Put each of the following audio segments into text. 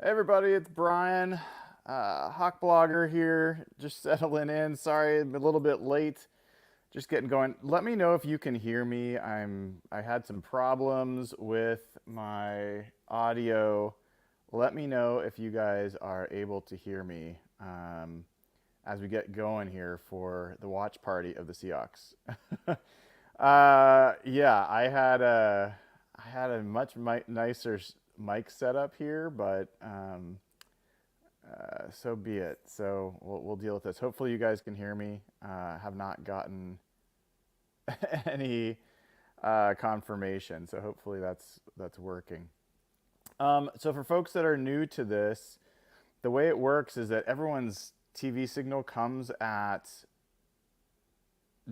Hey everybody, it's Brian, Hawk Blogger here, just settling in. Sorry, I'm a little bit late, just getting going. Let me know if you can hear me. I had some problems with my audio. Let me know if you guys are able to hear me as we get going here for the watch party of the Seahawks. Yeah, I had a much nicer mic setup here, but so be it. So we'll deal with this. Hopefully, you guys can hear me. Have not gotten any confirmation, so hopefully that's working. So for folks that are new to this, the way it works is that everyone's TV signal comes at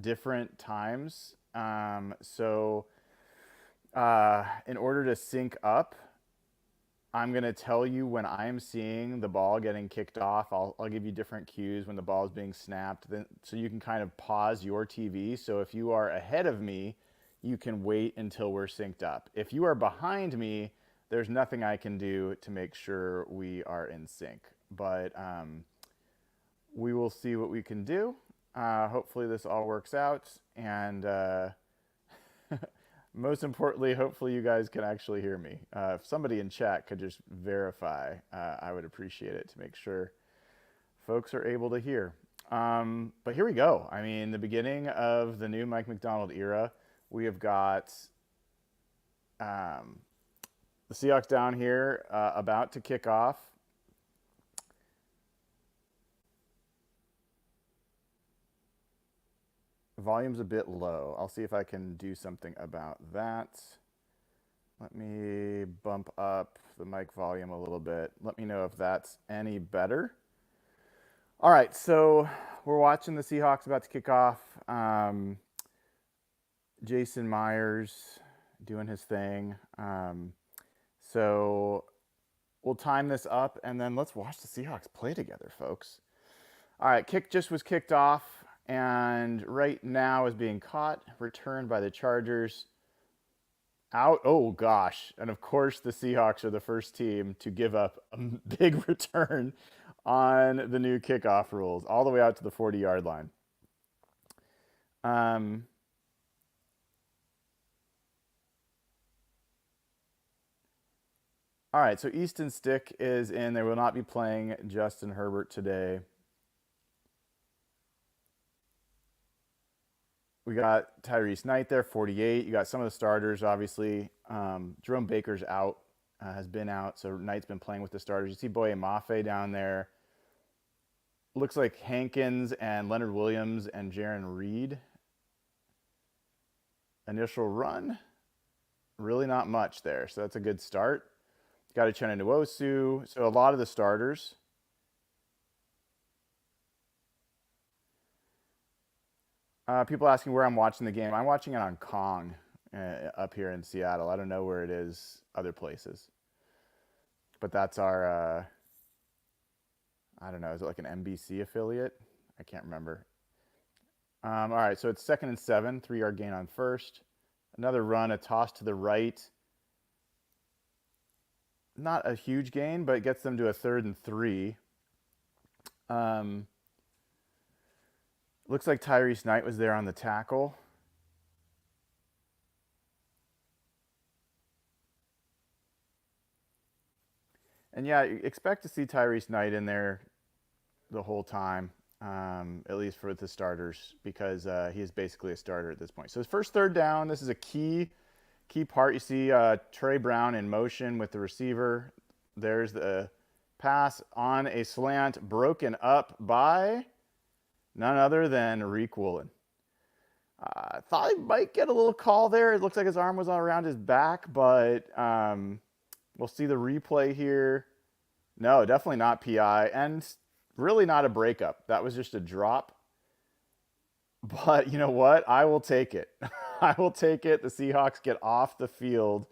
different times. In order to sync up, I'm going to tell you when I'm seeing the ball getting kicked off. I'll give you different cues when the ball is being snapped, so you can kind of pause your TV. So if you are ahead of me, you can wait until we're synced up. If you are behind me, there's nothing I can do to make sure we are in sync. But we will see what we can do. Hopefully, this all works out. And most importantly, hopefully you guys can actually hear me. If somebody in chat could just verify, I would appreciate it to make sure folks are able to hear. But here we go. I mean, the beginning of the new Mike Macdonald era. We have got the Seahawks down here about to kick off. Volume's a bit low. I'll see if I can do something about that. Let me bump up the mic volume a little bit. Let me know if that's any better. All right, so we're watching the Seahawks about to kick off. Jason Myers doing his thing. So we'll time this up and then let's watch the Seahawks play together, folks. All right, kick just was kicked off and right now is being caught, returned by the Chargers. Out, oh gosh. And of course, the Seahawks are the first team to give up a big return on the new kickoff rules, all the way out to the 40-yard line. All right, so Easton Stick is in. They will not be playing Justin Herbert today. We got Tyrese Knight there, 48. You got some of the starters, obviously. Jerome Baker's out, has been out, so Knight's been playing with the starters. You see Boye Mafe down there. Looks like Hankins and Leonard Williams and Jaron Reed. Initial run, really not much there, so that's a good start. Got Uchenna Nwosu, so a lot of the starters. People asking where I'm watching the game. I'm watching it on Kong up here in Seattle. I don't know where it is other places. But that's our, I don't know, is it like an NBC affiliate? I can't remember. All right, so it's 2nd and 7, 3-yard gain on first. Another run, a toss to the right. Not a huge gain, but it gets them to a 3rd and 3. Looks like Tyrese Knight was there on the tackle. And yeah, expect to see Tyrese Knight in there the whole time, at least for the starters, because he is basically a starter at this point. So his first 3rd down, this is a key part. You see Trey Brown in motion with the receiver. There's the pass on a slant, broken up by none other than Reek Woolen. Thought he might get a little call there. It looks like his arm was around his back, but we'll see the replay here. No, definitely not PI, and really not a breakup. That was just a drop. But you know what? I will take it. I will take it. The Seahawks get off the field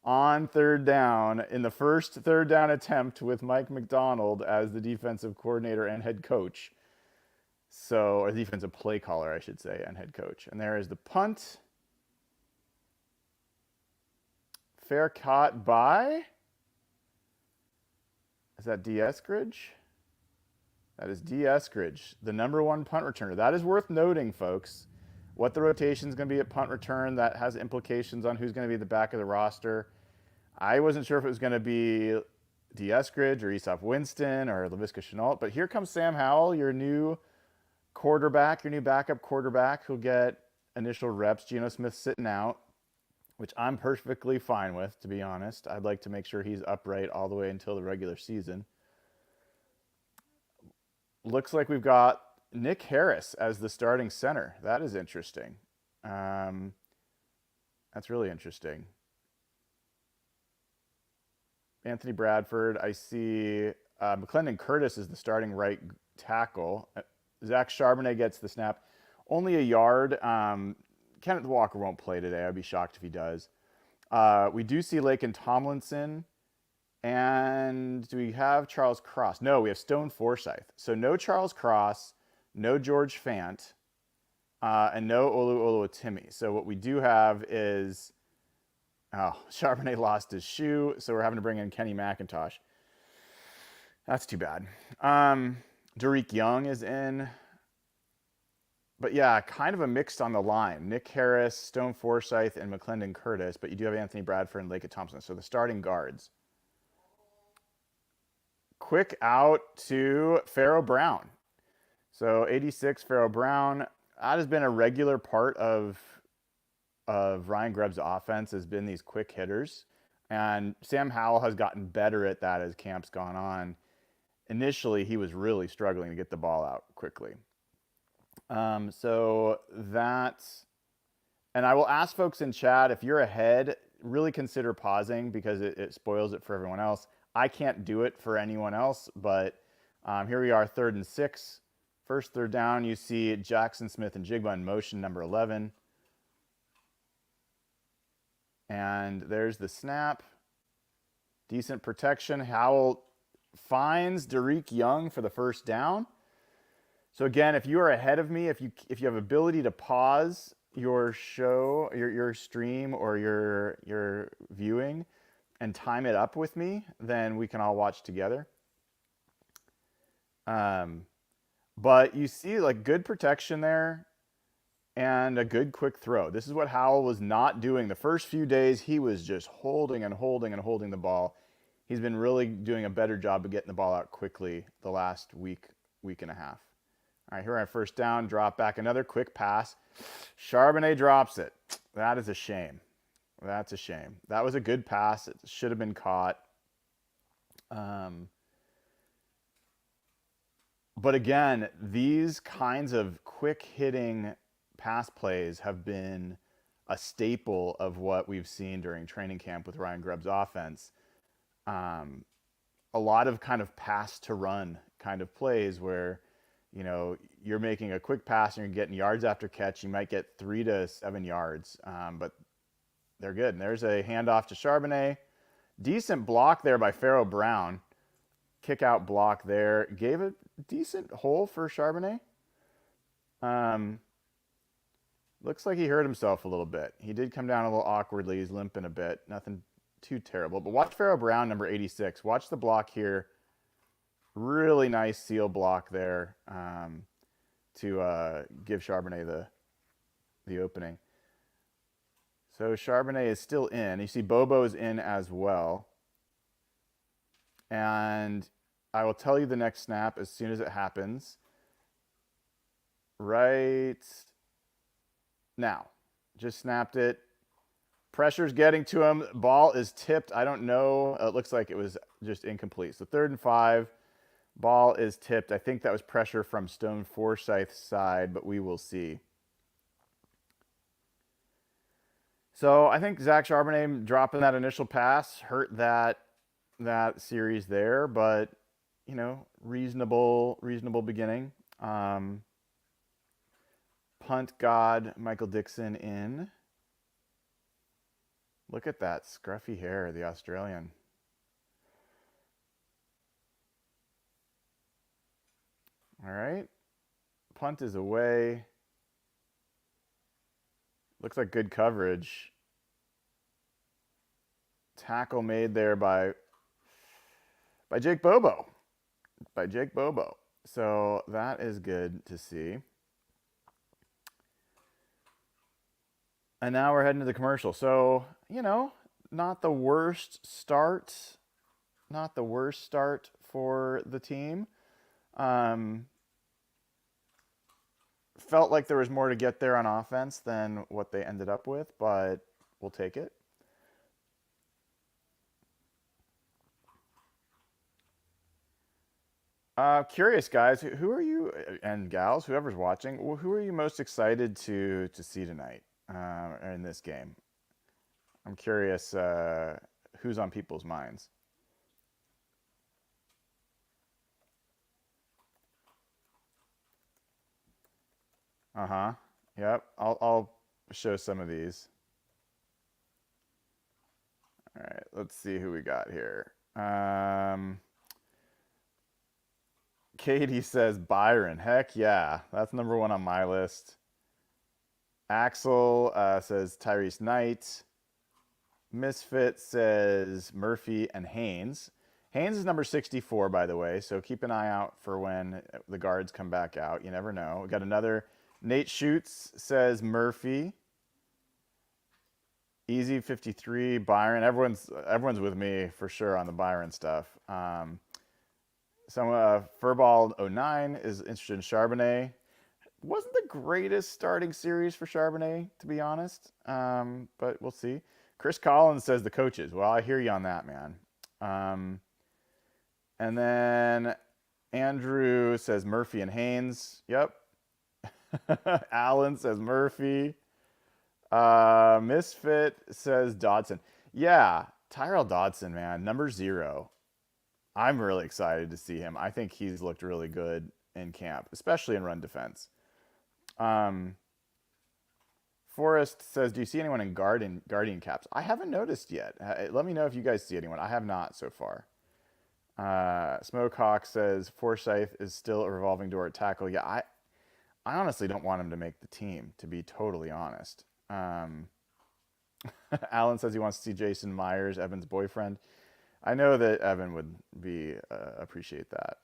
on 3rd down in the first 3rd down attempt with Mike Macdonald as the defensive coordinator and head coach. So, or defensive play caller, I should say, and head coach. And there is the punt. Fair caught by Is that D. Eskridge? That is D. Eskridge, the #1 punt returner. That is worth noting, folks. What the rotation is going to be at punt return, that has implications on who's going to be at the back of the roster. I wasn't sure if it was going to be D. Eskridge or Aesop Winston or Laviska Shenault, but here comes Sam Howell, your new quarterback, your new backup quarterback who'll get initial reps. Geno Smith sitting out, which I'm perfectly fine with, to be honest. I'd like to make sure he's upright all the way until the regular season. Looks like we've got Nick Harris as the starting center. That is interesting. That's really interesting. Anthony Bradford. I see McClendon Curtis is the starting right tackle. Zach Charbonnet gets the snap. Only a yard. Kenneth Walker won't play today. I'd be shocked if he does. We do see Laken Tomlinson. And do we have Charles Cross? No, we have Stone Forsythe. So no Charles Cross, no George Fant, and no Olu Oluwatimi. So what we do have is, Charbonnet lost his shoe, so we're having to bring in Kenny McIntosh. That's too bad. Derek Young is in. But yeah, kind of a mixed on the line. Nick Harris, Stone Forsythe, and McClendon Curtis, but you do have Anthony Bradford and Laken Thompson. So the starting guards. Quick out to Pharaoh Brown. So 86, Pharaoh Brown. That has been a regular part of Ryan Grubb's offense, has been these quick hitters. And Sam Howell has gotten better at that as camp's gone on. Initially, he was really struggling to get the ball out quickly. So that's, and I will ask folks in chat, if you're ahead, really consider pausing because it spoils it for everyone else. I can't do it for anyone else, but here we are, 3rd and 6. First third down, you see Jackson Smith and Jigba in motion, number 11. And there's the snap. Decent protection. Howell finds Derek Young for the first down. So again, if you are ahead of me, if you have ability to pause your show, your stream or your viewing and time it up with me, then we can all watch together. But you see like good protection there and a good quick throw. This is what Howell was not doing. The first few days, he was just holding and holding and holding the ball. He's been really doing a better job of getting the ball out quickly the last week and a half. All right, here on first down, drop back, another quick pass. Charbonnet drops it. That is a shame. That's a shame. That was a good pass. It should have been caught. But again, these kinds of quick-hitting pass plays have been a staple of what we've seen during training camp with Ryan Grubb's offense. A lot of kind of pass-to-run kind of plays where, you know, you're making a quick pass and you're getting yards after catch. You might get 3 to 7 yards, but they're good. And there's a handoff to Charbonnet. Decent block there by Pharaoh Brown. Kick out block there. Gave a decent hole for Charbonnet. Looks like he hurt himself a little bit. He did come down a little awkwardly. He's limping a bit. Nothing too terrible. But watch Pharaoh Brown, number 86. Watch the block here. Really nice seal block there to give Charbonnet the opening. So Charbonnet is still in. You see Bobo is in as well. And I will tell you the next snap as soon as it happens. Right now. Just snapped it. Pressure's getting to him. Ball is tipped. I don't know. It looks like it was just incomplete. So 3rd and 5. Ball is tipped. I think that was pressure from Stone Forsythe's side, but we will see. So I think Zach Charbonnet dropping that initial pass hurt that series there, but you know, reasonable beginning. Punt god Michael Dixon in. Look at that scruffy hair, the Australian. All right. Punt is away. Looks like good coverage. Tackle made there by by Jake Bobo. By Jake Bobo. So that is good to see. And now we're heading to the commercial. So, not the worst start. Not the worst start for the team. Felt like there was more to get there on offense than what they ended up with, but we'll take it. Curious, guys, who are you and gals, whoever's watching, who are you most excited to see tonight in this game? I'm curious who's on people's minds. Uh-huh. Yep. I'll show some of these. All right. Let's see who we got here. Katie says Byron. Heck yeah. That's number one on my list. Axel says Tyrese Knight. Misfit says Murphy and Haynes. Haynes is number 64, by the way, so keep an eye out for when the guards come back out. You never know. We got another. Nate Schutz says Murphy. Easy 53, Byron. Everyone's with me for sure on the Byron stuff. Furball 09 is interested in Charbonnet. Wasn't the greatest starting series for Charbonnet, to be honest, but we'll see. Chris Collins says the coaches. Well, I hear you on that, man. And then Andrew says Murphy and Haynes. Yep. Alan says Murphy. Misfit says Dodson. Yeah, Tyrell Dodson, man, number 0. I'm really excited to see him. I think he's looked really good in camp, especially in run defense. Forrest says, do you see anyone in guardian caps? I haven't noticed yet. Let me know if you guys see anyone. I have not so far. Smokehawk says, Forsyth is still a revolving door at tackle. Yeah, I honestly don't want him to make the team, to be totally honest. Alan says he wants to see Jason Myers, Evan's boyfriend. I know that Evan would be appreciate that.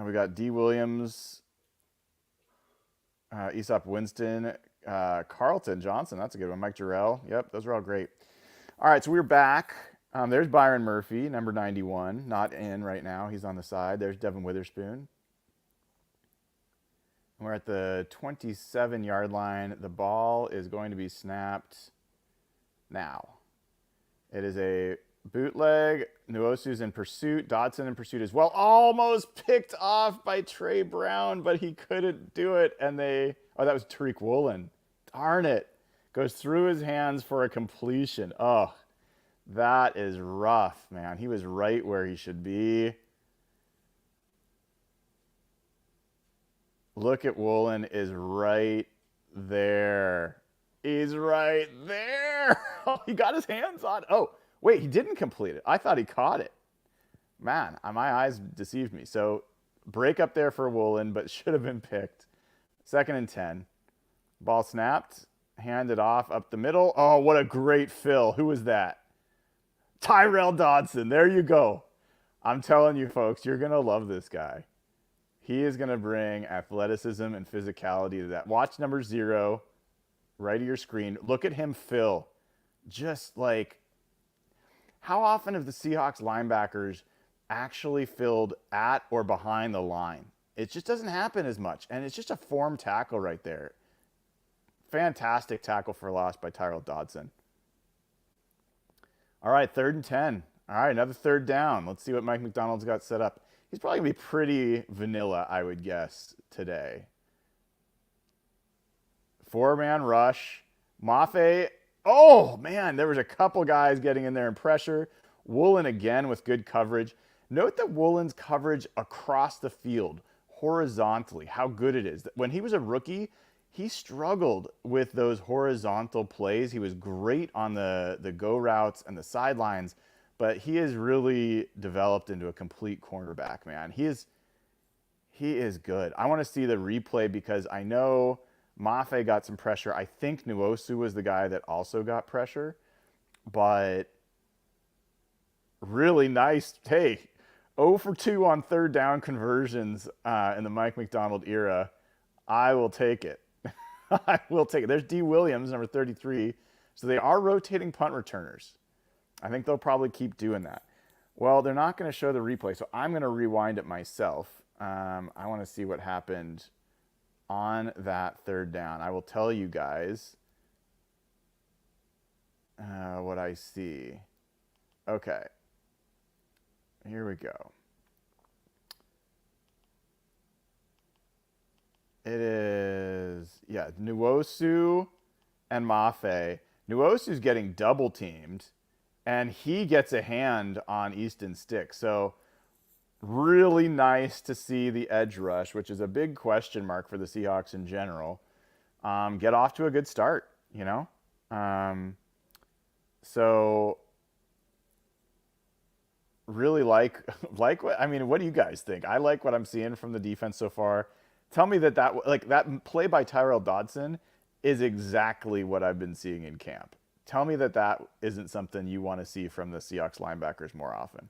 We got D. Williams, Aesop Winston, Carlton Johnson. That's a good one. Mike Jarrell. Yep, those are all great. All right, so we're back. There's Byron Murphy, number 91. Not in right now. He's on the side. There's Devin Witherspoon. We're at the 27-yard line. The ball is going to be snapped now. It is a bootleg. Nwosu's in pursuit. Dodson in pursuit as well. Almost picked off by Trey Brown, but he couldn't do it. And that was Tariq Woolen. Darn it. Goes through his hands for a completion. Oh, that is rough, man. He was right where he should be. Look at Woolen is right there. He's right there. Oh, he got his hands on. Oh, wait, he didn't complete it. I thought he caught it. Man, my eyes deceived me. So break up there for Woolen, but should have been picked. 2nd and 10. Ball snapped. Handed off up the middle. Oh, what a great fill. Who was that? Tyrell Dodson. There you go. I'm telling you, folks, you're going to love this guy. He is going to bring athleticism and physicality to that. Watch number 0, right of your screen. Look at him fill. Just like, how often have the Seahawks linebackers actually filled at or behind the line? It just doesn't happen as much. And it's just a form tackle right there. Fantastic tackle for loss by Tyrell Dodson. All right, 3rd and 10. All right, another 3rd down. Let's see what Mike McDonald's got set up. He's probably going to be pretty vanilla, I would guess, today. 4-man rush. Mafe. Oh, man, there was a couple guys getting in there in pressure. Woolen again with good coverage. Note that Woolen's coverage across the field, horizontally, how good it is. When he was a rookie, he struggled with those horizontal plays. He was great on the go routes and the sidelines, but he has really developed into a complete cornerback, man. He is good. I want to see the replay because I know Mafe got some pressure. I think Nwosu was the guy that also got pressure. But really nice. Hey, 0 for 2 on third down conversions in the Mike McDonald era. I will take it. I will take it. There's D. Williams, number 33. So they are rotating punt returners. I think they'll probably keep doing that. Well, they're not going to show the replay, so I'm going to rewind it myself. I want to see what happened on that third down. I will tell you guys what I see. Okay. Here we go. It is, yeah, Nwosu and Mafe. Nwosu's getting double teamed, and he gets a hand on Easton's stick. So really nice to see the edge rush, which is a big question mark for the Seahawks in general, get off to a good start, you know? So really like what, I mean, what do you guys think? I like what I'm seeing from the defense so far. Tell me that play by Tyrell Dodson is exactly what I've been seeing in camp. Tell me that isn't something you want to see from the Seahawks linebackers more often.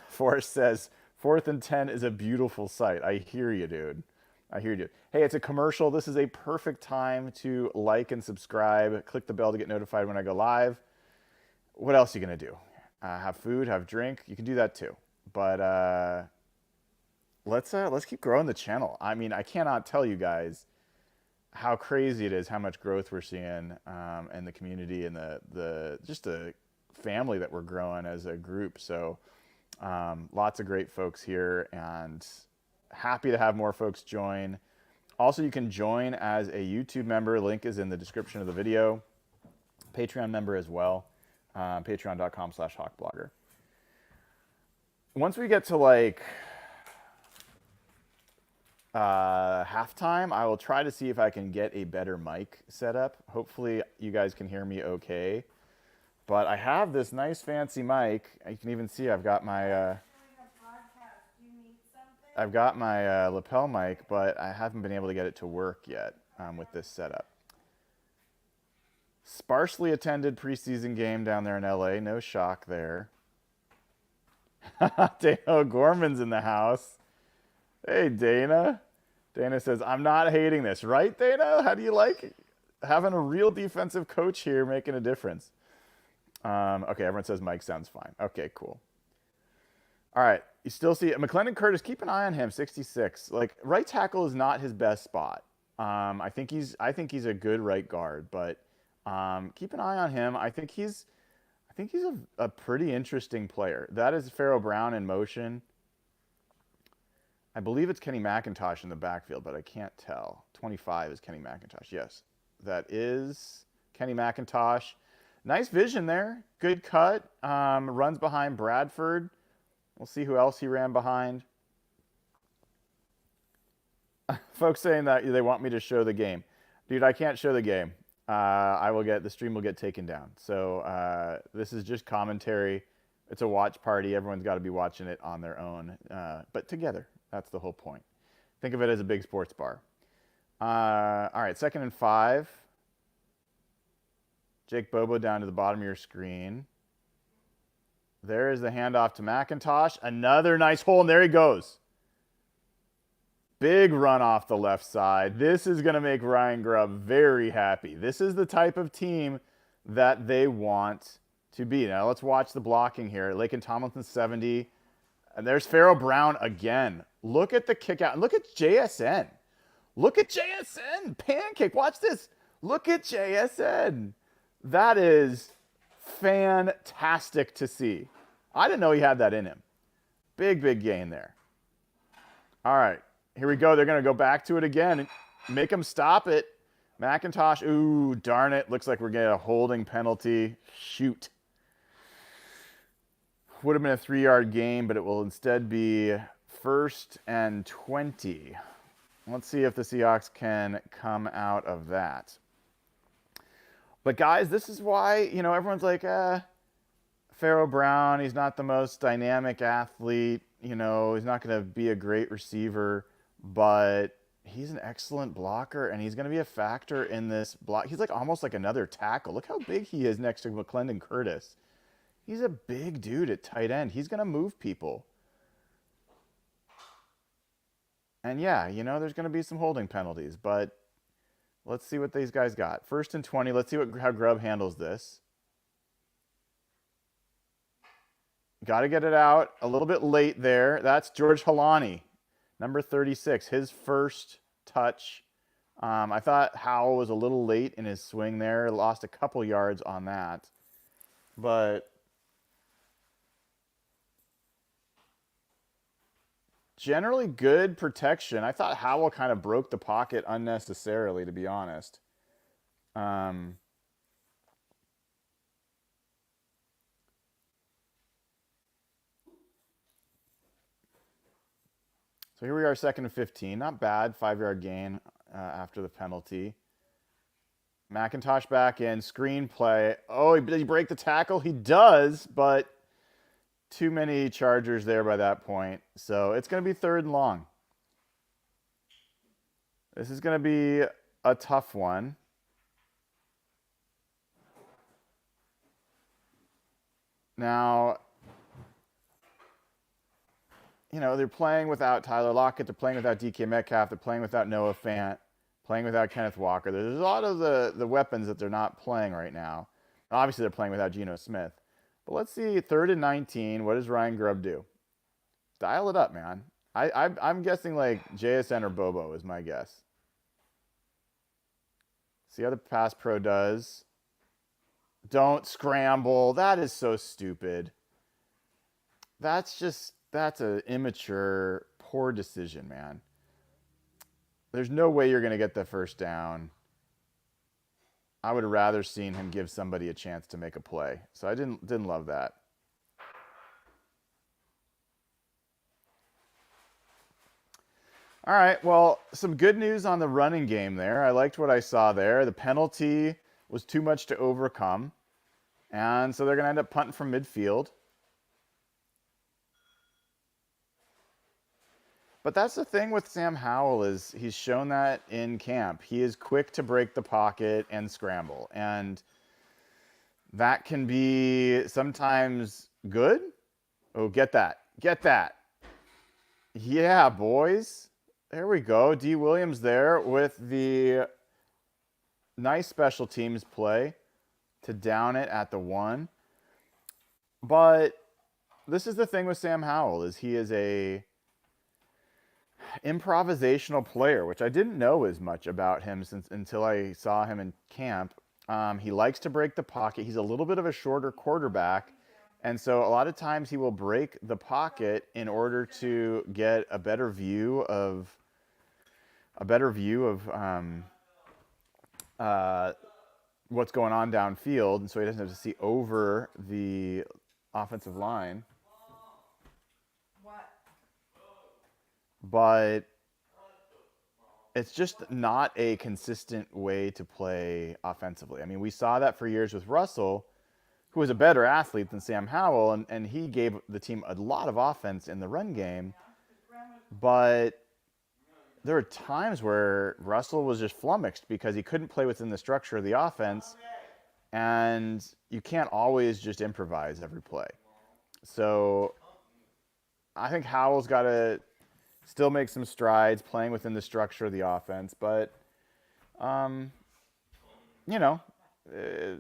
Forrest says, 4th and 10 is a beautiful sight. I hear you, dude. I hear you. Hey, it's a commercial. This is a perfect time to like and subscribe. Click the bell to get notified when I go live. What else are you going to do? Have food, have drink. You can do that too. But let's keep growing the channel. I mean, I cannot tell you guys how crazy it is, how much growth we're seeing in the community and the family that we're growing as a group. So lots of great folks here, and happy to have more folks join. Also, you can join as a YouTube member. Link is in the description of the video. Patreon member as well. Patreon.com/hawkblogger. Once we get to like halftime, I will try to see if I can get a better mic set up. Hopefully you guys can hear me okay. But I have this nice fancy mic. You can even see I've got my lapel mic, but I haven't been able to get it to work yet with this setup. Sparsely attended preseason game down there in LA. No shock there. Dana O'Gorman's in the house. Hey, Dana. Dana says, I'm not hating this. Right, Dana? How do you like it? Having a real defensive coach here making a difference. Okay, everyone says Mike sounds fine. Okay, cool. All right, you still see McClendon Curtis. Keep an eye on him. 66. Like, right tackle is not his best spot. I think he's a good right guard, but keep an eye on him. I think he's a pretty interesting player. That is Pharaoh Brown in motion. I believe it's Kenny McIntosh in the backfield, but I can't tell. 25 is Kenny McIntosh. Yes, that is Kenny McIntosh. Nice vision there. Good cut. Runs behind Bradford. We'll see who else he ran behind. Folks saying that they want me to show the game. Dude, I can't show the game. The stream will get taken down. So this is just commentary. It's a watch party. Everyone's got to be watching it on their own, but together. That's the whole point. Think of it as a big sports bar. All right, 2nd and 5. Jake Bobo down to the bottom of your screen. There is the handoff to McIntosh. Another nice hole, and there he goes. Big run off the left side. This is going to make Ryan Grubb very happy. This is the type of team that they want to be. Now, let's watch the blocking here. Laken Tomlinson, 70. And there's Pharaoh Brown again. Look at the kick out. And look at JSN. Look at JSN. Pancake. Watch this. Look at JSN. That is fantastic to see. I didn't know he had that in him. Big, big gain there. All right. Here we go. They're going to go back to it again and make him stop it. McIntosh. Ooh, darn it. Looks like we're getting a holding penalty. Shoot. Would have been a 3-yard gain, but it will instead be 1st and 20. Let's see if the Seahawks can come out of that. But guys, this is why, everyone's like, Pharaoh Brown, he's not the most dynamic athlete. He's not going to be a great receiver. But He's an excellent blocker, and he's going to be a factor in this block. He's like almost like another tackle. Look how big he is next to McClendon Curtis. He's a big dude at tight end. He's going to move people. And yeah, there's going to be some holding penalties, but let's see what these guys got. 1st and 20. Let's see how Grubb handles this. Got to get it out a little bit late there. That's George Halani, number 36, his first touch. I thought Howell was a little late in his swing there. Lost a couple yards on that. But generally good protection. I thought Howell kind of broke the pocket unnecessarily, to be honest. So here we are, 2nd and 15. Not bad, 5-yard gain after the penalty. McIntosh back in, screen play. Oh, did he break the tackle? He does, but too many Chargers there by that point. So it's going to be 3rd and long. This is going to be a tough one. Now, they're playing without Tyler Lockett. They're playing without DK Metcalf. They're playing without Noah Fant. Playing without Kenneth Walker. There's a lot of the weapons that they're not playing right now. Obviously, they're playing without Geno Smith. But let's see, 3rd and 19. What does Ryan Grubb do? Dial it up, man. I'm guessing like JSN or Bobo is my guess. See how the pass pro does. Don't scramble. That is so stupid. That's an immature, poor decision, man. There's no way you're going to get the first down. I would have rather seen him give somebody a chance to make a play. So I didn't love that. All right, well, some good news on the running game there. I liked what I saw there. The penalty was too much to overcome. And so they're going to end up punting from midfield. But that's the thing with Sam Howell is he's shown that in camp. He is quick to break the pocket and scramble. And that can be sometimes good. Oh, get that. Get that. Yeah, boys. There we go. D. Williams there with the nice special teams play to down it at the 1. But this is the thing with Sam Howell is he is a improvisational player, which I didn't know as much about him until I saw him in camp. He likes to break the pocket. He's a little bit of a shorter quarterback, and so a lot of times he will break the pocket in order to get a better view of what's going on downfield, and so he doesn't have to see over the offensive line. But it's just not a consistent way to play offensively. I mean, we saw that for years with Russell, who was a better athlete than Sam Howell, and he gave the team a lot of offense in the run game. But there were times where Russell was just flummoxed because he couldn't play within the structure of the offense, and you can't always just improvise every play. So I think Howell's got to still make some strides playing within the structure of the offense, but,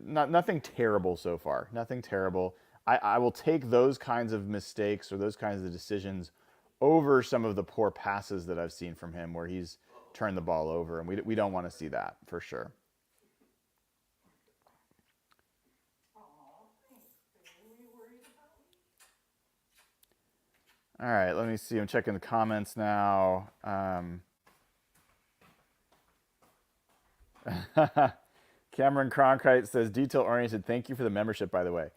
nothing terrible so far. Nothing terrible. I will take those kinds of mistakes or those kinds of decisions over some of the poor passes that I've seen from him where he's turned the ball over, and we don't want to see that for sure. All right, let me see. I'm checking the comments now. Cameron Cronkite says, detail-oriented. Thank you for the membership, by the way.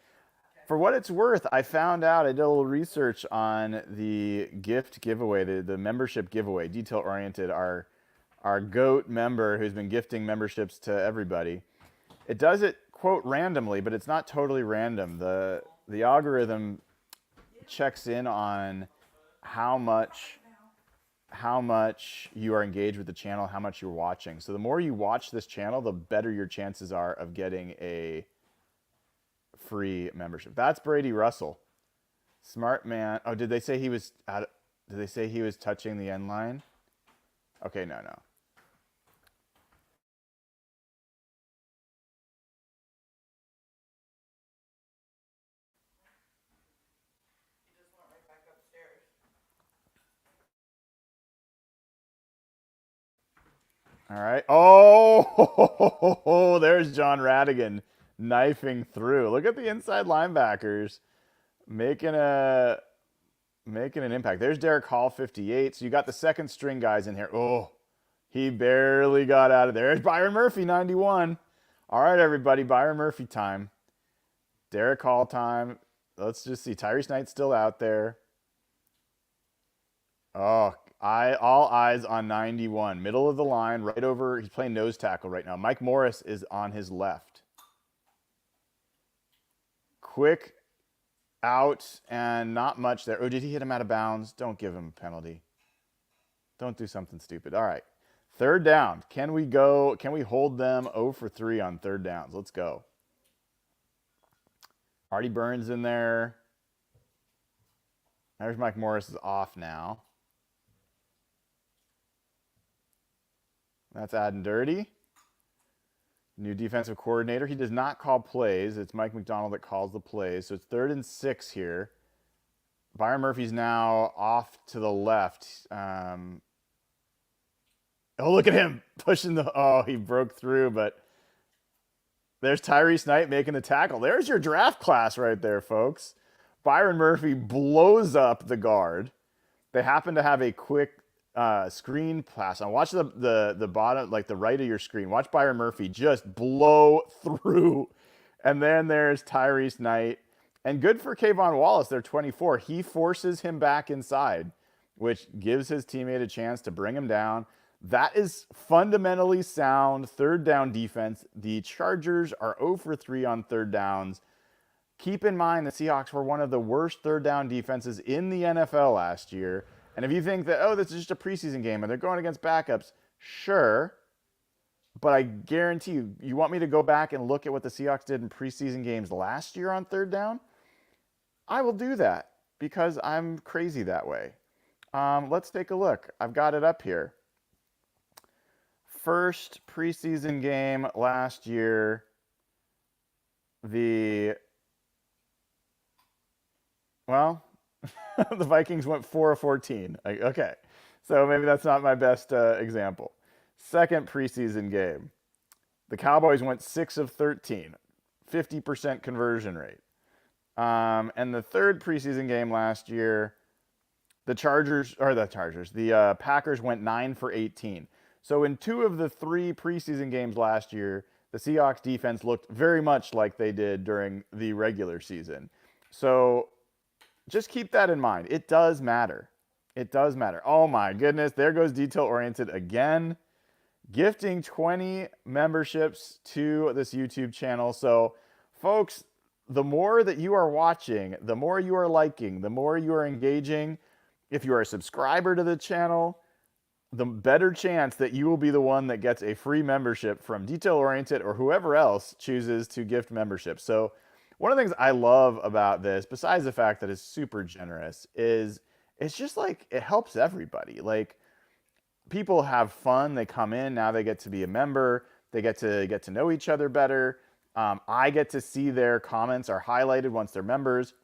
For what it's worth, I found out, I did a little research on the gift giveaway, the membership giveaway. Detail-oriented, our GOAT member who's been gifting memberships to everybody. It does it, quote, randomly, but it's not totally random. The algorithm checks in on how much how much you are engaged with the channel, how much you're watching. So the more you watch this channel, the better your chances are of getting a free membership. That's Brady Russell. Smart man. Oh, did they say he was did they say he was touching the end line? Okay, no. All right. Oh, there's John Radigan knifing through. Look at the inside linebackers making a making an impact. There's Derek Hall, 58. So you got the second string guys in here. Oh, he barely got out of there. There's Byron Murphy, 91. All right, everybody, Byron Murphy time. Derek Hall time. Let's just see. Tyrese Knight's still out there. Oh, all eyes on 91. Middle of the line, right over. He's playing nose tackle right now. Mike Morris is on his left. Quick out and not much there. Oh, did he hit him out of bounds? Don't give him a penalty. Don't do something stupid. All right. Third down. Can we go? Can we hold them 0 for 3 on third downs? Let's go. Artie Burns in there. There's Mike Morris is off now. That's Aden Dirty. New defensive coordinator. He does not call plays. It's Mike McDonald that calls the plays. So it's 3rd and 6 here. Byron Murphy's now off to the left. Oh, look at him pushing the. Oh, he broke through, but there's Tyrese Knight making the tackle. There's your draft class right there, folks. Byron Murphy blows up the guard. They happen to have a quick screen pass. Now watch the bottom, like the right of your screen. Watch Byron Murphy just blow through. And then there's Tyrese Knight. And good for Kayvon Wallace, they're 24. He forces him back inside, which gives his teammate a chance to bring him down. That is fundamentally sound third down defense. The Chargers are 0 for 3 on third downs. Keep in mind the Seahawks were one of the worst third down defenses in the NFL last year. And if you think that, oh, this is just a preseason game and they're going against backups, sure. But I guarantee you, you want me to go back and look at what the Seahawks did in preseason games last year on third down? I will do that because I'm crazy that way. Let's take a look. I've got it up here. First preseason game last year, the Vikings went 4 of 14. Okay, so maybe that's not my best example. Second preseason game, the Cowboys went 6 of 13, 50% conversion rate. And the third preseason game last year, the Packers went 9 for 18. So in 2 of the 3 preseason games last year, the Seahawks defense looked very much like they did during the regular season. So just keep that in mind. It does matter. It does matter. Oh my goodness, there goes Detail Oriented again. Gifting 20 memberships to this YouTube channel. So folks, the more that you are watching, the more you are liking, the more you are engaging, if you are a subscriber to the channel, the better chance that you will be the one that gets a free membership from Detail Oriented or whoever else chooses to gift membership. So one of the things I love about this, besides the fact that it's super generous, is it's just like it helps everybody. Like people have fun, they come in, now they get to be a member, they get to know each other better. I get to see their comments are highlighted once they're members.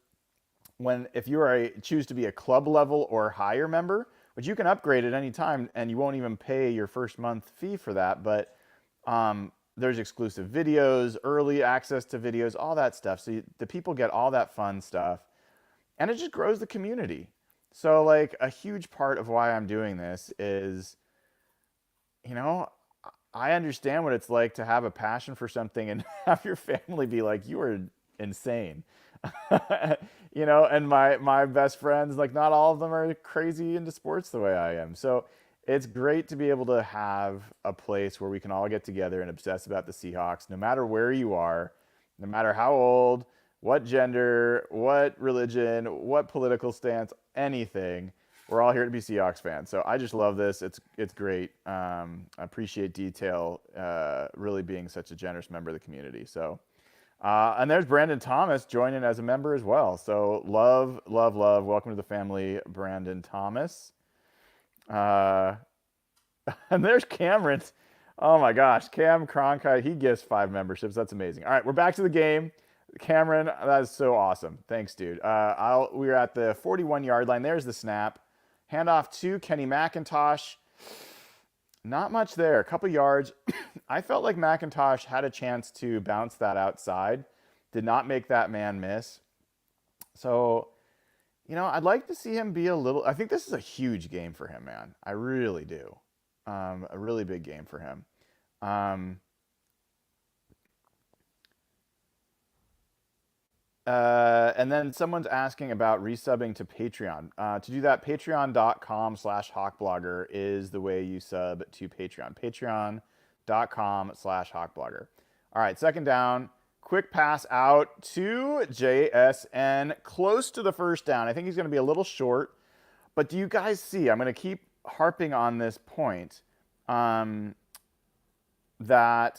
If you choose to be a club level or higher member, which you can upgrade at any time and you won't even pay your first month fee for that, but there's exclusive videos, early access to videos, all that stuff. So the people get all that fun stuff and it just grows the community. So like a huge part of why I'm doing this is, I understand what it's like to have a passion for something and have your family be like, you are insane. And my best friends, like not all of them are crazy into sports the way I am. So it's great to be able to have a place where we can all get together and obsess about the Seahawks, no matter where you are, no matter how old, what gender, what religion, what political stance, anything. We're all here to be Seahawks fans. So I just love this. It's great. I appreciate Detail really being such a generous member of the community. So, and there's Brandon Thomas joining as a member as well. So love, love, love. Welcome to the family, Brandon Thomas. And there's Cameron. Oh my gosh, Cam Cronkite. He gives 5 memberships. That's amazing. All right, we're back to the game. Cameron, that is so awesome. Thanks, dude. We're at the 41-yard line. There's the snap. Handoff to Kenny McIntosh. Not much there. A couple yards. I felt like McIntosh had a chance to bounce that outside. Did not make that man miss. So, I'd like to see him be a little... I think this is a huge game for him, man. I really do. A really big game for him. And then someone's asking about resubbing to Patreon. To do that, patreon.com/hawkblogger is the way you sub to Patreon. Patreon.com/hawkblogger. All right, second down. Quick pass out to JSN, close to the first down. I think he's going to be a little short. But do you guys see, I'm going to keep harping on this point, that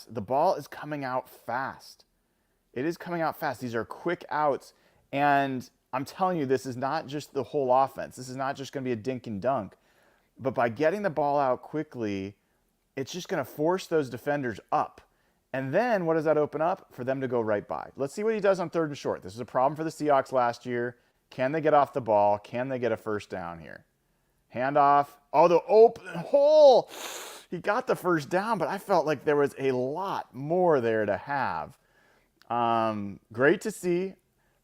the ball is coming out fast. It is coming out fast. These are quick outs. And I'm telling you, this is not just the whole offense. This is not just going to be a dink and dunk. But by getting the ball out quickly, it's just going to force those defenders up. And then what does that open up? For them to go right by. Let's see what he does on 3rd and short. This is a problem for the Seahawks last year. Can they get off the ball? Can they get a first down here? Handoff. Oh, the open hole. He got the first down, but I felt like there was a lot more there to have. Great to see.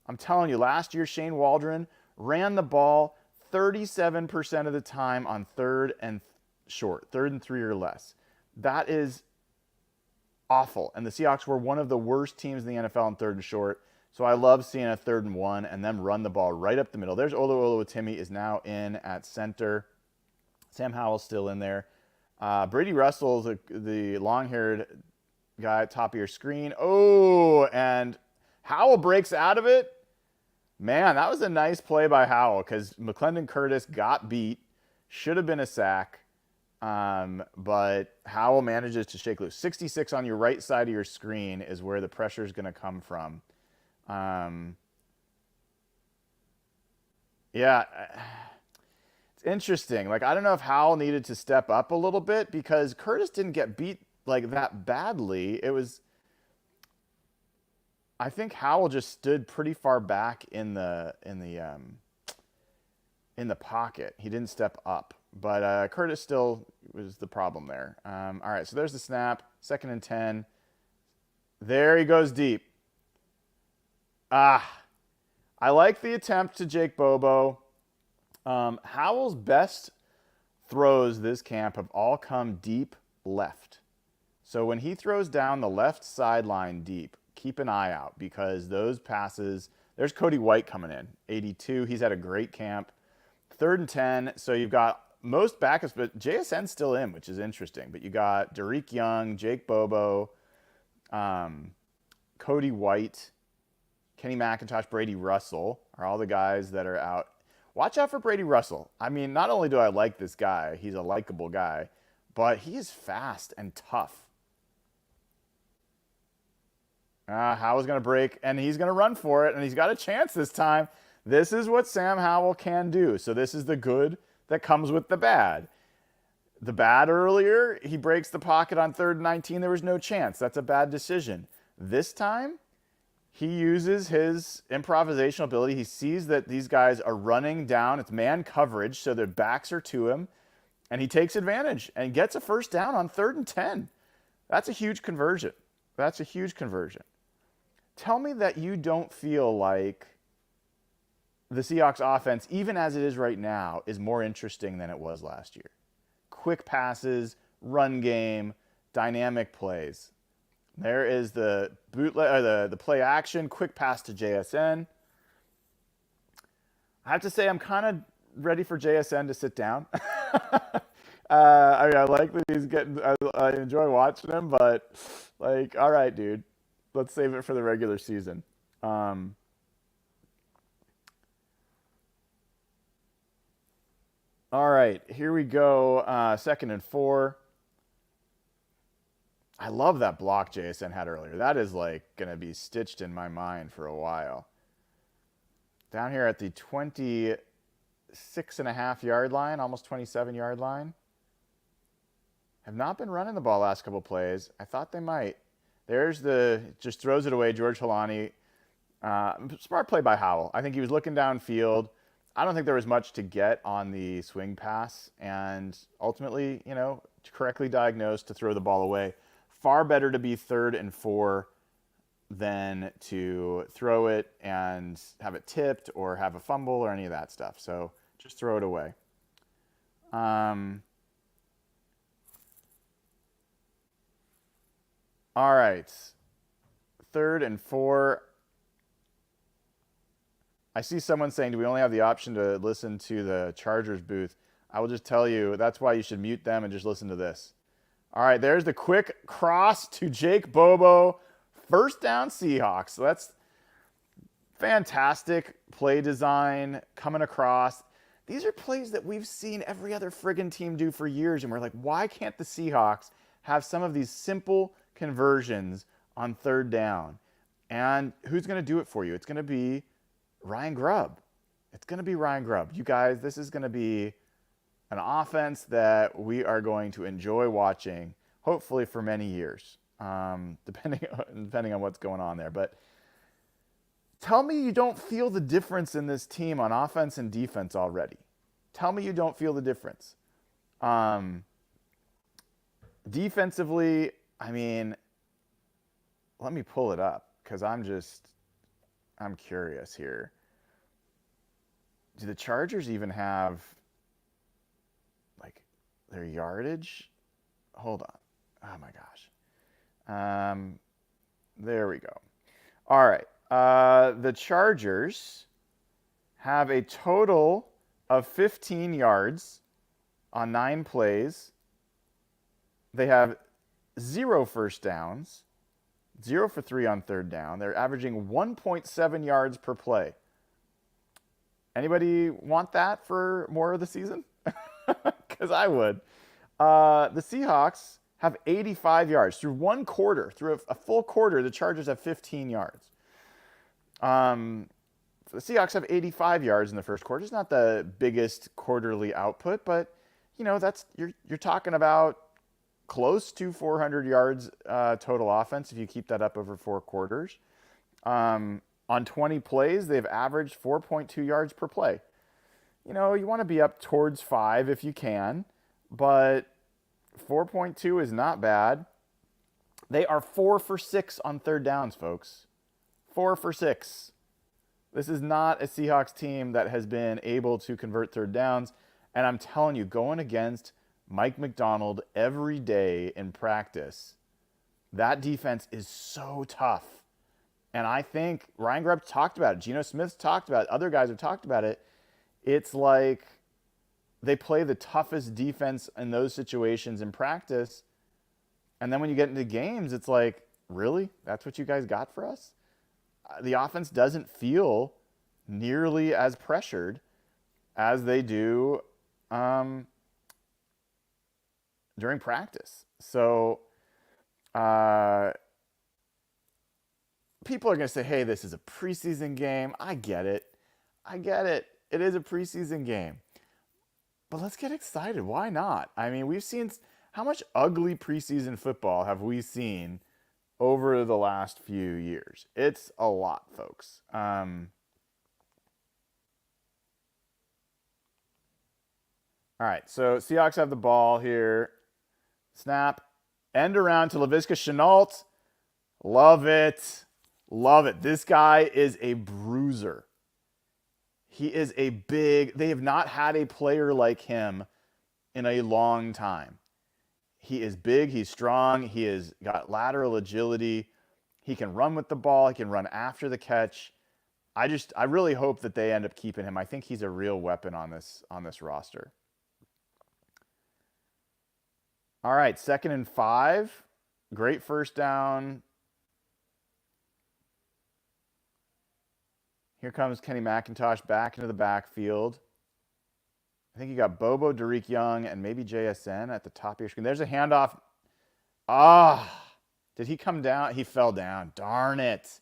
I'm telling you, last year Shane Waldron ran the ball 37% of the time on 3rd and short, 3rd and 3 or less. That is awful. And the Seahawks were one of the worst teams in the NFL on 3rd and short. So I love seeing a 3rd and 1 and them run the ball right up the middle. There's Oluwatimi is now in at center. Sam Howell's still in there. Brady Russell's the long-haired guy at top of your screen. Oh, and Howell breaks out of it. Man, that was a nice play by Howell because McClendon Curtis got beat. Should have been a sack. But Howell manages to shake loose. 66 on your right side of your screen is where the pressure is going to come from. Yeah, it's interesting. Like, I don't know if Howell needed to step up a little bit because Curtis didn't get beat like that badly. I think Howell just stood pretty far back in the pocket. He didn't step up, but Curtis still was the problem there. All right, so there's the snap. 2nd and 10. There he goes deep. I like the attempt to Jake Bobo. Howell's best throws this camp have all come deep left. So when he throws down the left sideline deep, keep an eye out because those passes, there's Cody White coming in, 82. He's had a great camp. 3rd and 10. So you've got most backups, but JSN's still in, which is interesting. But you got Derek Young, Jake Bobo, Cody White, Kenny McIntosh, Brady Russell are all the guys that are out. Watch out for Brady Russell. I mean, not only do I like this guy, he's a likable guy, but he is fast and tough. Howell's going to break, and he's going to run for it, and he's got a chance this time. This is what Sam Howell can do. So this is the good that comes with the bad. The bad earlier, he breaks the pocket on 3rd and 19. There was no chance. That's a bad decision. This time, he uses his improvisational ability. He sees that these guys are running down. It's man coverage, so their backs are to him. And he takes advantage and gets a first down on 3rd and 10. That's a huge conversion. That's a huge conversion. Tell me that you don't feel like the Seahawks offense, even as it is right now, is more interesting than it was last year. Quick passes, run game, dynamic plays. There is the the play action, quick pass to JSN. I have to say I'm kind of ready for JSN to sit down. I like that he's getting. I enjoy watching him, but like, all right, dude, let's save it for the regular season. All right, here we go. 2nd and 4. I love that block JSN had earlier. That is like going to be stitched in my mind for a while. Down here at the 26.5-yard line, almost 27-yard line. Have not been running the ball last couple plays. I thought they might. Just throws it away, George Halani. Smart play by Howell. I think he was looking downfield. I don't think there was much to get on the swing pass, and ultimately, correctly diagnosed to throw the ball away. Far better to be 3rd and 4 than to throw it and have it tipped or have a fumble or any of that stuff. So just throw it away. All right. 3rd and 4. I see someone saying, do we only have the option to listen to the Chargers booth? I will just tell you, that's why you should mute them and just listen to this. All right, there's the quick cross to Jake Bobo. 1st down Seahawks. So that's fantastic play design coming across. These are plays that we've seen every other friggin' team do for years, and we're like, why can't the Seahawks have some of these simple conversions on 3rd down? And who's going to do it for you? It's going to be Ryan Grubb. It's going to be Ryan Grubb. You guys, this is going to be an offense that we are going to enjoy watching, hopefully for many years, depending on what's going on there. But tell me you don't feel the difference in this team on offense and defense already. Tell me you don't feel the difference. Defensively, I mean, let me pull it up because I'm curious here. Do the Chargers even have their yardage? Hold on. Oh my gosh. There we go. All right. The Chargers have a total of 15 yards on 9 plays. They have 0 first downs, 0 for 3 on 3rd down. They're averaging 1.7 yards per play. Anybody want that for more of the season? Because I would. The Seahawks have 85 yards. Through one quarter, through a full quarter, the Chargers have 15 yards. The Seahawks have 85 yards in the first quarter. It's not the biggest quarterly output, but that's you're talking about close to 400 yards total offense if you keep that up over 4 quarters. On 20 plays, they've averaged 4.2 yards per play. You want to be up towards 5 if you can, but 4.2 is not bad. They are 4 for 6 on 3rd downs, folks. 4 for 6. This is not a Seahawks team that has been able to convert 3rd downs. And I'm telling you, going against Mike McDonald every day in practice, that defense is so tough. And I think Ryan Grubb talked about it. Geno Smith's talked about it. Other guys have talked about it. It's like they play the toughest defense in those situations in practice. And then when you get into games, it's like, really? That's what you guys got for us? The offense doesn't feel nearly as pressured as they do during practice. So people are going to say, hey, this is a preseason game. I get it. It is a preseason game. But let's get excited. Why not? I mean, we've seen how much ugly preseason football have we seen over the last few years? It's a lot, folks. All right, so Seahawks have the ball here. Snap. End around to Laviska Shenault. Love it. Love it. This guy is a bruiser. He is a big... They have not had a player like him in a long time. He is big. He's strong. He has got lateral agility. He can run with the ball. He can run after the catch. I really hope that they end up keeping him. I think he's a real weapon on this roster. All right, 2nd and 5. Great first down. Here comes Kenny McIntosh back into the backfield. I think you got Bobo, Derek Young, and maybe JSN at the top of your screen. There's a handoff. Ah, did he come down? He fell down. Darn it.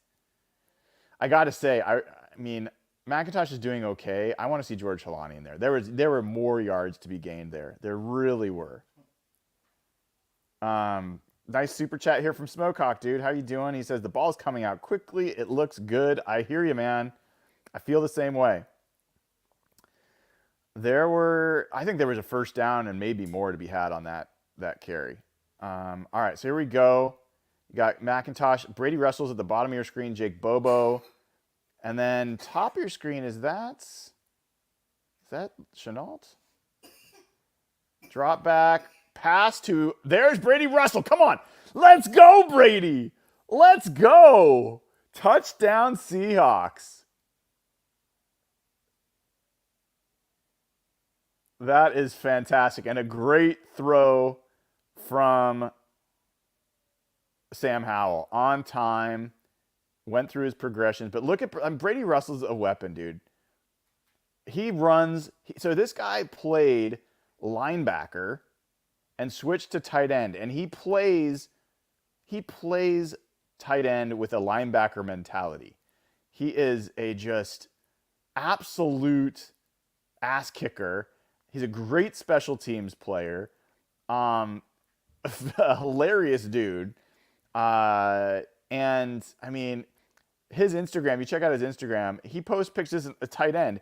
I got to say, I mean, McIntosh is doing okay. I want to see George Halani in there. There were more yards to be gained there. There really were. Nice super chat here from Smokehawk, dude. How you doing? He says the ball's coming out quickly. It looks good. I hear you, man. I feel the same way. I think there was a first down and maybe more to be had on that carry. All right, so here we go. You got McIntosh. Brady Russell's at the bottom of your screen. Jake Bobo. And then top of your screen, is that Chenault? Drop back. Pass to, there's Brady Russell. Come on. Let's go, Brady. Let's go. Touchdown Seahawks. That is fantastic. And a great throw from Sam Howell. On time. Went through his progressions. But look at, Brady Russell's a weapon, dude. He runs. So this guy played linebacker and switched to tight end. And he plays tight end with a linebacker mentality. He is a just absolute ass kicker. He's a great special teams player. A hilarious dude. And I mean, his Instagram, you check out his Instagram, he posts pictures of a tight end.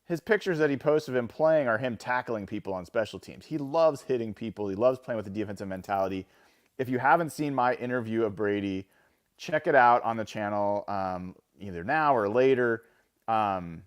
His pictures that he posts of him playing are him tackling people on special teams. He loves hitting people. He loves playing with a defensive mentality. If you haven't seen my interview of Brady, check it out on the channel, either now or later. Had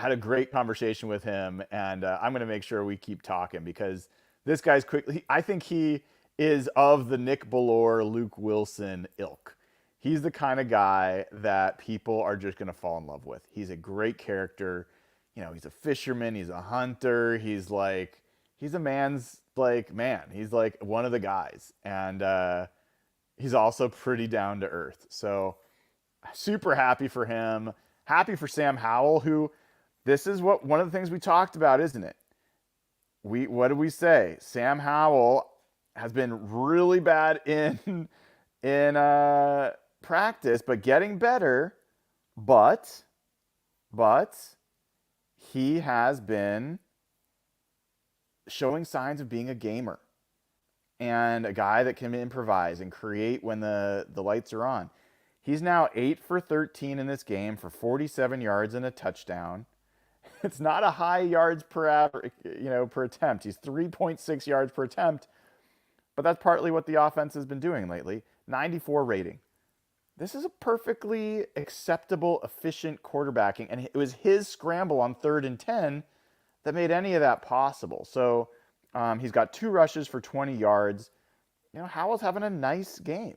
a great conversation with him, and I'm going to make sure we keep talking because this guy's quick. I think he is of the Nick Bellore, Luke Wilson ilk. He's the kind of guy that people are just going to fall in love with. He's a great character. You know, he's a fisherman. He's a hunter. He's a man's man. He's like one of the guys. And he's also pretty down to earth. So super happy for him. Happy for Sam Howell, who this is one of the things we talked about, isn't it? What did we say? Sam Howell has been really bad in practice, but getting better. But he has been showing signs of being a gamer and a guy that can improvise and create when the lights are on. He's now 8 for 13 in this game for 47 yards and a touchdown. It's not a high yards per attempt. He's 3.6 yards per attempt, but that's partly what the offense has been doing lately. 94 rating. This is a perfectly acceptable, efficient quarterbacking, and it was his scramble on 3rd and 10 that made any of that possible. So he's got 2 rushes for 20 yards. You know, Howell's having a nice game,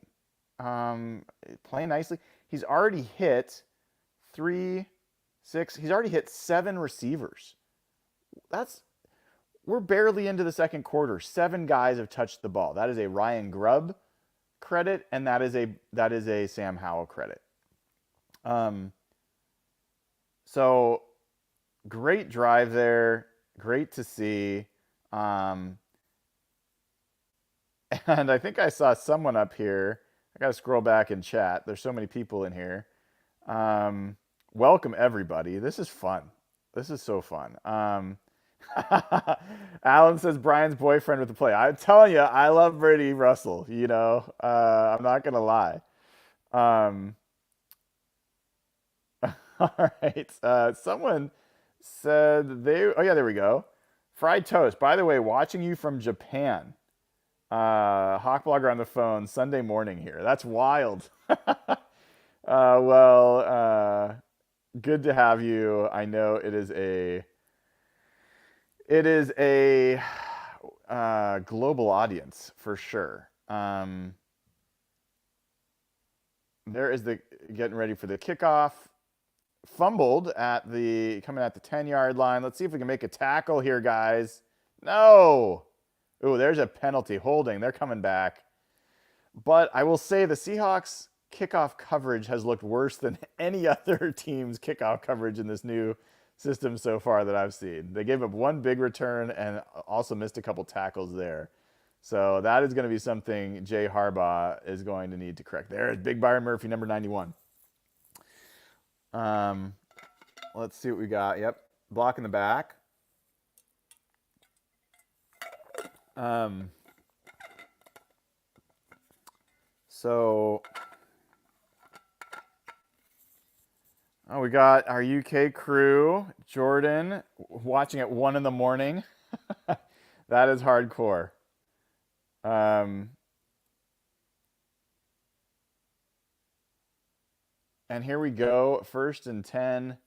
playing nicely. He's already hit 3, 6. He's already hit 7 receivers. We're barely into the second quarter. 7 guys have touched the ball. That is a Ryan Grubb credit, and that is a Sam Howell credit. So great drive there. Great to see. And I think I saw someone up here. I got to scroll back and chat. There's so many people in here. Welcome, everybody. This is fun. This is so fun. Alan says Brian's boyfriend with the play. I'm telling you, I love Brady Russell. You know, I'm not going to lie. All right. Someone said oh yeah, there we go. Fried toast. By the way, watching you from Japan. Hawk Blogger on the phone Sunday morning here. That's wild. Good to have you. I know it is a global audience for sure. There is getting ready for the kickoff. Fumbled coming at the 10-yard line. Let's see if we can make a tackle here, guys. No. Ooh, there's a penalty holding. They're coming back. But I will say the Seahawks kickoff coverage has looked worse than any other team's kickoff coverage in this new systems so far that I've seen. They gave up one big return and also missed a couple tackles there. So that is going to be something Jay Harbaugh is going to need to correct. There's Big Byron Murphy, number 91. Let's see what we got. Yep, block in the back. So, we got our UK crew, Jordan, watching at 1 in the morning. That is hardcore. And here we go, 1st and 10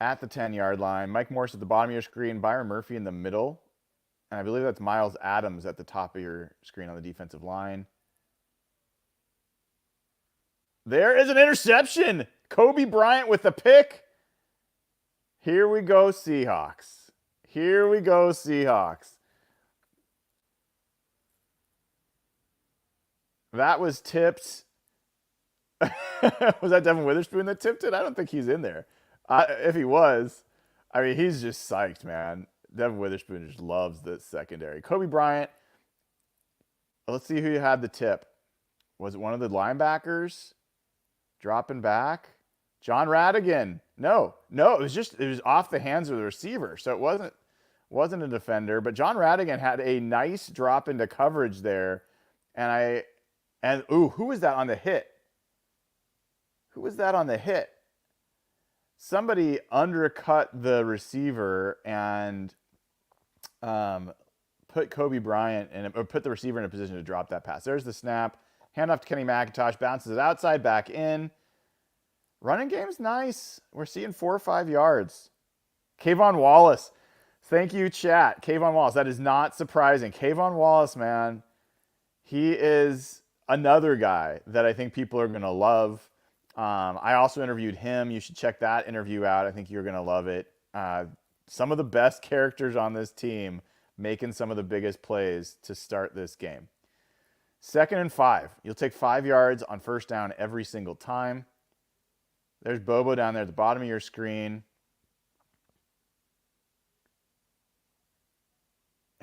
at the 10-yard line. Mike Morse at the bottom of your screen, Byron Murphy in the middle. And I believe that's Miles Adams at the top of your screen on the defensive line. There is an interception. Kobe Bryant with the pick. Here we go, Seahawks. Here we go, Seahawks. That was tipped. Was that Devin Witherspoon that tipped it? I don't think he's in there. If he was, I mean, he's just psyched, man. Devin Witherspoon just loves the secondary. Kobe Bryant. Let's see who had the tip. Was it one of the linebackers dropping back? John Radigan. No, it was off the hands of the receiver, so it wasn't a defender. But John Radigan had a nice drop into coverage there, who was that on the hit? Who was that on the hit? Somebody undercut the receiver and put Kobe Bryant or put the receiver in a position to drop that pass. There's the snap. Handoff to Kenny McIntosh. Bounces it outside, back in. Running game's nice. We're seeing 4 or 5 yards. Kayvon Wallace. Thank you, chat. Kayvon Wallace. That is not surprising. Kayvon Wallace, man. He is another guy that I think people are going to love. I also interviewed him. You should check that interview out. I think you're going to love it. Some of the best characters on this team making some of the biggest plays to start this game. 2nd and 5. You'll take 5 yards on 1st down every single time. There's Bobo down there at the bottom of your screen.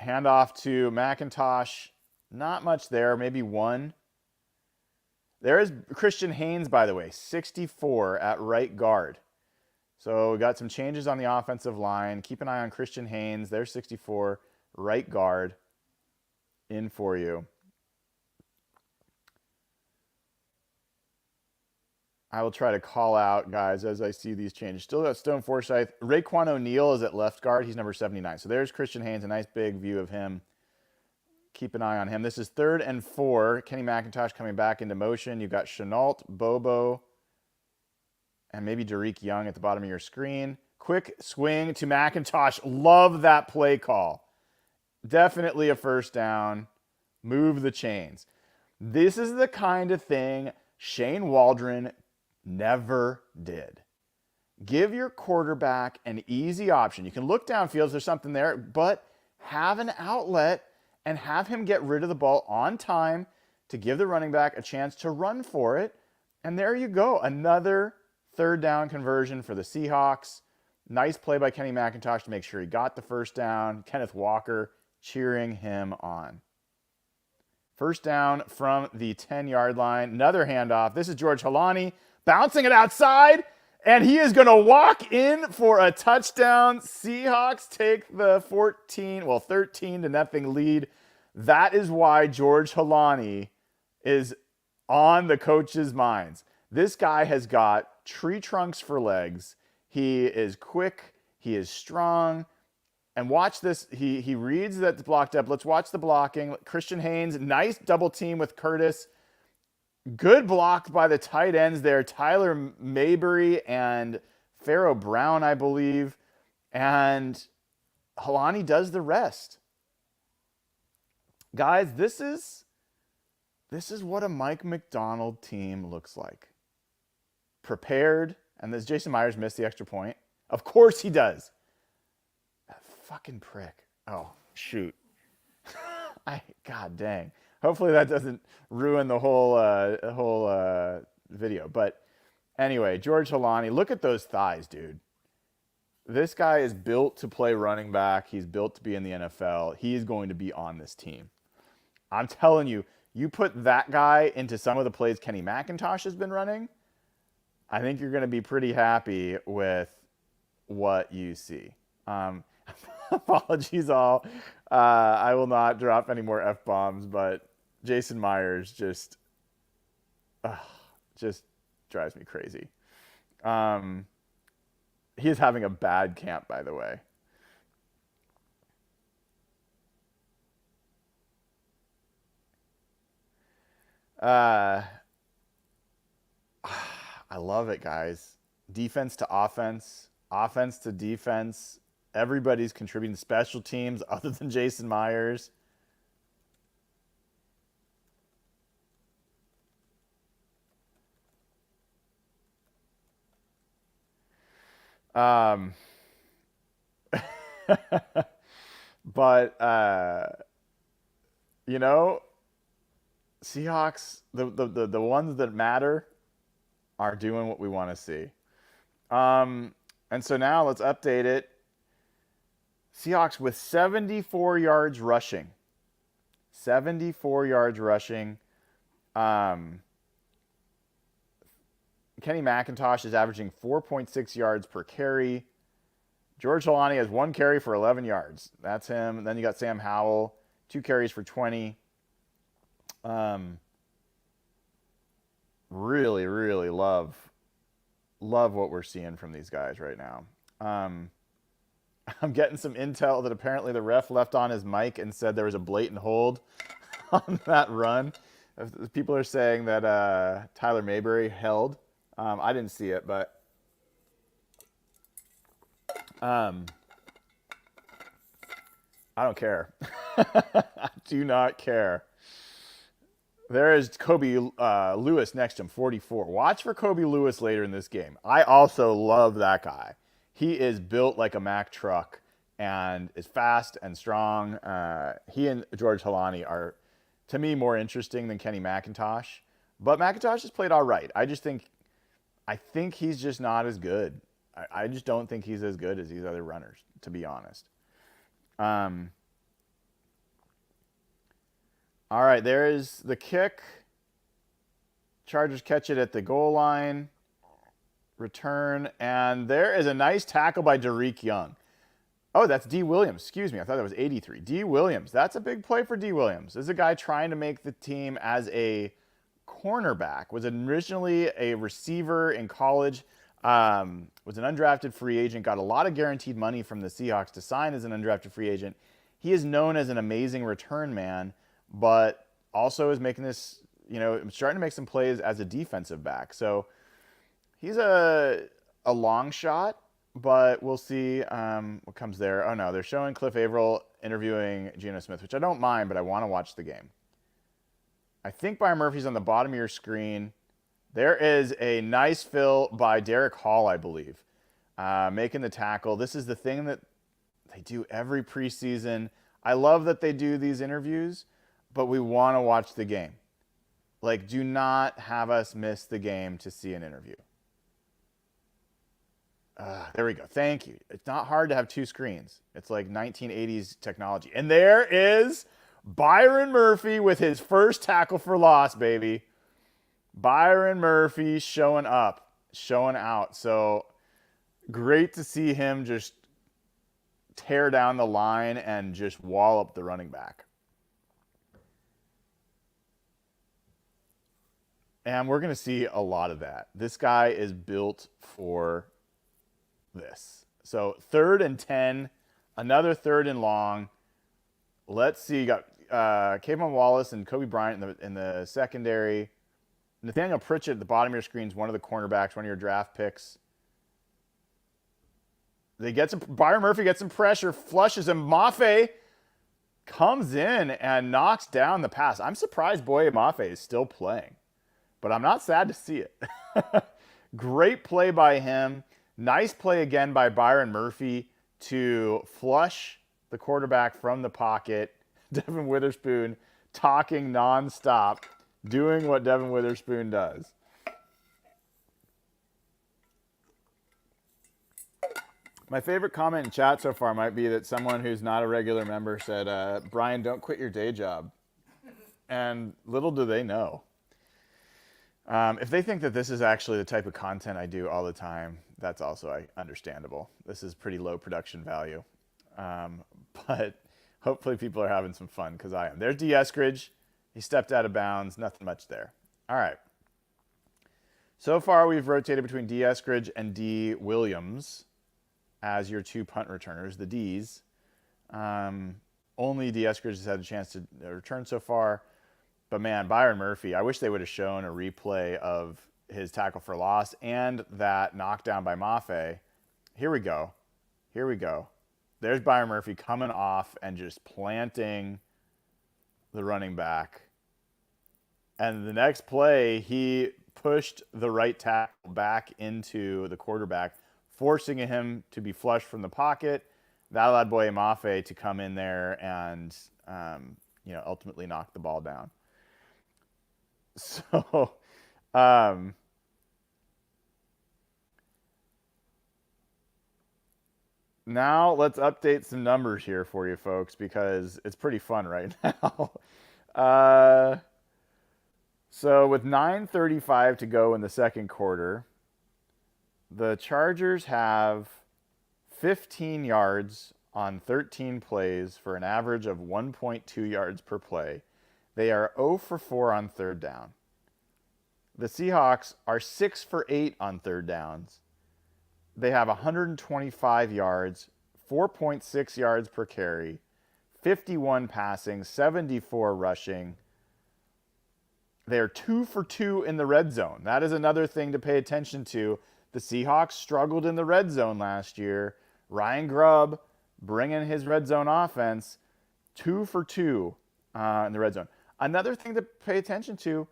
Handoff to McIntosh. Not much there, maybe 1. There is Christian Haynes, by the way, 64 at right guard. So we got some changes on the offensive line. Keep an eye on Christian Haynes. There's 64, right guard, in for you. I will try to call out, guys, as I see these changes. Still got Stone Forsythe. Raekwon O'Neal is at left guard. He's number 79. So there's Christian Haynes, a nice big view of him. Keep an eye on him. This is 3rd and 4. Kenny McIntosh coming back into motion. You've got Chenault, Bobo, and maybe Derek Young at the bottom of your screen. Quick swing to McIntosh. Love that play call. Definitely a 1st down. Move the chains. This is the kind of thing Shane Waldron never did. Give your quarterback an easy option. You can look downfield if there's something there, but have an outlet and have him get rid of the ball on time to give the running back a chance to run for it. And there you go. Another 3rd down conversion for the Seahawks. Nice play by Kenny McIntosh to make sure he got the 1st down. Kenneth Walker cheering him on. 1st down from the 10-yard line. Another handoff. This is George Halani bouncing it outside, and he is going to walk in for a touchdown. Seahawks take the 13-0 lead. That is why George Halani is on the coaches' minds. This guy has got tree trunks for legs. He is quick. He is strong. And watch this. He reads that it's blocked up. Let's watch the blocking. Christian Haynes, nice double team with Curtis. Good block by the tight ends there. Tyler Maybury and Pharaoh Brown, I believe. And Halani does the rest. Guys, this is what a Mike McDonald team looks like. Prepared. And does Jason Myers miss the extra point? Of course he does. That fucking prick. Oh, shoot. God dang. Hopefully that doesn't ruin the whole video. But anyway, George Halani, look at those thighs, dude. This guy is built to play running back. He's built to be in the NFL. He is going to be on this team. I'm telling you, you put that guy into some of the plays Kenny McIntosh has been running, I think you're going to be pretty happy with what you see. Apologies all. I will not drop any more F-bombs, but Jason Myers just drives me crazy. He is having a bad camp, by the way. I love it, guys. Defense to offense, offense to defense. Everybody's contributing to special teams other than Jason Myers. But you know, Seahawks, the ones that matter are doing what we want to see. And so now let's update it. Seahawks with 74 yards rushing. 74 yards rushing. Kenny McIntosh is averaging 4.6 yards per carry. George Holani has 1 carry for 11 yards. That's him. And then you got Sam Howell, 2 carries for 20. Really, really love what we're seeing from these guys right now. I'm getting some intel that apparently the ref left on his mic and said there was a blatant hold on that run. People are saying that Tyler Mayberry held. I didn't see it, but I don't care. I do not care. There is Kobe Lewis next to him, 44. Watch for Kobe Lewis later in this game. I also love that guy. He is built like a Mack truck and is fast and strong. He and George Holani are, to me, more interesting than Kenny McIntosh. But McIntosh has played all right. I think he's just not as good. I just don't think he's as good as these other runners, to be honest. All right, there is the kick. Chargers catch it at the goal line. Return, and there is a nice tackle by Derek Young. Oh, that's D. Williams. Excuse me, I thought that was 83. D. Williams. That's a big play for D. Williams. This is a guy trying to make the team as a cornerback. Was originally a receiver in college. Was an undrafted free agent. Got a lot of guaranteed money from the Seahawks to sign as an undrafted free agent. He is known as an amazing return man, but also is making this, starting to make some plays as a defensive back. So he's a long shot, but we'll see what comes there. Oh, no, they're showing Cliff Averill interviewing Geno Smith, which I don't mind, but I want to watch the game. I think Byron Murphy's on the bottom of your screen. There is a nice fill by Derek Hall, I believe, making the tackle. This is the thing that they do every preseason. I love that they do these interviews, but we want to watch the game. Like, do not have us miss the game to see an interview. There we go. Thank you. It's not hard to have 2 screens. It's like 1980s technology. And there is Byron Murphy with his first tackle for loss, baby. Byron Murphy showing up, showing out. So great to see him just tear down the line and just wall up the running back. And we're going to see a lot of that. This guy is built for this. So 3rd and 10, another 3rd and long. Let's see. You got Kayvon Wallace and Kobe Bryant in the secondary. Nathaniel Pritchett at the bottom of your screen is one of the cornerbacks, one of your draft picks. Byron Murphy gets some pressure, flushes him. Mafe comes in and knocks down the pass. I'm surprised Boye Mafe is still playing, but I'm not sad to see it. Great play by him. Nice play again by Byron Murphy to flush the quarterback from the pocket. Devin Witherspoon talking nonstop, doing what Devin Witherspoon does. My favorite comment in chat so far might be that someone who's not a regular member said, Brian, don't quit your day job. And little do they know. If they think that this is actually the type of content I do all the time, that's also understandable. This is pretty low production value. But hopefully people are having some fun, because I am. There's D. Eskridge. He stepped out of bounds. Nothing much there. All right. So far, we've rotated between D. Eskridge and D. Williams as your two punt returners, the Ds. Only D. Eskridge has had a chance to return so far. But man, Byron Murphy, I wish they would have shown a replay of his tackle for loss and that knockdown by Mafe. Here we go. Here we go. There's Byron Murphy coming off and just planting the running back. And the next play, he pushed the right tackle back into the quarterback, forcing him to be flush from the pocket. That allowed Boye Mafe to come in there and ultimately knock the ball down. So, now let's update some numbers here for you folks, because it's pretty fun right now. So with 9:35 to go in the second quarter, the Chargers have 15 yards on 13 plays for an average of 1.2 yards per play. They are 0 for 4 on third down. The Seahawks are 6 for 8 on third downs. They have 125 yards, 4.6 yards per carry, 51 passing, 74 rushing. They're 2 for 2 in the red zone. That is another thing to pay attention to. The Seahawks struggled in the red zone last year. Ryan Grubb bringing his red zone offense, 2 for 2 in the red zone. Another thing to pay attention to,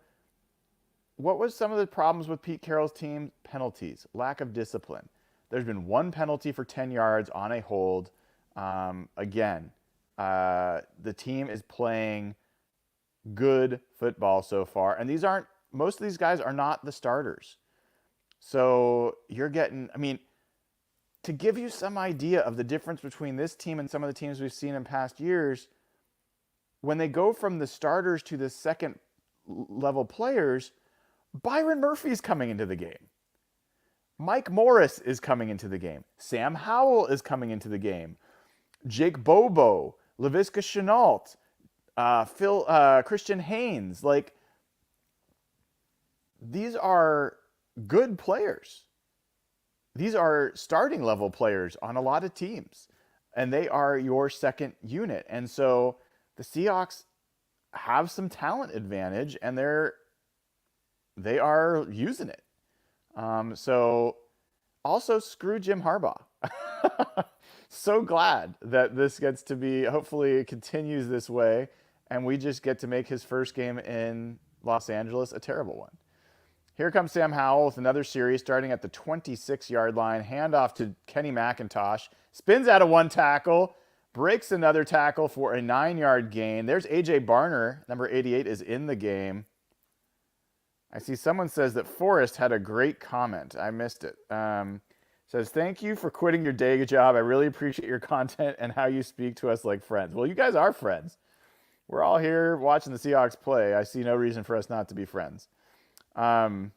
what was some of the problems with Pete Carroll's team? Penalties, lack of discipline. There's been one penalty for 10 yards on a hold. Again, the team is playing good football so far. And most of these guys are not the starters. So you're getting, to give you some idea of the difference between this team and some of the teams we've seen in past years, when they go from the starters to the second level players, Byron Murphy is coming into the game. Mike Morris is coming into the game. Sam Howell is coming into the game. Jake Bobo, Laviska Shenault, Christian Haynes. These are good players. These are starting level players on a lot of teams. And they are your second unit. And so the Seahawks have some talent advantage, and they are using it. So also screw Jim Harbaugh. So glad that this gets to be, hopefully it continues this way, and we just get to make his first game in Los Angeles a terrible one. Here comes Sam Howell with another series starting at the 26-yard line. Handoff to Kenny McIntosh. Spins out of one tackle. Breaks another tackle for a 9-yard gain. There's A.J. Barner, number 88, is in the game. I see someone says that Forrest had a great comment. I missed it. Says, thank you for quitting your day job. I really appreciate your content and how you speak to us like friends. Well, you guys are friends. We're all here watching the Seahawks play. I see no reason for us not to be friends. And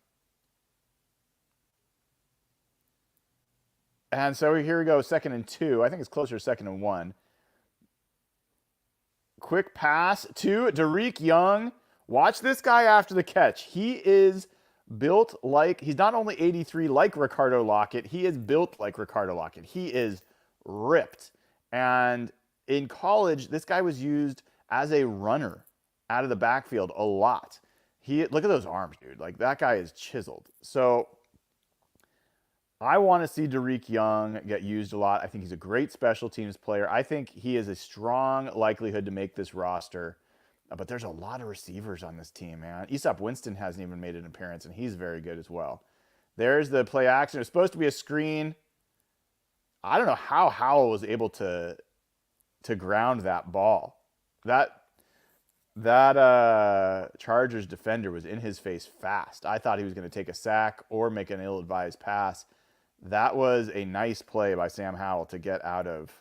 so here we go, 2nd and 2. I think it's closer to 2nd and 1. Quick pass to Derek Young. Watch this guy after the catch. He is built like, he's not only 83 like Ricardo Lockett, he is built like Ricardo Lockett. He is ripped. And in college, this guy was used as a runner out of the backfield a lot. Look at those arms, dude. That guy is chiseled. So I want to see Derek Young get used a lot. I think he's a great special teams player. I think he has a strong likelihood to make this roster. But there's a lot of receivers on this team, man. Easop Winston hasn't even made an appearance, and he's very good as well. There's the play action. It's supposed to be a screen. I don't know how Howell was able to ground that ball. That Chargers defender was in his face fast. I thought he was going to take a sack or make an ill-advised pass. That was a nice play by Sam Howell to get out of.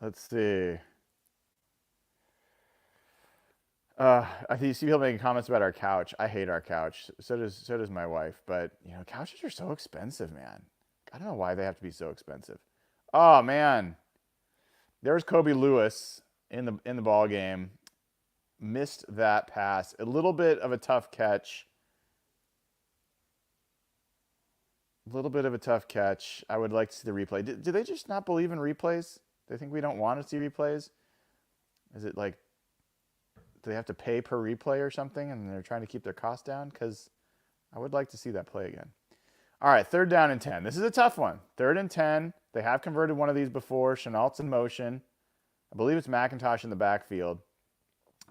Let's see. I think you see people making comments about our couch. I hate our couch. So does my wife. But couches are so expensive, man. I don't know why they have to be so expensive. Oh man, there's Kobe Lewis in the ball game. Missed that pass. A little bit of a tough catch. A little bit of a tough catch. I would like to see the replay. Do they just not believe in replays? They think we don't want to see replays? Is it like, do they have to pay per replay or something and they're trying to keep their costs down? Because I would like to see that play again. All right, 3rd down and 10. This is a tough one. 3rd and 10. They have converted one of these before. Chenault's in motion. I believe it's McIntosh in the backfield.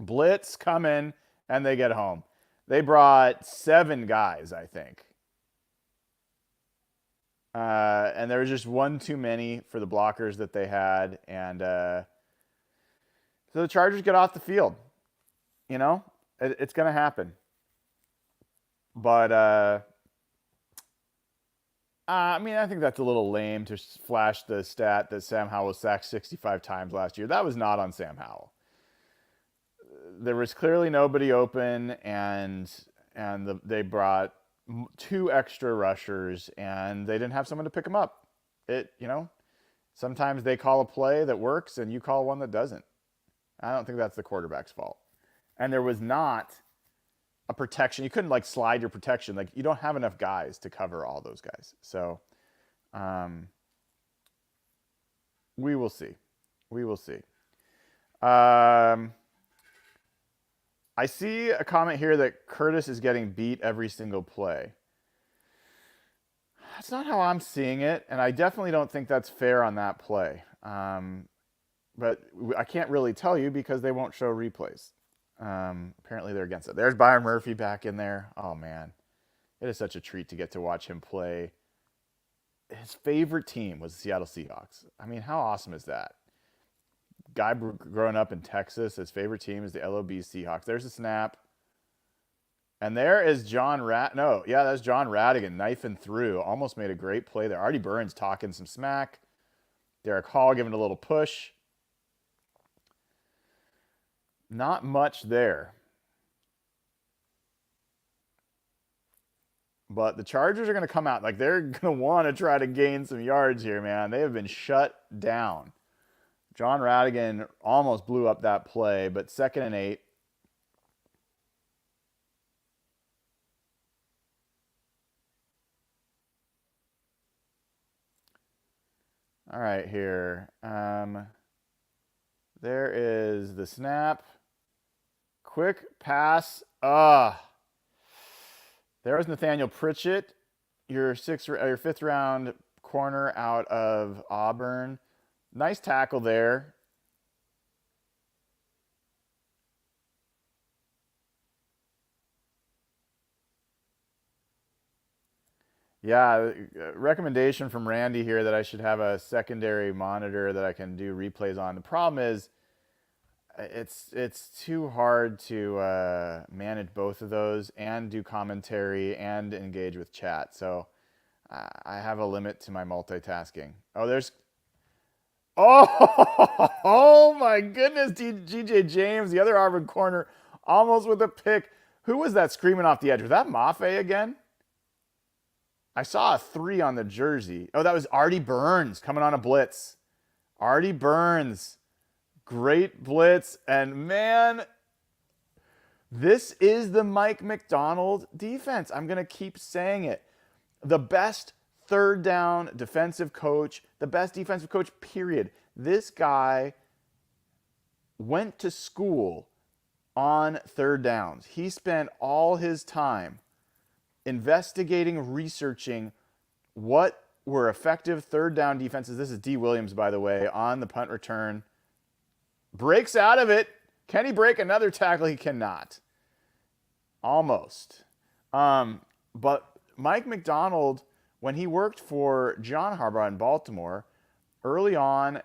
Blitz coming, and they get home. They brought 7 guys, I think. And there was just one too many for the blockers that they had. And so the Chargers get off the field. It's going to happen. But, I think that's a little lame to flash the stat that Sam Howell was sacked 65 times last year. That was not on Sam Howell. There was clearly nobody open, and they brought 2 extra rushers, and they didn't have someone to pick them up. Sometimes they call a play that works, and you call one that doesn't. I don't think that's the quarterback's fault. And there was not a protection. You couldn't slide your protection. You don't have enough guys to cover all those guys. So, we will see. We will see. I see a comment here that Curtis is getting beat every single play. That's not how I'm seeing it, and I definitely don't think that's fair on that play. But I can't really tell you because they won't show replays. Apparently they're against it. There's Byron Murphy back in there. Oh, man. It is such a treat to get to watch him play. His favorite team was the Seattle Seahawks. I mean, how awesome is that? Guy growing up in Texas, his favorite team is the LOB Seahawks. There's a snap. And there is that's John Radigan knifing through. Almost made a great play there. Artie Burns talking some smack. Derek Hall giving a little push. Not much there. But the Chargers are going to come out. They're going to want to try to gain some yards here, man. They have been shut down. John Radigan almost blew up that play, but 2nd and 8. All right, here. There is the snap. Quick pass. There was Nathaniel Pritchett, your 5th round corner out of Auburn. Nice tackle there. Yeah, recommendation from Randy here that I should have a secondary monitor that I can do replays on. The problem is it's too hard to manage both of those and do commentary and engage with chat. So I have a limit to my multitasking. Oh my goodness, GJ James, the other Auburn corner, almost with a pick. Who was that screaming off the edge? Was that Mafe again? I saw a 3 on the jersey. Oh, that was Artie Burns coming on a blitz. Artie Burns. Great blitz. And man, this is the Mike Macdonald defense. I'm going to keep saying it. The best 3rd down defensive coach, the best defensive coach, period. This guy went to school on 3rd downs. He spent all his time investigating, researching what were effective 3rd down defenses. This is D. Williams, by the way, on the punt return. Breaks out of it. Can he break another tackle? He cannot. Almost. But Mike Macdonald, when he worked for John Harbaugh in Baltimore, early on,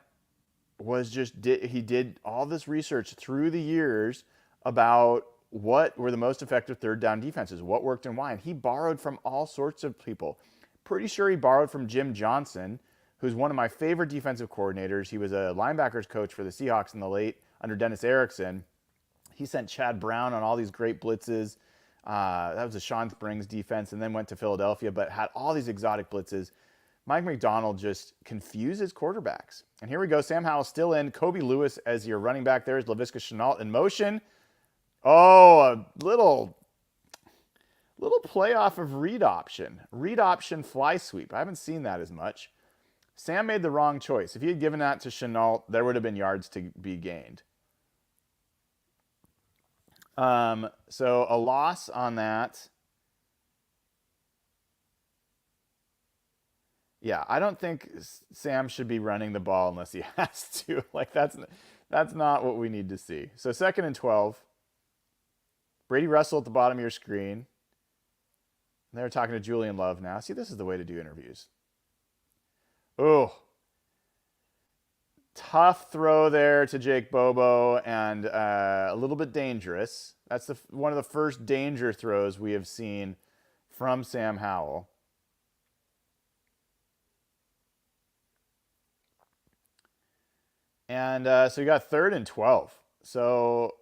was he did all this research through the years about what were the most effective third down defenses, what worked and why. And he borrowed from all sorts of people. Pretty sure he borrowed from Jim Johnson, who's one of my favorite defensive coordinators. He was a linebackers coach for the Seahawks in the late under Dennis Erickson. He sent Chad Brown on all these great blitzes. That was a Sean Springs defense, and then went to Philadelphia, but had all these exotic blitzes. Mike McDonald just confuses quarterbacks. And here we go. Sam Howell still in. Kobe Lewis as your running back. There's Laviska Shenault in motion. Oh, a little playoff of read option. Read option fly sweep. I haven't seen that as much. Sam made the wrong choice. If he had given that to Shenault, there would have been yards to be gained. So a loss on that. Yeah, I don't think Sam should be running the ball unless he has to. Like, that's not what we need to see. So 2nd and 12. Brady Russell at the bottom of your screen. They're talking to Julian Love now. See, this is the way to do interviews. Oh, tough throw there to Jake Bobo, and a little bit dangerous. That's one of the first danger throws we have seen from Sam Howell. And so you got 3rd and 12. So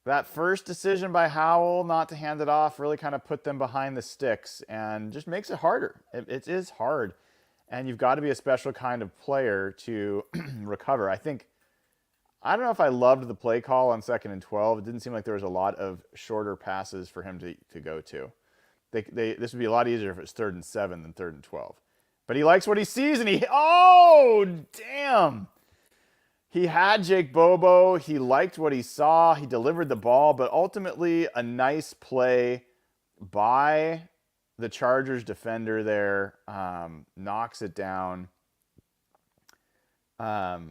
that first decision by Howell not to hand it off really kind of put them behind the sticks and just makes it harder. It is hard. And you've got to be a special kind of player to recover. I don't know if I loved the play call on 2nd and 12. It didn't seem like there was a lot of shorter passes for him to go to. This would be a lot easier if it was 3rd and 7 than 3rd and 12. But he likes what he sees, and oh, damn. He had Jake Bobo. He liked what he saw. He delivered the ball, but ultimately a nice play by the Chargers defender there, knocks it down. Of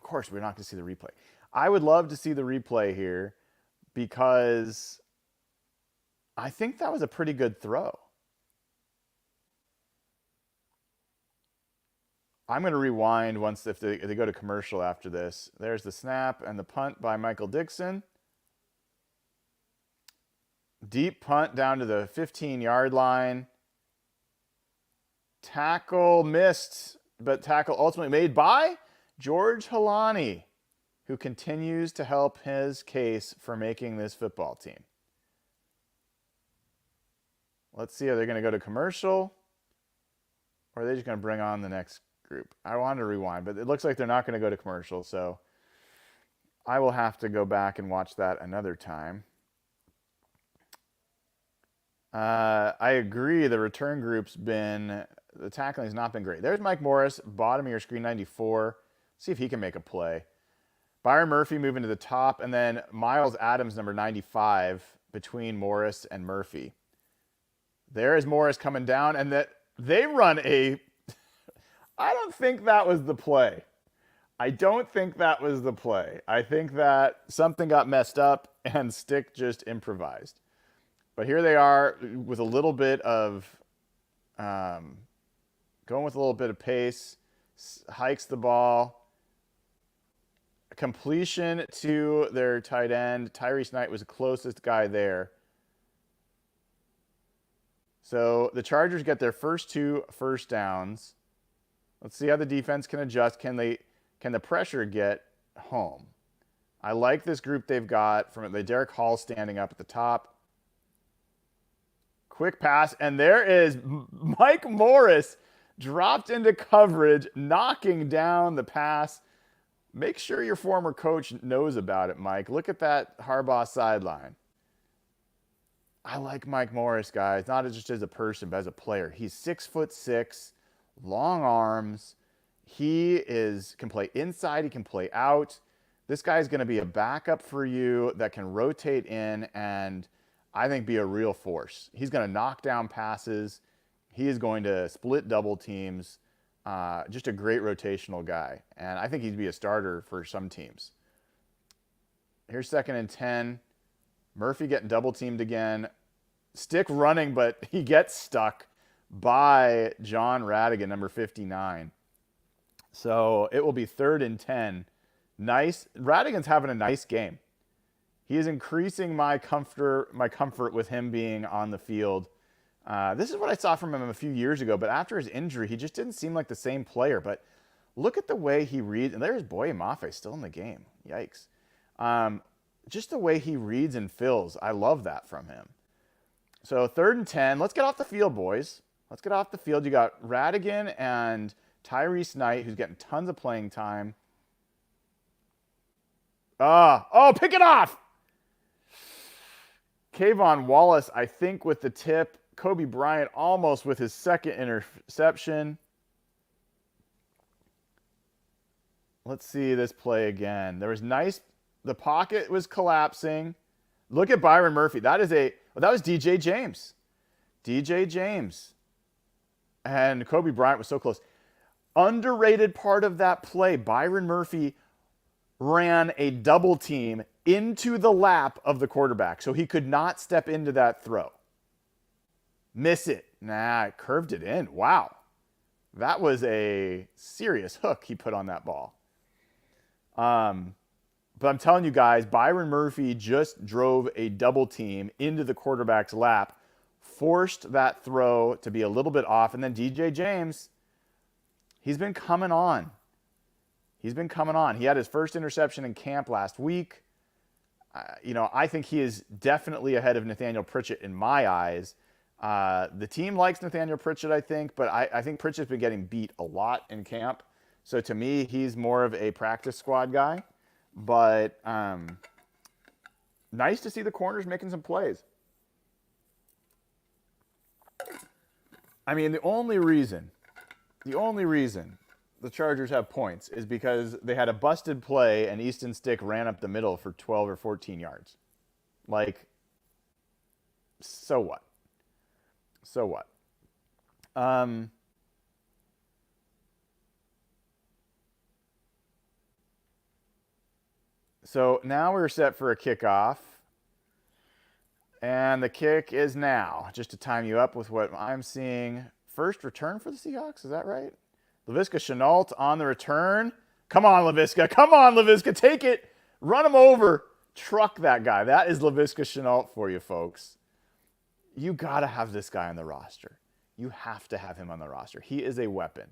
course, we're not going to see the replay. I would love to see the replay here because I think that was a pretty good throw. I'm going to rewind if they go to commercial after this. There's the snap and the punt by Michael Dixon. Deep punt down to the 15-yard line. Tackle missed, but tackle ultimately made by George Halani, who continues to help his case for making this football team. Let's see, are they going to go to commercial? Or are they just going to bring on the next group? I wanted to rewind, but it looks like they're not going to go to commercial, so I will have to go back and watch that another time. I agree. The return group's the tackling has not been great. There's Mike Morris, bottom of your screen, 94. See if he can make a play. Byron Murphy moving to the top, and then Miles Adams, number 95, between Morris and Murphy. There is Morris coming down, and that they run I don't think that was the play. I think that something got messed up, and Stick just improvised. But here they are with a little bit of, going with a little bit of pace, hikes the ball. Completion to their tight end. Tyrese Knight was the closest guy there. So the Chargers get their first 2 first downs. Let's see how the defense can adjust. Can the pressure get home? I like this group they've got from the Derek Hall standing up at the top. Quick pass, and there is Mike Morris dropped into coverage, knocking down the pass. Make sure your former coach knows about it, Mike. Look at that Harbaugh sideline. I like Mike Morris, guys, not just as a person, but as a player. He's 6'6", long arms. He can play inside. He can play out. This guy's going to be a backup for you that can rotate in and I think be a real force. He's going to knock down passes. He is going to split double teams. Just a great rotational guy. And I think he'd be a starter for some teams. Here's 2nd and 10. Murphy getting double teamed again. Stick running, but he gets stuck. by John Radigan, number 59. So it will be 3rd and 10. Nice. Radigan's having a nice game. He is increasing my comfort with him being on the field. This is what I saw from him a few years ago, but after his injury, he just didn't seem like the same player. But look at the way he reads. And there's Boye Mafe still in the game. Yikes. Just the way he reads and fills. I love that from him. So 3rd and 10. Let's get off the field, boys. Let's get off the field. You got Radigan and Tyrese Knight, who's getting tons of playing time. Pick it off! Kayvon Wallace, I think, with the tip. Kobe Bryant almost with his second interception. Let's see this play again. There was nice. The pocket was collapsing. Look at Byron Murphy. That was DJ James. DJ James. And Kobe Bryant was so close. Underrated part of that play, Byron Murphy ran a double team into the lap of the quarterback, so he could not step into that throw. Miss it. Nah, it curved it in. Wow. That was a serious hook he put on that ball. But I'm telling you guys, Byron Murphy just drove a double team into the quarterback's lap, forced that throw to be a little bit off, and then DJ James, he's been coming on. He's been coming on. He had his first interception in camp last week. I think he is definitely ahead of Nathaniel Pritchett in my eyes. The team likes Nathaniel Pritchett, I think, but I think Pritchett's been getting beat a lot in camp. So to me, he's more of a practice squad guy. But nice to see the corners making some plays. I mean, the only reason the Chargers have points is because they had a busted play and Easton Stick ran up the middle for 12 or 14 yards. Like, so what? So what? So now we're set for a kickoff. And the kick is now. Just to time you up with what I'm seeing. First return for the Seahawks, is that right? Laviska Shenault on the return. Come on, Laviska. Come on, Laviska. Take it. Run him over. Truck that guy. That is Laviska Shenault for you, folks. You got to have this guy on the roster. You have to have him on the roster. He is a weapon.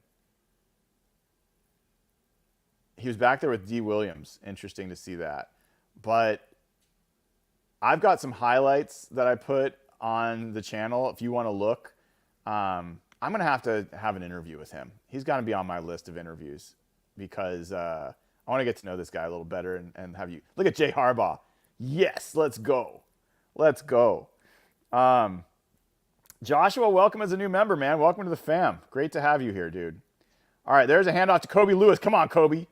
He was back there with D. Williams. Interesting to see that. But I've got some highlights that I put on the channel if you want to look. I'm going to have an interview with him. He's going to be on my list of interviews because I want to get to know this guy a little better and have you. Look at Jay Harbaugh. Yes, let's go. Let's go. Joshua, welcome as a new member, man. Welcome to the fam. Great to have you here, dude. All right, there's a handoff to Kobe Lewis. Come on, Kobe.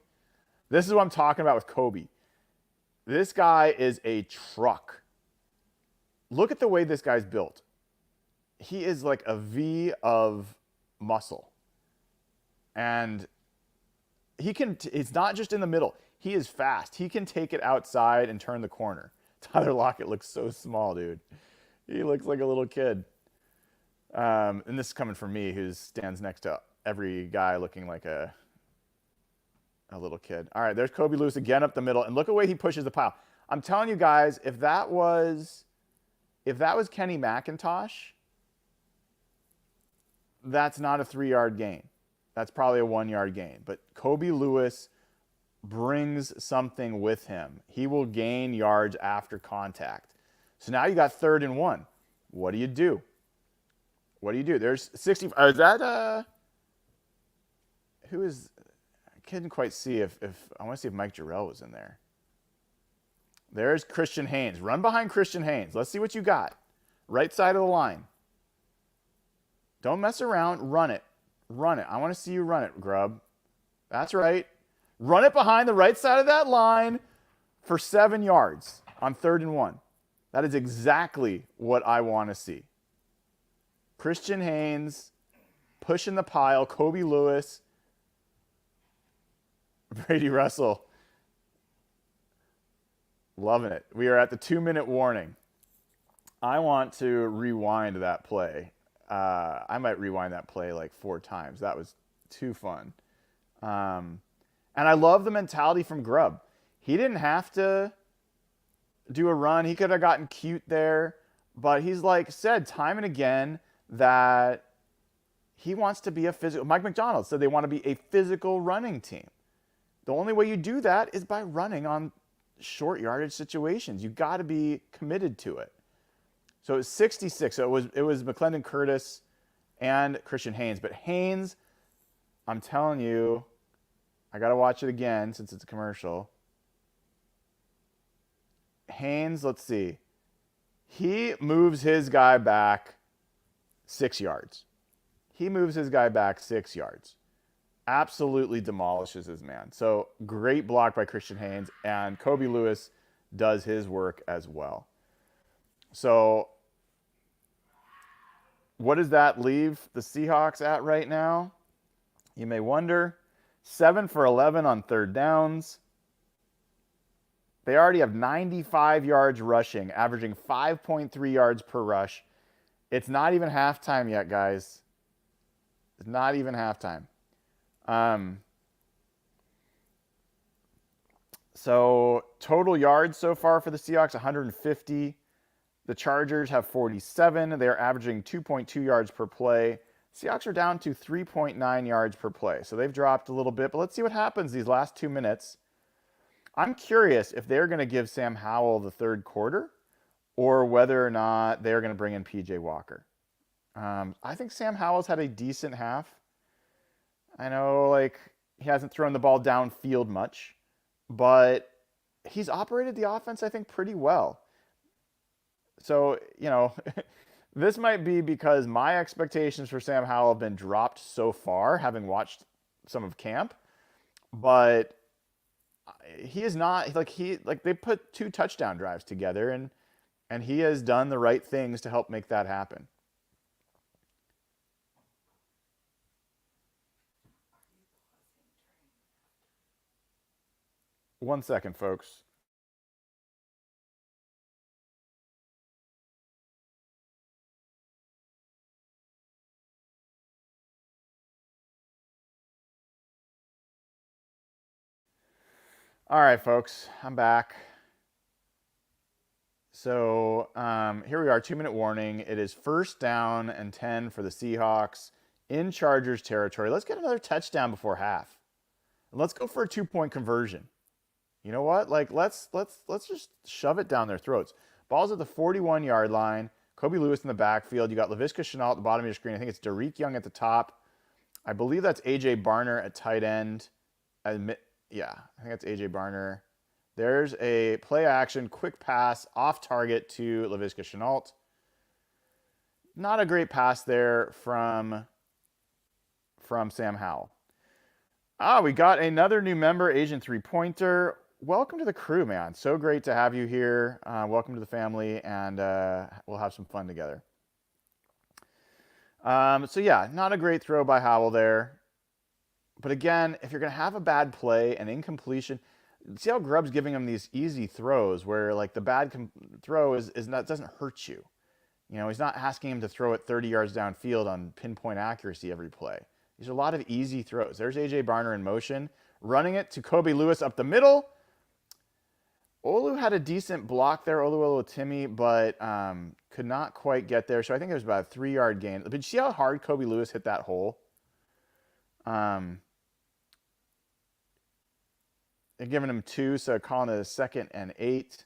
This is what I'm talking about with Kobe. This guy is a truck. Look at the way this guy's built. He is like a V of muscle. And it's not just in the middle. He is fast. He can take it outside and turn the corner. Tyler Lockett looks so small, dude. He looks like a little kid. And this is coming from me, who stands next to every guy looking like a little kid. All right, there's Kobe Lewis again up the middle. And look at the way he pushes the pile. I'm telling you guys, if that was Kenny McIntosh, that's not a 3-yard gain. That's probably a 1-yard gain. But Kobe Lewis brings something with him. He will gain yards after contact. So now you got 3rd and 1. What do you do? What do you do? There's 60. Is that who is? I couldn't quite see if I want to see if Mike Jarrell was in there. There's Christian Haynes. Run behind Christian Haynes. Let's see what you got. Right side of the line. Don't mess around. Run it. Run it. I want to see you run it, Grubb. That's right. Run it behind the right side of that line for 7 yards on 3rd and 1. That is exactly what I want to see. Christian Haynes pushing the pile. Kobe Lewis. Brady Russell. Loving it. We are at the 2-minute warning. I want to rewind that play. I might rewind that play like 4 times. That was too fun. And I love the mentality from Grubb. He didn't have to do a run. He could have gotten cute there, but he's like said time and again that he wants to be a physical. Mike McDonald said they want to be a physical running team. The only way you do that is by running on short yardage situations. You got to be committed to it. So it was 66. So it was McClendon Curtis and Christian Haynes. But Haynes, I'm telling you, I got to watch it again since it's a commercial. Haynes, let's see. He moves his guy back 6 yards. He moves his guy back 6 yards. Absolutely demolishes his man. So great block by Christian Haynes, and Kobe Lewis does his work as well. So what does that leave the Seahawks at right now? You may wonder. 7 for 11 on third downs. They already have 95 yards rushing, averaging 5.3 yards per rush. It's not even halftime yet, guys. It's not even halftime. So total yards so far for the Seahawks, 150. The Chargers have 47. They're averaging 2.2 yards per play. Seahawks are down to 3.9 yards per play. So they've dropped a little bit, but let's see what happens these last 2 minutes. I'm curious if they're going to give Sam Howell the third quarter or whether or not they're going to bring in P.J. Walker. I think Sam Howell's had a decent half. I know, like, he hasn't thrown the ball downfield much, but he's operated the offense, I think, pretty well. So, you know, this might be because my expectations for Sam Howell have been dropped so far, having watched some of camp, but he is not like they put 2 touchdown drives together, and he has done the right things to help make that happen. One second, folks. All right, folks, I'm back. So here we are, 2-minute warning. It is 1st down and 10 for the Seahawks in Chargers territory. Let's get another touchdown before half. And let's go for a 2-point conversion. You know what? Like, let's just shove it down their throats. Ball's at the 41-yard line. Kobe Lewis in the backfield. You got Laviska Shenault at the bottom of your screen. I think it's Derek Young at the top. I believe that's A.J. Barner at tight end. Yeah, I think that's A.J. Barner. There's a play action, quick pass, off target to Laviska Shenault. Not a great pass there from Sam Howell. We got another new member, Agent 3-Pointer. Welcome to the crew, man. So great to have you here. Welcome to the family, and we'll have some fun together. So yeah, not a great throw by Howell there. But again, if you're going to have a bad play and incompletion, see how Grubb's giving him these easy throws where like the bad throw is not, doesn't hurt you. You know, he's not asking him to throw it 30 yards downfield on pinpoint accuracy every play. These are a lot of easy throws. There's A.J. Barner in motion, running it to Kobe Lewis up the middle. Olu had a decent block there, Oluwatimi, but could not quite get there. So I think it was about a 3-yard gain. But you see how hard Kobe Lewis hit that hole? They're giving him 2, so calling it a 2nd and 8.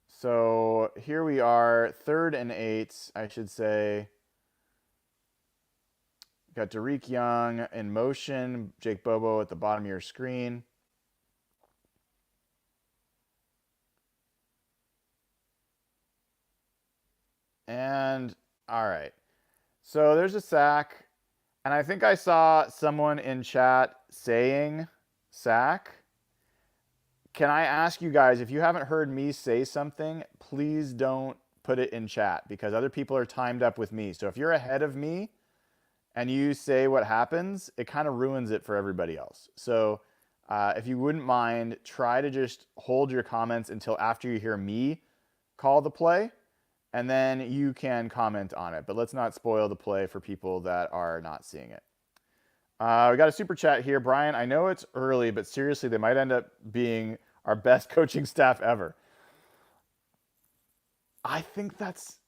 So here we are, 3rd and 8, I should say. Got Derek Young in motion, Jake Bobo at the bottom of your screen. And, all right. So there's a sack. And I think I saw someone in chat saying sack. Can I ask you guys, if you haven't heard me say something, please don't put it in chat because other people are timed up with me. So if you're ahead of me and you say what happens, it kind of ruins it for everybody else. So If you wouldn't mind, try to just hold your comments until after you hear me call the play, and then you can comment on it. But let's not spoil the play for people that are not seeing it. We got a super chat here. Brian, I know it's early, but seriously, they might end up being our best coaching staff ever. I think that's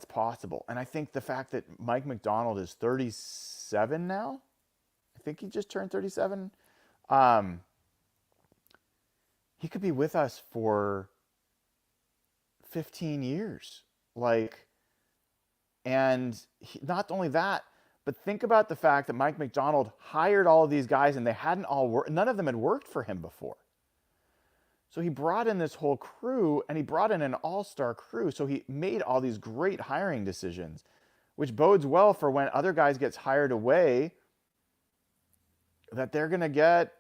possible. And I think the fact that Mike Macdonald is 37 now, I think he just turned 37. He could be with us for 15 years. Not only that, but think about the fact that Mike Macdonald hired all of these guys and they hadn't all worked. None of them had worked for him before. So he brought in this whole crew, and he brought in an all-star crew. So he made all these great hiring decisions, which bodes well for when other guys gets hired away, that they're going to get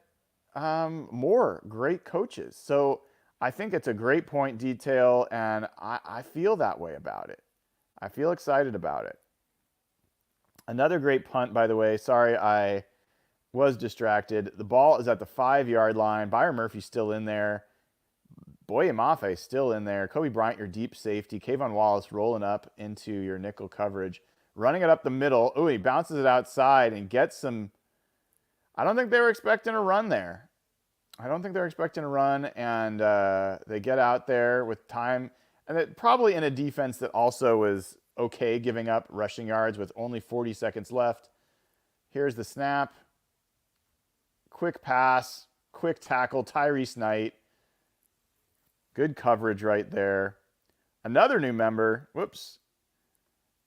more great coaches. So I think it's a great point, Detail, and I feel that way about it. I feel excited about it. Another great punt, by the way. Sorry, I was distracted. The ball is at the 5-yard line. Byron Murphy's still in there. Boye Mafe still in there. Kobe Bryant, your deep safety. Kayvon Wallace rolling up into your nickel coverage. Running it up the middle. Oh, he bounces it outside and gets some. I don't think they were expecting a run there. And they get out there with time. And it, probably in a defense that also was okay giving up rushing yards with only 40 seconds left. Here's the snap. Quick pass. Quick tackle. Tyrese Knight. Good coverage right there. Another new member. Whoops.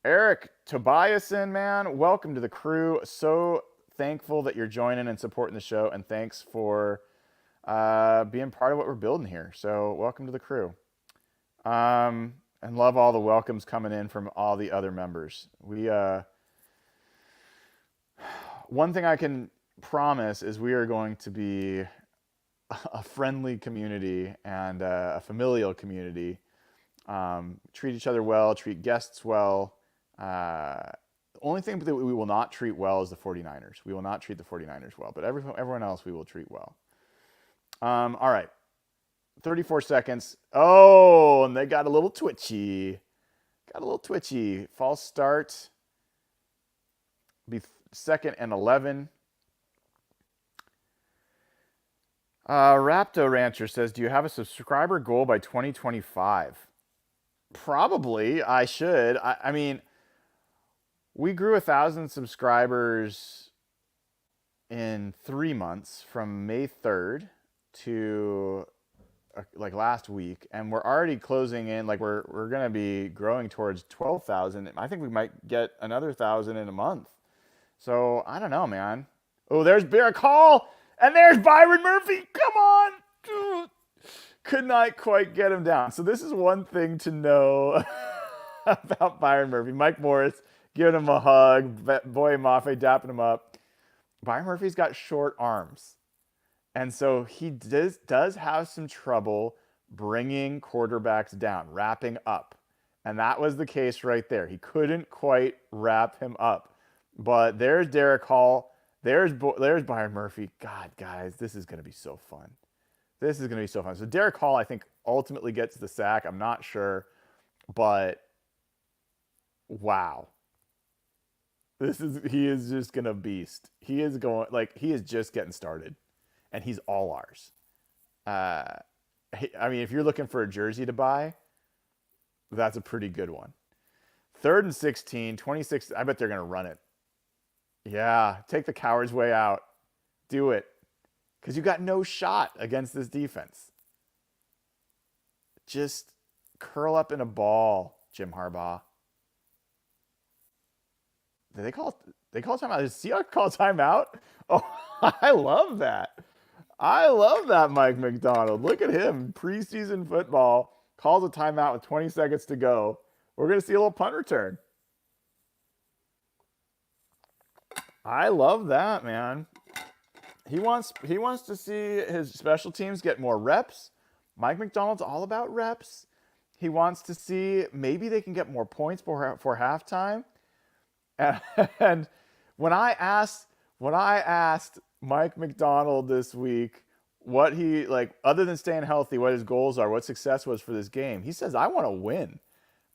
Eric Tobiasen, man. Welcome to the crew. So thankful that you're joining and supporting the show. And thanks for being part of what we're building here. So welcome to the crew. And love all the welcomes coming in from all the other members. One thing I can promise is we are going to be a friendly community and a familial community. Treat each other well, treat guests well. The only thing that we will not treat well is the 49ers. We will not treat the 49ers well, but everyone else we will treat well. All right. 34 seconds. Oh, and they got a little twitchy. False start. Be 2nd and 11. Rapto Rancher says, do you have a subscriber goal by 2025? Probably. I should. I mean, we grew 1,000 subscribers in 3 months from May 3rd to last week, and we're already closing in. We're going to be growing towards 12,000. I think we might get another 1,000 in a month. So I don't know, man. Oh, there's Bear Call. And there's Byron Murphy. Come on. Could not quite get him down. So this is one thing to know about Byron Murphy. Mike Morris giving him a hug. Boye Mafe dapping him up. Byron Murphy's got short arms. And so he does have some trouble bringing quarterbacks down, wrapping up. And that was the case right there. He couldn't quite wrap him up. But there's Derek Hall. There's Byron Murphy. God, guys, this is going to be so fun. So Derek Hall, I think, ultimately gets the sack. I'm not sure. But, wow. He is just going to beast. He is just getting started. And he's all ours. I mean, if you're looking for a jersey to buy, that's a pretty good one. 3rd and 16, 26. I bet they're going to run it. Yeah, take the coward's way out. Do it. Because you got no shot against this defense. Just curl up in a ball, Jim Harbaugh. Did they call timeout? Did Seahawks call timeout? Oh, I love that. Mike Macdonald. Look at him. Preseason football. Calls a timeout with 20 seconds to go. We're going to see a little punt return. I love that, man. He wants to see his special teams get more reps. Mike Macdonald's all about reps. He wants to see maybe they can get more points for halftime. And when I asked Mike McDonald this week, what he like other than staying healthy, what his goals are, what success was for this game. He says, "I want to win."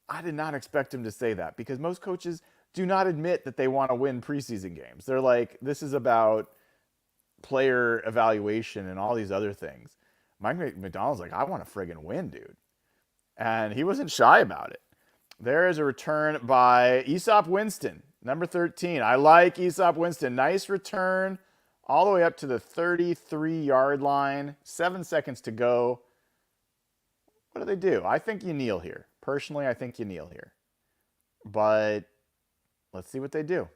I did not expect him to say that because most coaches do not admit that they want to win preseason games. They're like, this is about player evaluation and all these other things. Mike McDonald's like, I want to friggin' win, dude. And he wasn't shy about it. There is a return by Aesop Winston, number 13. I like Aesop Winston. Nice return all the way up to the 33-yard line. 7 seconds to go. What do they do? I think you kneel here. Personally, I think you kneel here. But let's see what they do.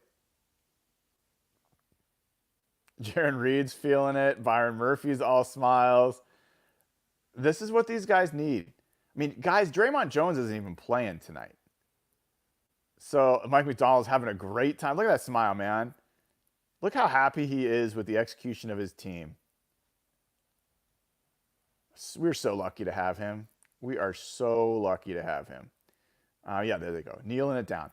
Jaron Reed's feeling it. Byron Murphy's all smiles. This is what these guys need. I mean, guys, Draymond Jones isn't even playing tonight. So Mike McDonald's having a great time. Look at that smile, man. Look how happy he is with the execution of his team. We're so lucky to have him. We are so lucky to have him. Yeah, there they go. Kneeling it down.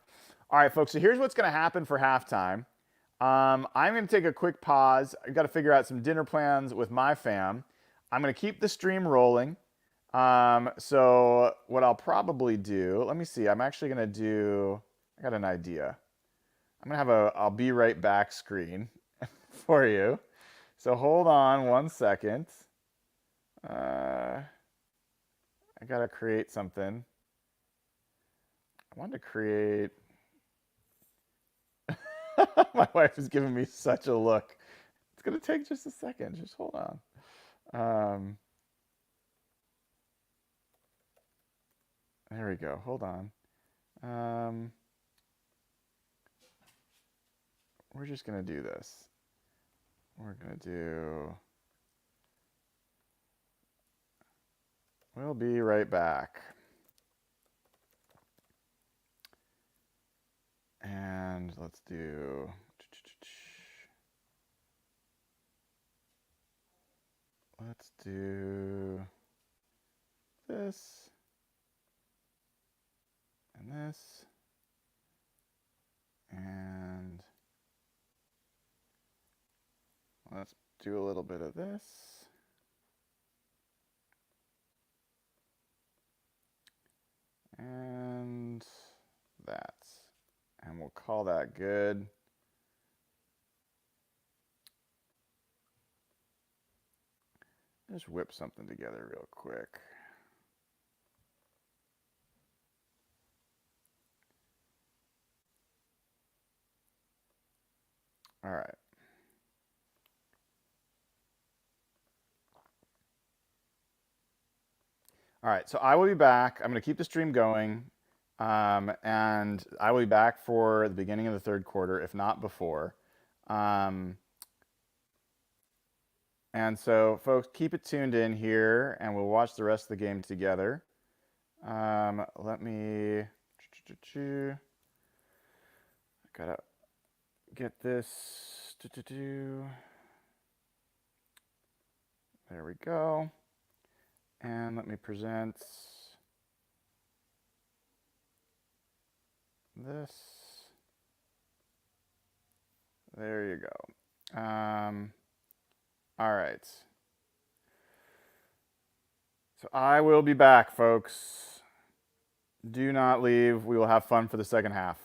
All right, folks, so here's what's going to happen for halftime. I'm going to take a quick pause. I've got to figure out some dinner plans with my fam. I'm going to keep the stream rolling. So what I'll probably do, let me see. I'm actually going to do, I got an idea. I'm going to have I'll be right back screen for you. So hold on 1 second. I got to create something. I wanted to create. My wife is giving me such a look. It's going to take just a second. Just hold on. There we go. Hold on. We're just going to do this. We're going to do. We'll be right back. And let's do. Let's do this and this and let's do a little bit of this and that, and we'll call that good. Just whip something together real quick. All right. All right, so I will be back. I'm going to keep the stream going, and I will be back for the beginning of the third quarter, if not before. And so, folks, keep it tuned in here, and we'll watch the rest of the game together. Let me. Gotta get this. There we go. And let me present this. There you go. All right. So I will be back, folks. Do not leave. We will have fun for the second half.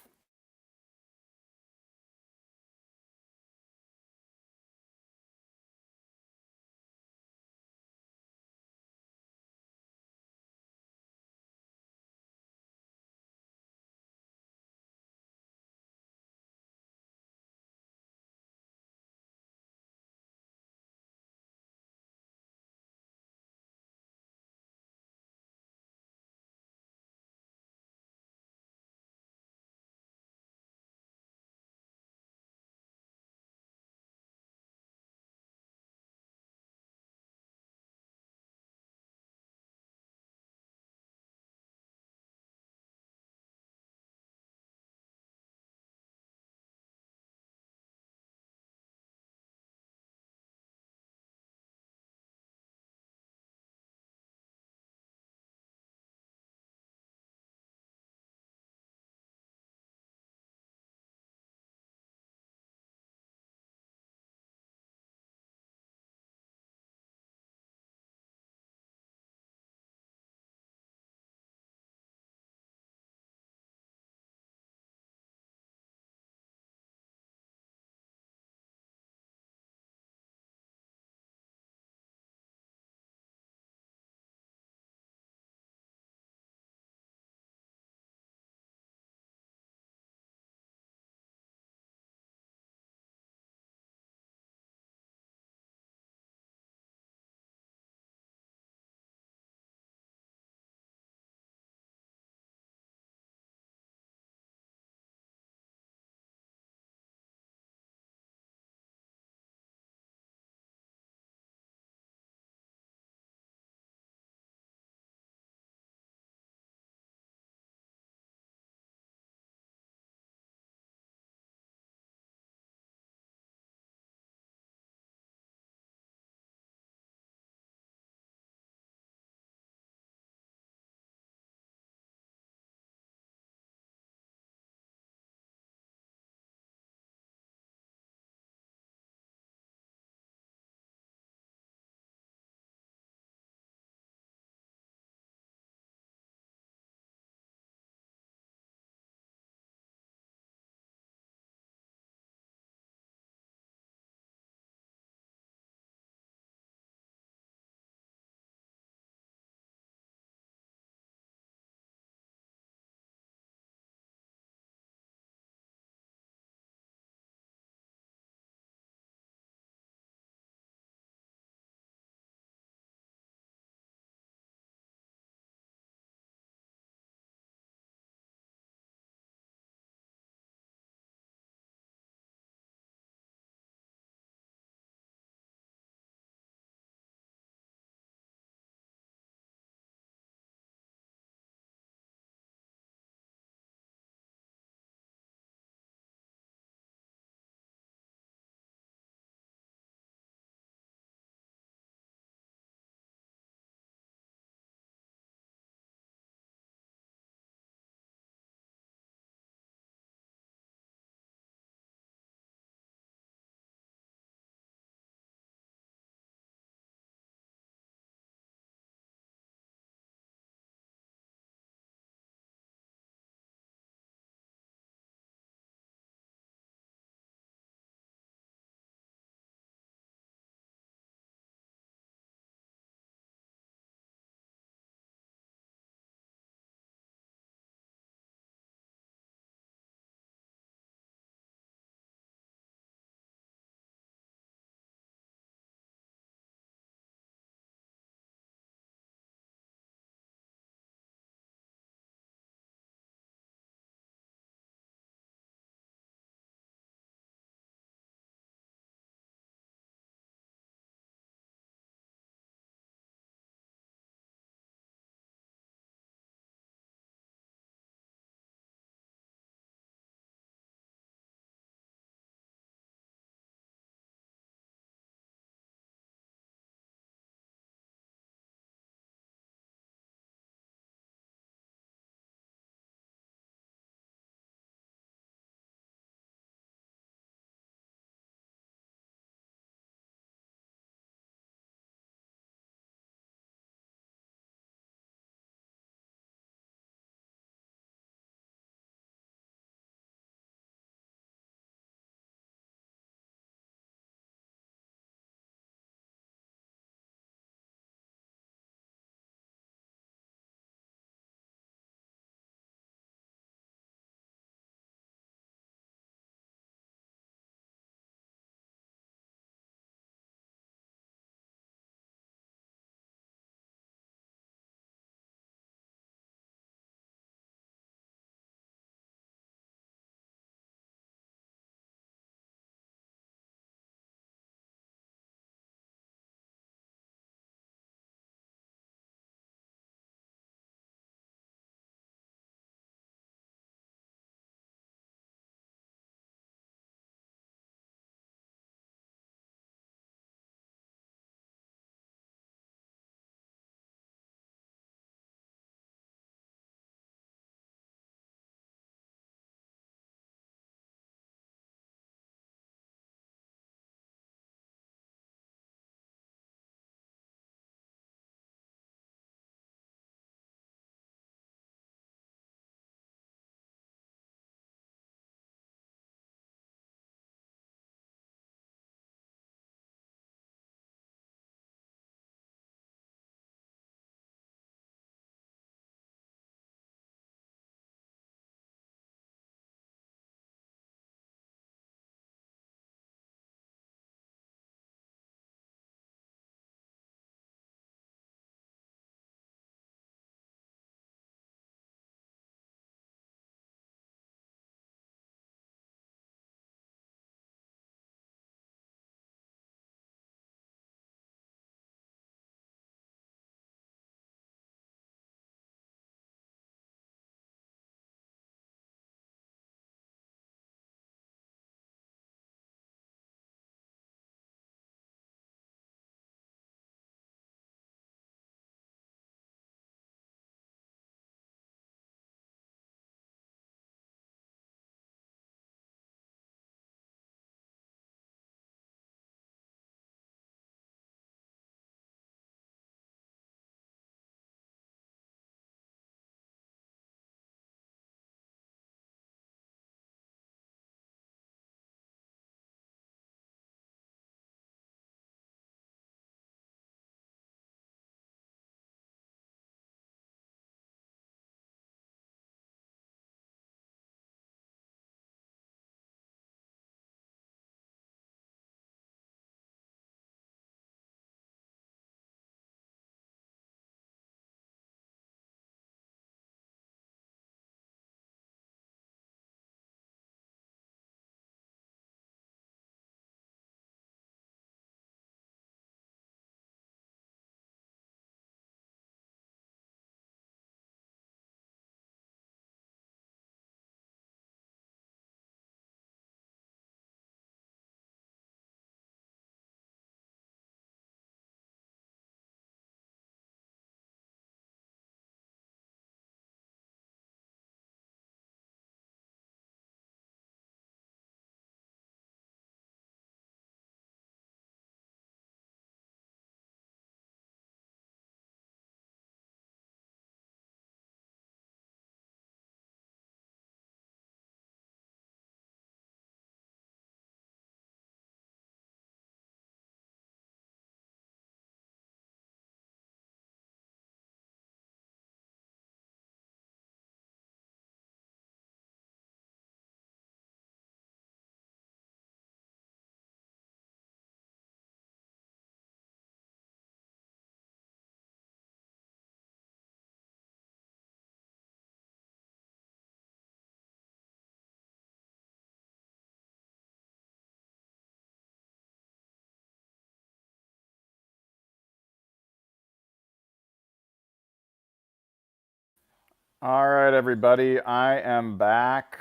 All right, everybody, I am back.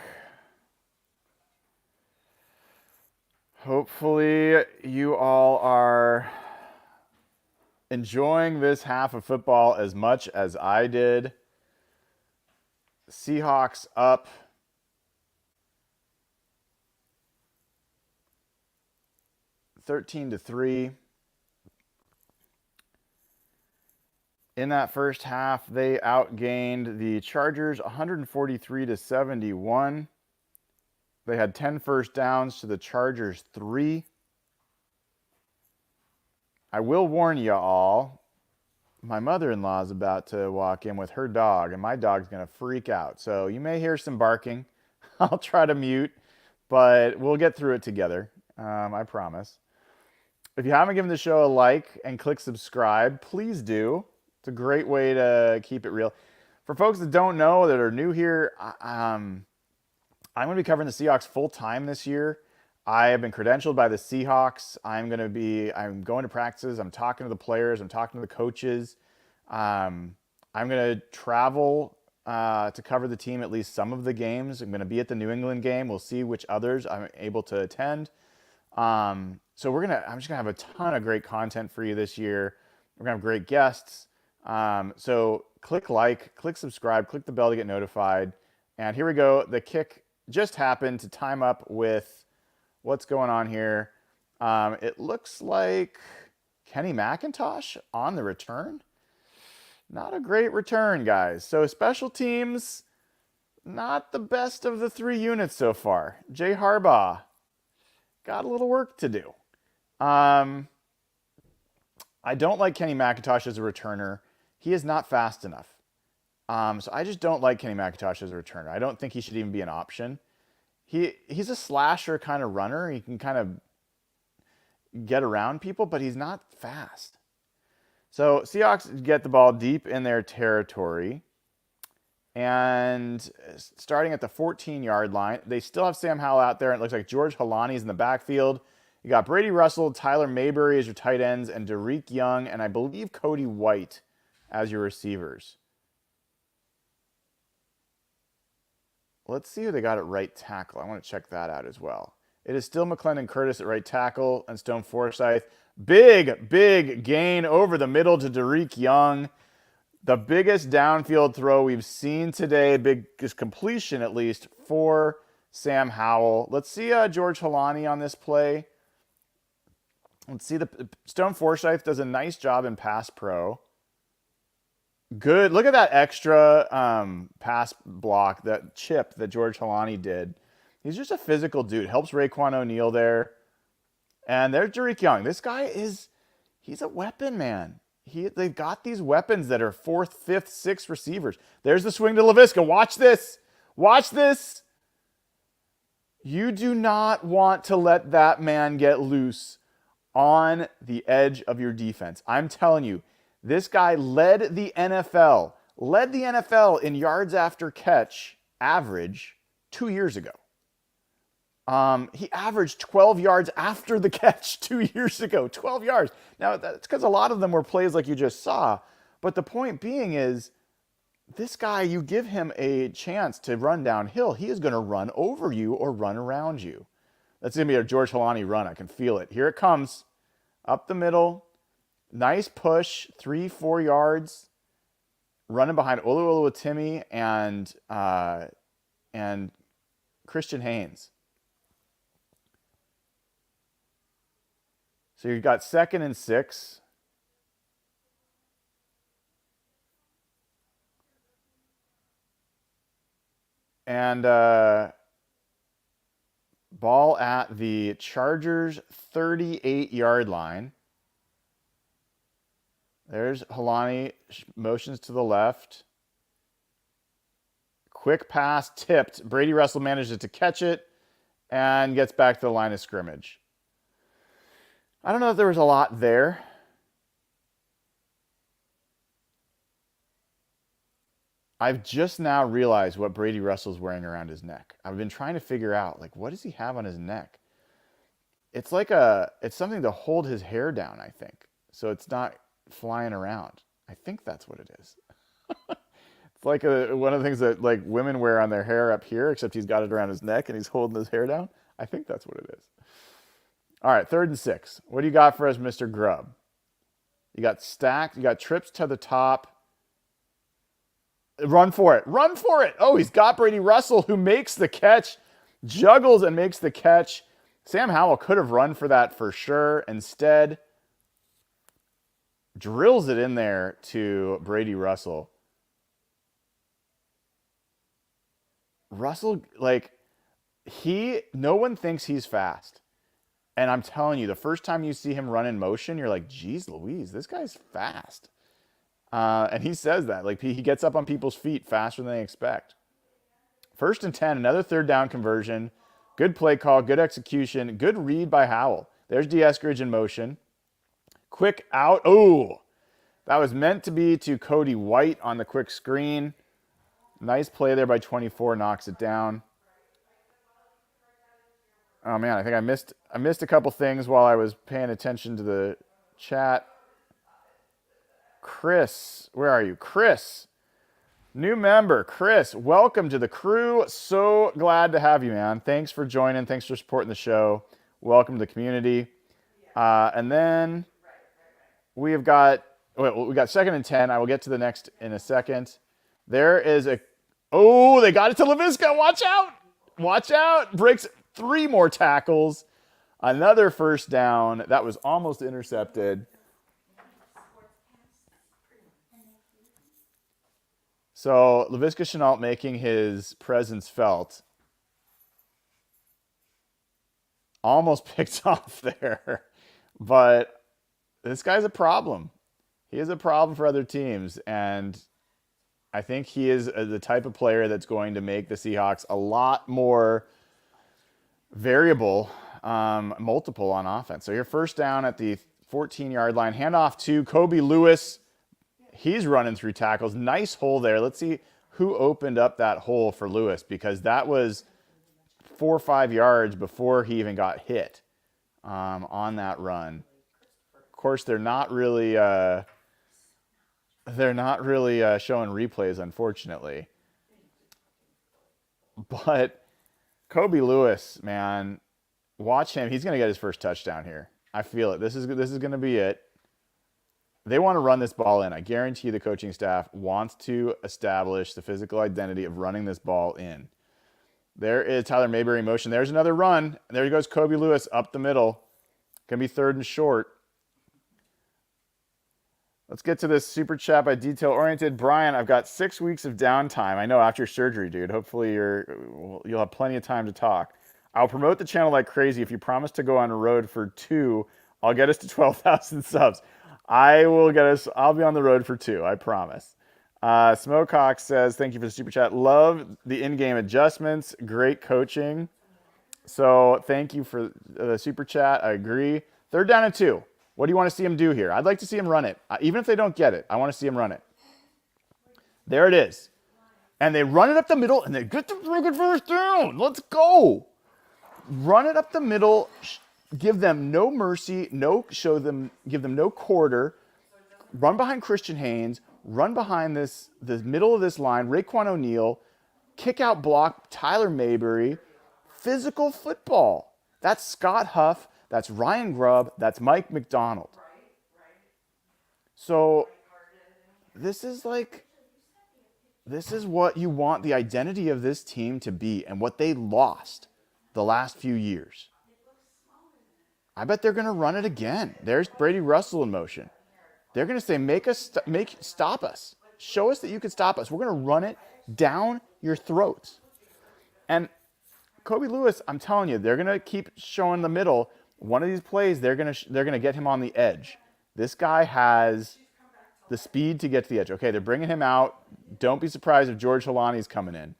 Hopefully, you all are enjoying this half of football as much as I did. Seahawks up 13-3. In that first half, they outgained the Chargers 143-71. They had 10 first downs to the Chargers 3. I will warn you all, my mother-in-law is about to walk in with her dog, and my dog's going to freak out. So you may hear some barking. I'll try to mute, but we'll get through it together. I promise. If you haven't given the show a like and click subscribe, please do. It's a great way to keep it real. For folks that don't know, that are new here, I'm going to be covering the Seahawks full time this year. I have been credentialed by the Seahawks. I'm going to practices. I'm talking to the players. I'm talking to the coaches. I'm going to travel to cover the team at least some of the games. I'm going to be at the New England game. We'll see which others I'm able to attend. So I'm just going to have a ton of great content for you this year. We're going to have great guests. So click like, click subscribe, click the bell to get notified. And here we go. The kick just happened to time up with what's going on here. It looks like Kenny McIntosh on the return. Not a great return, guys. So special teams, not the best of the three units so far. Jay Harbaugh got a little work to do. I don't like Kenny McIntosh as a returner. He is not fast enough. So I just don't like Kenny McIntosh as a returner. I don't think he should even be an option. He's a slasher kind of runner. He can kind of get around people, but he's not fast. So Seahawks get the ball deep in their territory. And starting at the 14-yard line, they still have Sam Howell out there. And it looks like George Halani's in the backfield. You got Brady Russell, Tyler Mayberry as your tight ends, and Derek Young, and I believe Cody White as your receivers. Let's see who they got at right tackle. I want to check that out as well. It is still McClendon Curtis at right tackle and Stone Forsythe. Big gain over the middle to Derek Young. The biggest downfield throw we've seen today, biggest completion at least, for Sam Howell. Let's see George Halani on this play. Let's see, the Stone Forsythe does a nice job in pass pro. Good. Look at that extra pass block, that chip that George Halani did. He's just a physical dude. Helps Raekwon O'Neal there. And there's Derek Young. This guy he's a weapon, man. They've got these weapons that are 4th, 5th, 6th receivers. There's the swing to LaVisca. Watch this. Watch this. You do not want to let that man get loose on the edge of your defense. I'm telling you, this guy led the NFL in yards after catch average 2 years ago. He averaged 12 yards after the catch 2 years ago. 12 yards. Now, that's because a lot of them were plays like you just saw. But the point being is, this guy, you give him a chance to run downhill, he is going to run over you or run around you. That's going to be a George Halani run. I can feel it. Here it comes. Up the middle. Nice push. 3-4 yards. Running behind Oluwatimi and Christian Haynes. So you've got 2nd and 6. And ball at the Chargers' 38-yard line. There's Halani, motions to the left. Quick pass, tipped. Brady Russell manages to catch it and gets back to the line of scrimmage. I don't know if there was a lot there. I've just now realized what Brady Russell's wearing around his neck. I've been trying to figure out, like, what does he have on his neck? It's like it's something to hold his hair down, I think. So it's not flying around. I think that's what it is. It's like one of the things that like women wear on their hair up here, except he's got it around his neck and he's holding his hair down. I think that's what it is. All right, 3rd and 6. What do you got for us, Mr. Grubb? You got stacked. You got trips to the top. Run for it. Run for it. Oh, he's got Brady Russell, who makes the catch, juggles and makes the catch. Sam Howell could have run for that for sure. Instead, drills it in there to Brady Russell. Russell, like, no one thinks he's fast. And I'm telling you, the first time you see him run in motion, you're like, geez Louise, this guy's fast. And he says that. Like, he gets up on people's feet faster than they expect. 1st and 10, another 3rd down conversion. Good play call, good execution, good read by Howell. There's Eskridge in motion. Quick out. Oh, that was meant to be to Cody White on the quick screen. Nice play there by 24, knocks it down. Oh man, I think I missed a couple things while I was paying attention to the chat. Chris, where are you? Chris, new member. Chris, welcome to the crew. So glad to have you, man. Thanks for joining. Thanks for supporting the show. Welcome to the community. And then we got 2nd and 10. I will get to the next in a second. There is they got it to Laviska. Watch out. Watch out. Breaks 3 more tackles. Another 1st down. That was almost intercepted. So Laviska Shenault making his presence felt. Almost picked off there. But this guy's a problem. He is a problem for other teams. And I think he is the type of player that's going to make the Seahawks a lot more variable, multiple on offense. So your 1st down at the 14-yard line. Handoff to Kobe Lewis. He's running through tackles. Nice hole there. Let's see who opened up that hole for Lewis, because that was 4 or 5 yards before he even got hit on that run. Of course, they're not really showing replays, unfortunately. But Kobe Lewis, man, watch him. He's going to get his first touchdown here. I feel it. This is going to be it. They want to run this ball in. I guarantee the coaching staff wants to establish the physical identity of running this ball in. There is Tyler Mayberry in motion. There's another run. There goes Kobe Lewis up the middle. Going to be 3rd and short. Let's get to this super chat by Detail Oriented. Brian, I've got 6 weeks of downtime. I know, after surgery, dude. Hopefully you'll have plenty of time to talk. I'll promote the channel like crazy. If you promise to go on a road for 2, I'll get us to 12,000 subs. I'll be on the road for 2, I promise. Smokehawk says, thank you for the super chat. Love the in-game adjustments. Great coaching. So thank you for the super chat. I agree. 3rd down and 2. What do you want to see him do here? I'd like to see him run it. Even if they don't get it, I want to see him run it. There it is. And they run it up the middle, and they get the freaking 1st down. Let's go. Run it up the middle. Give them no mercy. Give them no quarter. Run behind Christian Haynes. Run behind the middle of this line. Raekwon O'Neal. Kick out block. Tyler Mayberry. Physical football. That's Scott Huff. That's Ryan Grubb. That's Mike McDonald. So this is what you want the identity of this team to be, and what they lost the last few years. I bet they're going to run it again. There's Brady Russell in motion. They're going to say, stop us. Show us that you can stop us. We're going to run it down your throats. And Kobe Lewis, I'm telling you, they're going to keep showing the middle. One of these plays, they're going to get him on the edge. This guy has the speed to get to the edge. Okay, they're bringing him out. Don't be surprised if George Holani's coming in.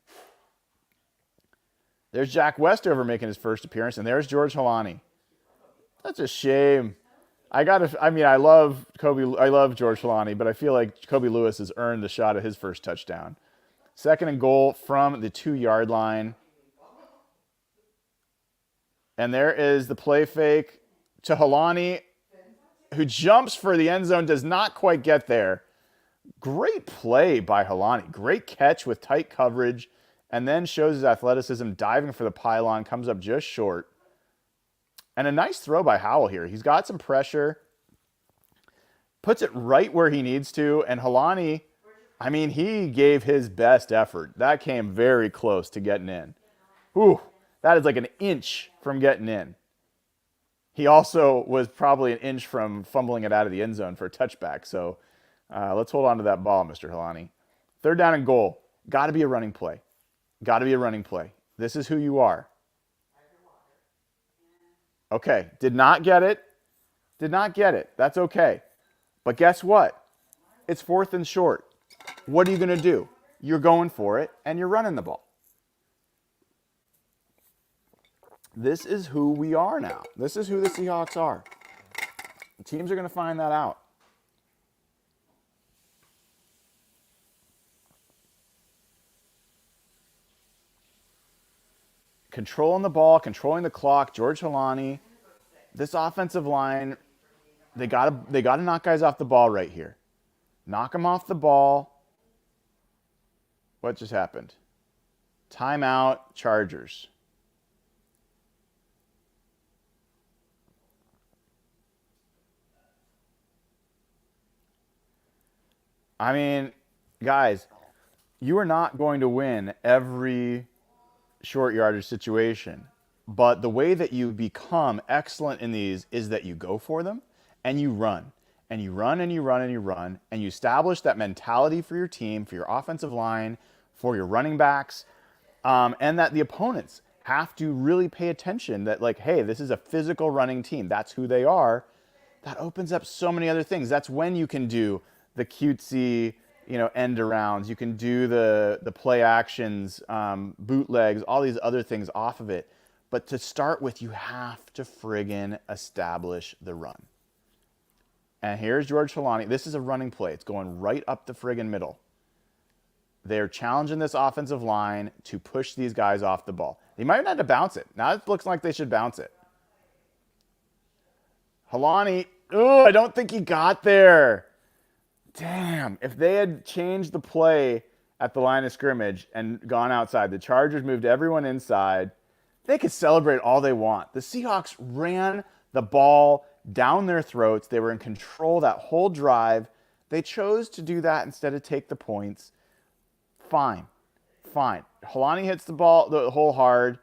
There's Jack Westover making his first appearance, and there's George Holani. That's a shame. I love George Holani, but I feel like Kobe Lewis has earned the shot at his first touchdown. 2nd and goal from the 2-yard line. And there is the play fake to Holani, who jumps for the end zone, does not quite get there. Great play by Helani. Great catch with tight coverage, and then shows his athleticism diving for the pylon, comes up just short. And a nice throw by Howell here. He's got some pressure, puts it right where he needs to, and Helani, I mean, he gave his best effort. That came very close to getting in. Whew, that is like an inch from getting in. He also was probably an inch from fumbling it out of the end zone for a touchback. So let's hold on to that ball, Mr. Helani. 3rd down and goal. Got to be a running play. Got to be a running play. This is who you are. Okay, did not get it. Did not get it. That's okay. But guess what? It's 4th and short. What are you going to do? You're going for it, and you're running the ball. This is who we are now. This is who the Seahawks are. The teams are going to find that out. Controlling the ball, controlling the clock. George Helani. This offensive line, they gotta knock guys off the ball right here. Knock them off the ball. What just happened? Timeout, Chargers. I mean, guys, you are not going to win every short yardage situation. But the way that you become excellent in these is that you go for them and you run. And you run and you run and you run. And you establish that mentality for your team, for your offensive line, for your running backs. And that the opponents have to really pay attention that, like, hey, this is a physical running team. That's who they are. That opens up so many other things. That's when you can do the cutesy, end arounds. You can do the play actions, bootlegs, all these other things off of it. But to start with, you have to friggin' establish the run. And here's George Helani. This is a running play. It's going right up the friggin' middle. They're challenging this offensive line to push these guys off the ball. They might not have to bounce it. Now it looks like they should bounce it. Helani, I don't think he got there. Damn, if they had changed the play at the line of scrimmage and gone outside, the Chargers moved everyone inside, they could celebrate all they want. The Seahawks ran the ball down their throats. They were in control that whole drive. They chose to do that instead of take the points. Fine. Helani hits the ball, the hole hard.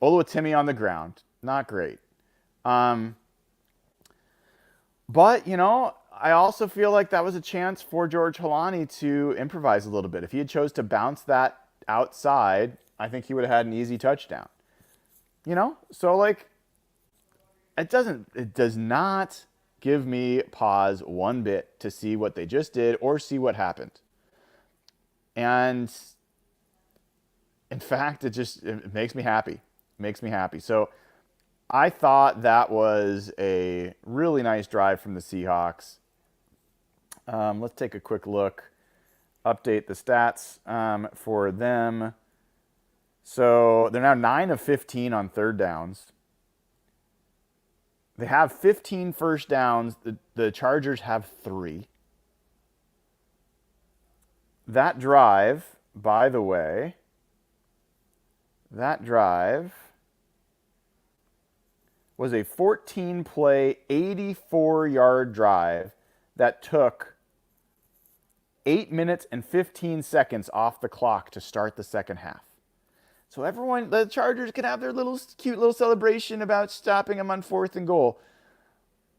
Oluwatimi on the ground. Not great. But, I also feel like that was a chance for George Helani to improvise a little bit. If he had chose to bounce that outside, I think he would have had an easy touchdown. So it does not give me pause one bit to see what they just did or see what happened. And in fact, it makes me happy. So I thought that was a really nice drive from the Seahawks. Let's take a quick look, update the stats for them. So they're now 9 of 15 on 3rd downs. They have 15 first downs. The Chargers have 3. That drive, by the way, was a 14-play, 84-yard drive that took 8 minutes and 15 seconds off the clock to start the second half. So the Chargers can have their cute little celebration about stopping them on 4th and goal.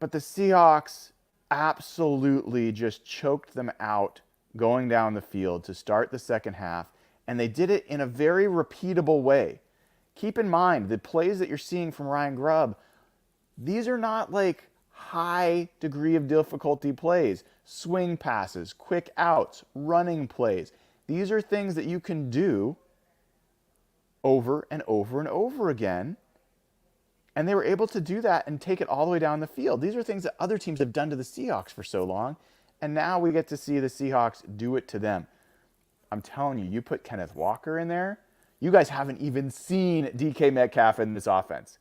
But the Seahawks absolutely just choked them out going down the field to start the second half. And they did it in a very repeatable way. Keep in mind, the plays that you're seeing from Ryan Grubb, these are not like high degree of difficulty plays. Swing passes, quick outs, running plays. These are things that you can do over and over and over again. And they were able to do that and take it all the way down the field. These are things that other teams have done to the Seahawks for so long. And now we get to see the Seahawks do it to them. I'm telling you, you put Kenneth Walker in there, you guys haven't even seen DK Metcalf in this offense.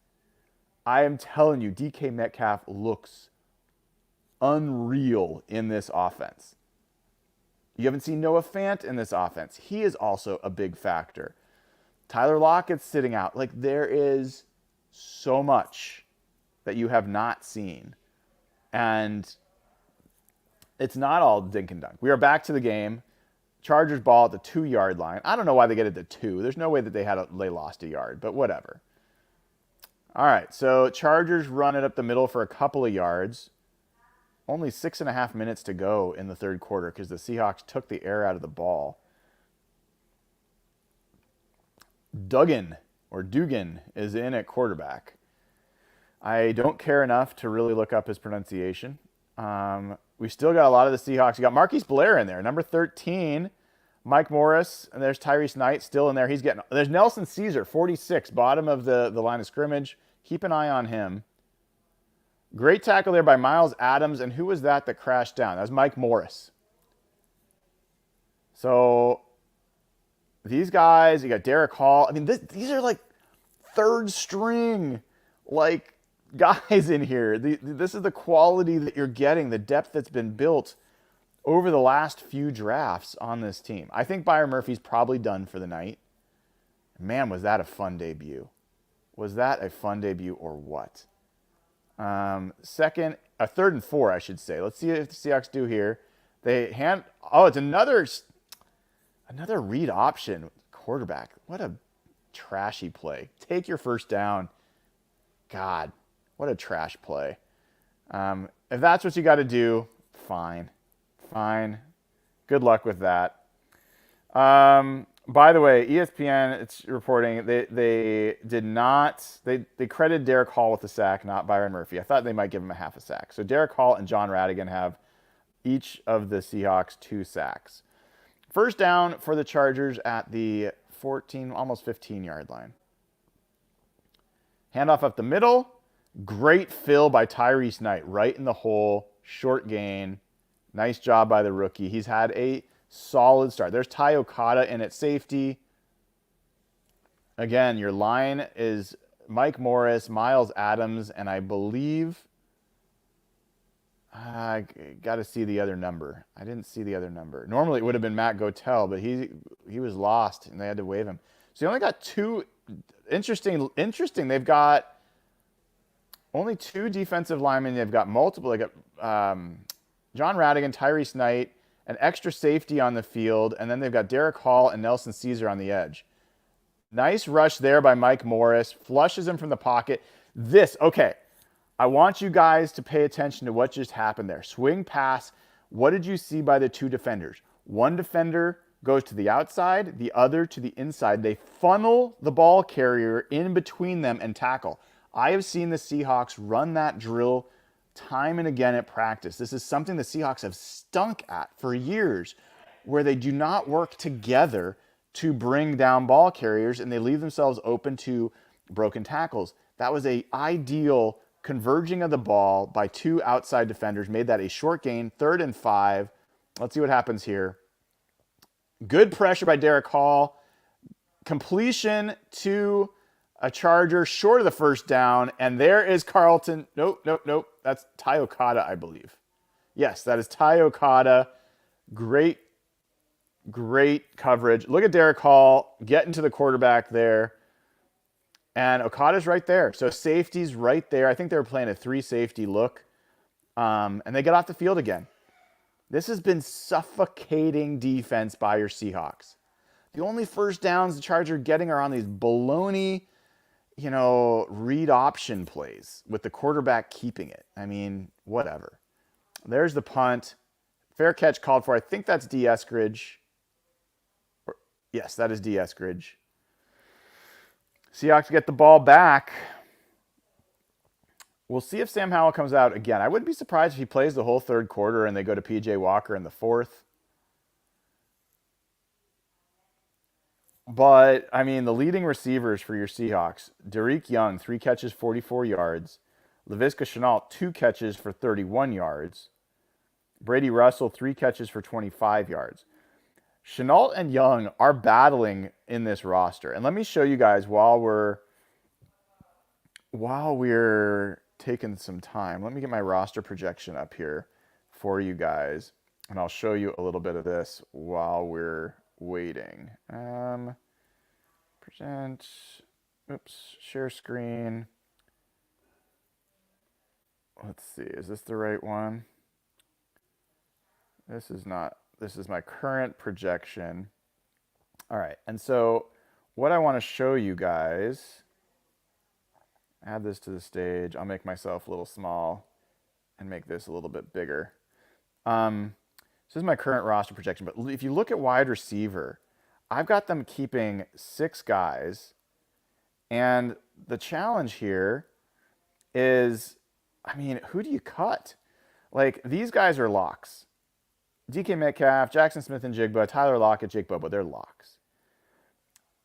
I am telling you, DK Metcalf looks unreal in this offense. You haven't seen Noah Fant in this offense. He is also a big factor. Tyler Lockett's sitting out. Like, there is so much that you have not seen. And it's not all dink and dunk. We are back to the game. Chargers ball at the 2-yard line. I don't know why they get it to 2. There's no way that they lost a yard, but whatever. All right, so Chargers run it up the middle for a couple of yards. Only 6.5 minutes to go in the third quarter because the Seahawks took the air out of the ball. Dugan is in at quarterback. I don't care enough to really look up his pronunciation. We still got a lot of the Seahawks. You got Marquise Blair in there, number 13. Mike Morris, and there's Tyrese Knight still in there. There's Nelson Caesar, 46, bottom of the line of scrimmage. Keep an eye on him. Great tackle there by Miles Adams, and who was that crashed down? That was Mike Morris. So these guys, you got Derek Hall. I mean, these are like third string, like, guys in here. This is the quality that you're getting, the depth that's been built over the last few drafts on this team. I think Byron Murphy's probably done for the night. Man, was that a fun debut. Was that a fun debut or what? Third and 4, I should say. Let's see if the Seahawks do here. It's another read option quarterback. What a trashy play. Take your first down. God, what a trash play. If that's what you got to do, fine. Good luck with that. By the way, ESPN, it's reporting they credited Derek Hall with the sack, not Byron Murphy. I thought they might give him a half a sack. So Derek Hall and John Radigan have each of the Seahawks 2 sacks. First down for the Chargers at the 14, almost 15-yard line. Handoff up the middle. Great fill by Tyrese Knight, right in the hole. Short gain. Nice job by the rookie. He's had a solid start. There's Ty Okada in at safety. Again, your line is Mike Morris, Miles Adams, and I believe I got to see the other number. I didn't see the other number. Normally it would have been Matt Gotel, but he was lost and they had to waive him. So you only got 2. Interesting. They've got only 2 defensive linemen. They've got multiple. They got John Radigan, Tyrese Knight, an extra safety on the field, and then they've got Derek Hall and Nelson Caesar on the edge. Nice rush there by Mike Morris. Flushes him from the pocket. Okay, I want you guys to pay attention to what just happened there. Swing pass. What did you see by the 2 defenders? One defender goes to the outside, the other to the inside. They funnel the ball carrier in between them and tackle. I have seen the Seahawks run that drill time and again at practice. This is something the Seahawks have stunk at for years, where they do not work together to bring down ball carriers and they leave themselves open to broken tackles. That was an ideal converging of the ball by 2 outside defenders, made that a short gain, 3rd and 5. Let's see what happens here. Good pressure by Derek Hall. Completion to a Charger short of the first down, and there is Carlton. Nope. That's Ty Okada, I believe. Yes, that is Ty Okada. Great coverage. Look at Derek Hall getting to the quarterback there. And Okada's right there. So safety's right there. I think they were playing a 3-safety look. And they get off the field again. This has been suffocating defense by your Seahawks. The only first downs the Chargers are getting are on these baloney, read option plays with the quarterback keeping it. I mean, whatever. There's the punt. Fair catch called for. I think that's D. Eskridge. Yes, that is D. Eskridge. Seahawks get the ball back. We'll see if Sam Howell comes out again. I wouldn't be surprised if he plays the whole third quarter and they go to P.J. Walker in the 4th. But, I mean, the leading receivers for your Seahawks, Derek Young, 3 catches, 44 yards. Laviska Shenault, 2 catches for 31 yards. Brady Russell, 3 catches for 25 yards. Shenault and Young are battling in this roster. And let me show you guys while we're taking some time. Let me get my roster projection up here for you guys. And I'll show you a little bit of this while we're waiting. Present. Oops. Share screen. Let's see. Is this the right one? This is not. This is my current projection. All right. And so what I want to show you guys, add this to the stage. I'll make myself a little small and make this a little bit bigger. This is my current roster projection. But if you look at wide receiver, I've got them keeping 6 guys. And the challenge here is, I mean, who do you cut? Like, these guys are locks. DK Metcalf, Jackson Smith and Jigba, Tyler Lockett, Jake Bobo, they're locks.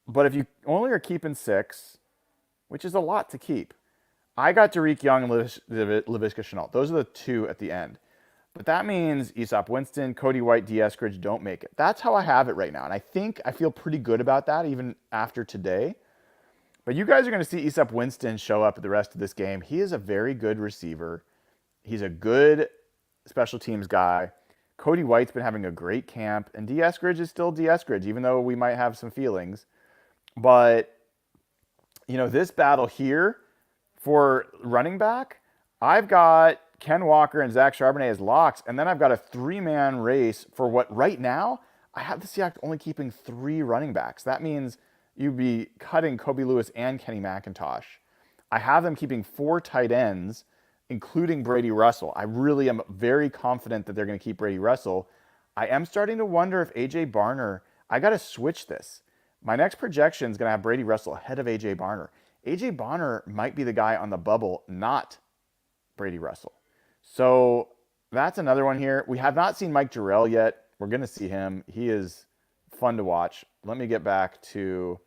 But if you only are keeping 6, which is a lot to keep, I got Derek Young and Laviska Shenault. Those are the 2 at the end. But that means Aesop Winston, Cody White, D. Eskridge don't make it. That's how I have it right now. And I think I feel pretty good about that even after today. But you guys are going to see Aesop Winston show up at the rest of this game. He is a very good receiver. He's a good special teams guy. Cody White's been having a great camp. And D. Eskridge is still D. Eskridge, even though we might have some feelings. But, you know, this battle here for running back, I've got Ken Walker and Zach Charbonnet as locks, and then I've got a 3-man race for what right now, I have the Seahawks only keeping 3 running backs. That means you'd be cutting Kobe Lewis and Kenny McIntosh. I have them keeping 4 tight ends, including Brady Russell. I really am very confident that they're going to keep Brady Russell. I am starting to wonder if A.J. Barner, I got to switch this. My next projection is going to have Brady Russell ahead of A.J. Barner. A.J. Barner might be the guy on the bubble, not Brady Russell. So that's another one here. We have not seen Mike Jarrell yet. We're going to see him. He is fun to watch. Let me get back to,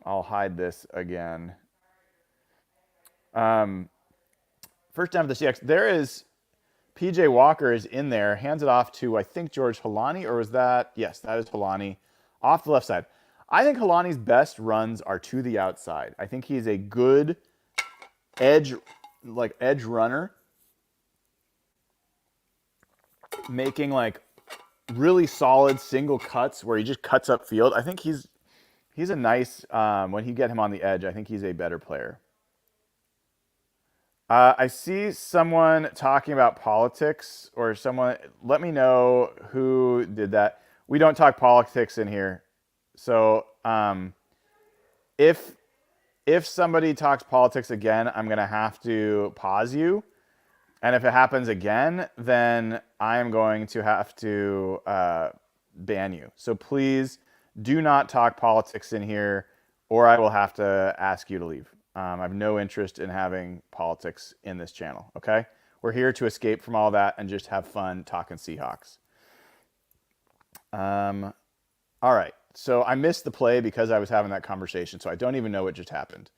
I'll hide this again. First down for the Seahawks. There is P.J. Walker is in there. Hands it off to, I think, George Holani, or was that? Yes, that is Holani. Off the left side. I think Holani's best runs are to the outside. I think he's a good edge runner, making like really solid single cuts where he just cuts up field. I think he's a nice, when you get him on the edge, I think he's a better player. I see someone talking about politics, or someone, let me know who did that. We don't talk politics in here. So if somebody talks politics again, I'm going to have to pause you. And if it happens again, then I am going to have to ban you. So please do not talk politics in here, or I will have to ask you to leave. I have no interest in having politics in this channel, okay? We're here to escape from all that and just have fun talking Seahawks. All right. So I missed the play because I was having that conversation, so I don't even know what just happened.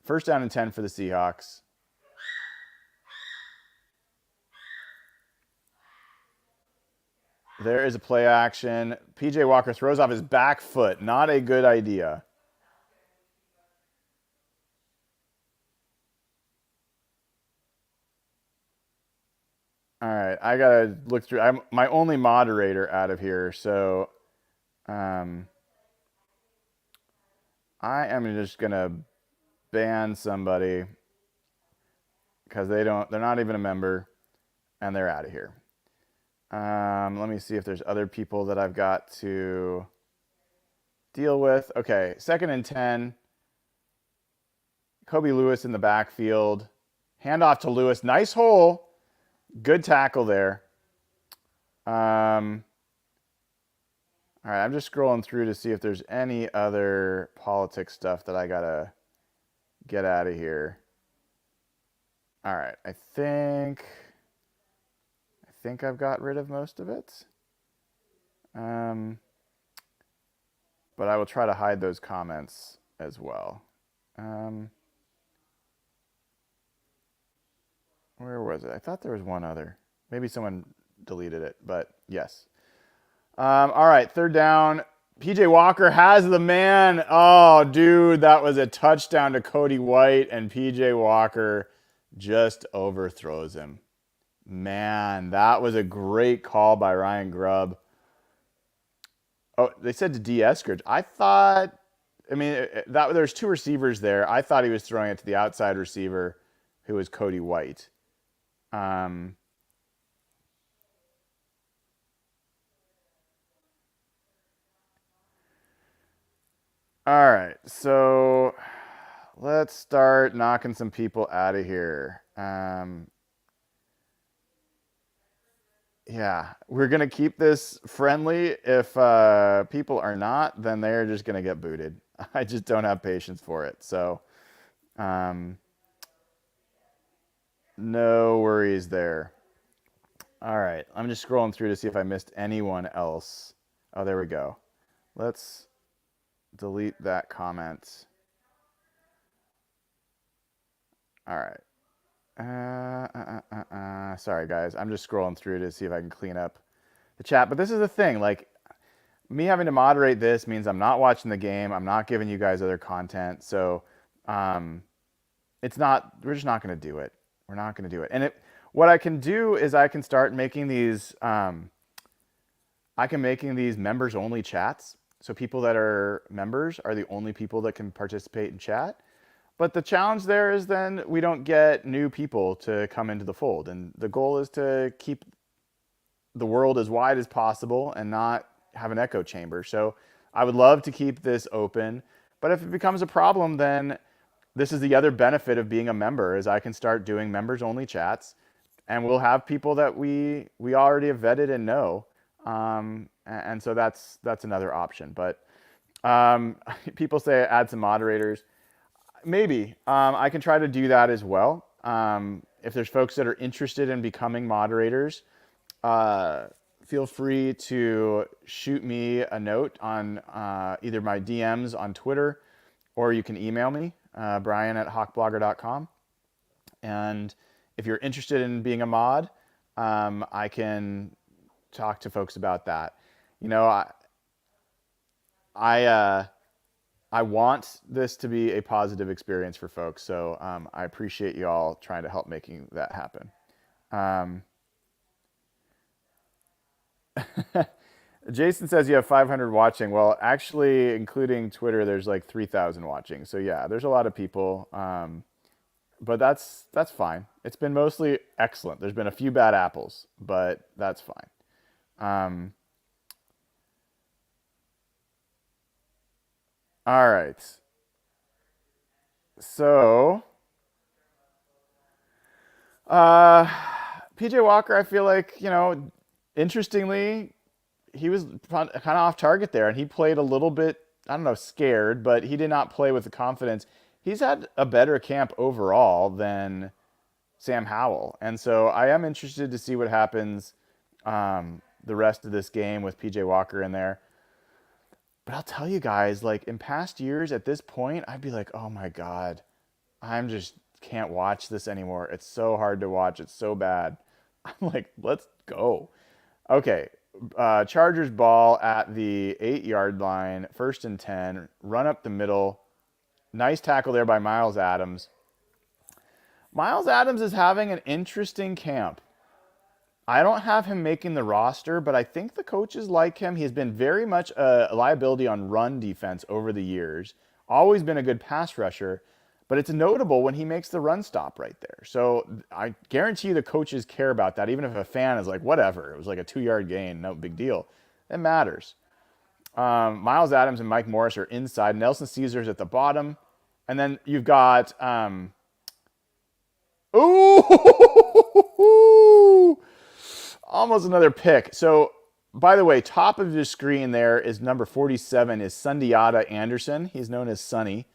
First down and 10 for the Seahawks. There is a play action. P.J. Walker throws off his back foot. Not a good idea. All right, I got to look through. I'm my only moderator out of here, so I am just going to ban somebody because they're not even a member, and they're out of here. Let me see if there's other people that I've got to deal with. Okay, 2nd and 10. Kobe Lewis in the backfield. Handoff to Lewis. Nice hole. Good tackle there. All right, I'm just scrolling through to see if there's any other politics stuff that I got to get out of here. All right, I think I've got rid of most of it. But I will try to hide those comments as well. Where was it? I thought there was one other. Maybe someone deleted it, but yes. All right, 3rd down. P.J. Walker has the man. Oh, dude, that was a touchdown to Cody White, and P.J. Walker just overthrows him. Man, that was a great call by Ryan Grubb. Oh, they said to D. Eskridge. I thought, I mean, that there's two receivers there. I thought he was throwing it to the outside receiver, who was Cody White. Um, all right, so let's start knocking some people out of here. Yeah, we're gonna keep this friendly. If people are not, then they're just gonna get booted. I just don't have patience for it. So, um, no worries there. All right, I'm just scrolling through to see if I missed anyone else. Oh, there we go. Let's delete that comment. All right. Sorry, guys. I'm just scrolling through to see if I can clean up the chat. But this is the thing. Like, me having to moderate this means I'm not watching the game. I'm not giving you guys other content. So, um, it's not. We're just not going to do it. We're not going to do it. And what I can do is I can start making these. I can making these members only chats. So people that are members are the only people that can participate in chat. But the challenge there is then we don't get new people to come into the fold. And the goal is to keep the world as wide as possible and not have an echo chamber. So I would love to keep this open. But if it becomes a problem, then this is the other benefit of being a member is I can start doing members only chats and we'll have people that we already have vetted and know. And so that's another option. But people say add some moderators. Maybe I can try to do that as well. If there's folks that are interested in becoming moderators, feel free to shoot me a note on either my DMs on Twitter or you can email me, brian@hawkblogger.com. And if you're interested in being a mod, I can talk to folks about that. You know, I I want this to be a positive experience for folks, so I appreciate you all trying to help making that happen. Um, Jason says you have 500 watching. Well, actually, including Twitter, there's like 3,000 watching. So yeah, there's a lot of people, but that's fine. It's been mostly excellent. There's been a few bad apples, but that's fine. Um, all right. So, uh, PJ Walker, I feel like, interestingly, he was kind of off target there, and he played a little bit, I don't know, scared, but he did not play with the confidence. He's had a better camp overall than Sam Howell, and so I am interested to see what happens the rest of this game with PJ Walker in there. But I'll tell you guys, like in past years at this point, I'd be like, oh my God, I'm just can't watch this anymore. It's so hard to watch. It's so bad. I'm like, let's go. Okay. Chargers ball at the 8-yard line, 1st and 10, run up the middle. Nice tackle there by Miles Adams. Miles Adams is having an interesting camp. I don't have him making the roster, but I think the coaches like him. He has been very much a liability on run defense over the years. Always been a good pass rusher, but it's notable when he makes the run stop right there. So I guarantee you the coaches care about that, even if a fan is like, whatever, it was like a 2-yard gain, no big deal. It matters. Miles Adams and Mike Morris are inside. Nelson Caesar's at the bottom. And then you've got, ooh, almost another pick. So, by the way, top of your screen there is number 47 is Sundiata Anderson. He's known as Sonny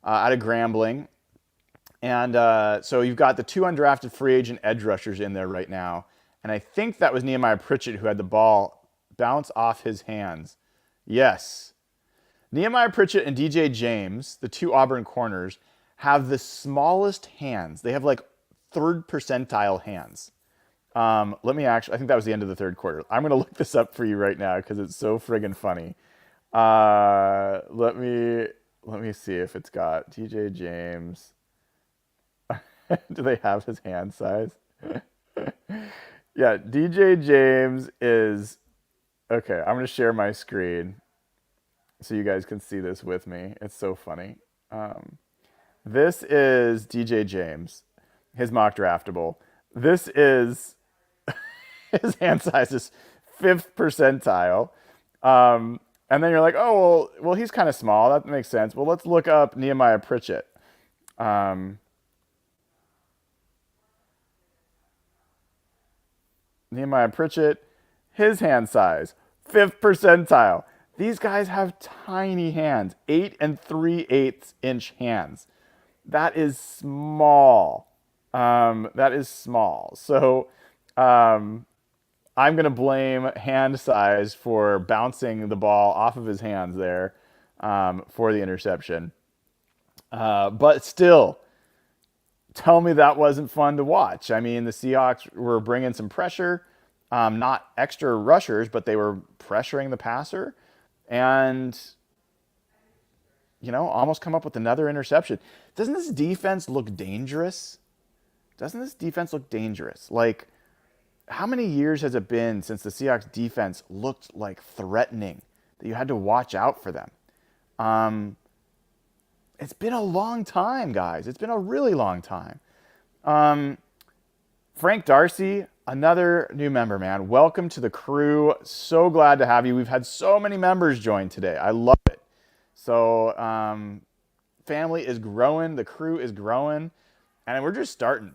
out of Grambling. And so you've got the 2 undrafted free agent edge rushers in there right now. And I think that was Nehemiah Pritchett who had the ball bounce off his hands. Yes. Nehemiah Pritchett and DJ James, the 2 Auburn corners, have the smallest hands. They have like 3rd percentile hands. I think that was the end of the 3rd quarter. I'm going to look this up for you right now because it's so friggin' funny. Let me see if it's got DJ James. Do they have his hand size? Yeah, DJ James is okay. I'm gonna share my screen so you guys can see this with me. It's so funny. Um, this is DJ James, his mock draftable. This is his hand size is fifth percentile. And then you're like, oh well, he's kind of small. That makes sense. Well, let's look up Nehemiah Pritchett. Um, Nehemiah Pritchett, his hand size, fifth percentile. These guys have tiny hands, 8 3/8 inch hands. That is small. That is small. So I'm going to blame hand size for bouncing the ball off of his hands there for the interception. But still, tell me that wasn't fun to watch. I mean, the Seahawks were bringing some pressure, not extra rushers, but they were pressuring the passer, and almost come up with another interception. Doesn't this defense look dangerous? Doesn't this defense look dangerous? Like, how many years has it been since the Seahawks defense looked like threatening that you had to watch out for them? It's been a long time, guys. It's been a really long time. Frank Darcy, another new member, man. Welcome to the crew. So glad to have you. We've had so many members join today. I love it. So family is growing. The crew is growing. And we're just starting.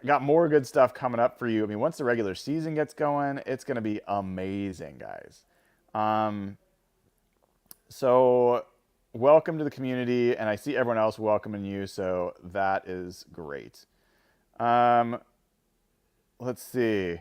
Got more good stuff coming up for you. I mean, once the regular season gets going, it's going to be amazing, guys. So welcome to the community, and I see everyone else welcoming you, so that is great. Let's see.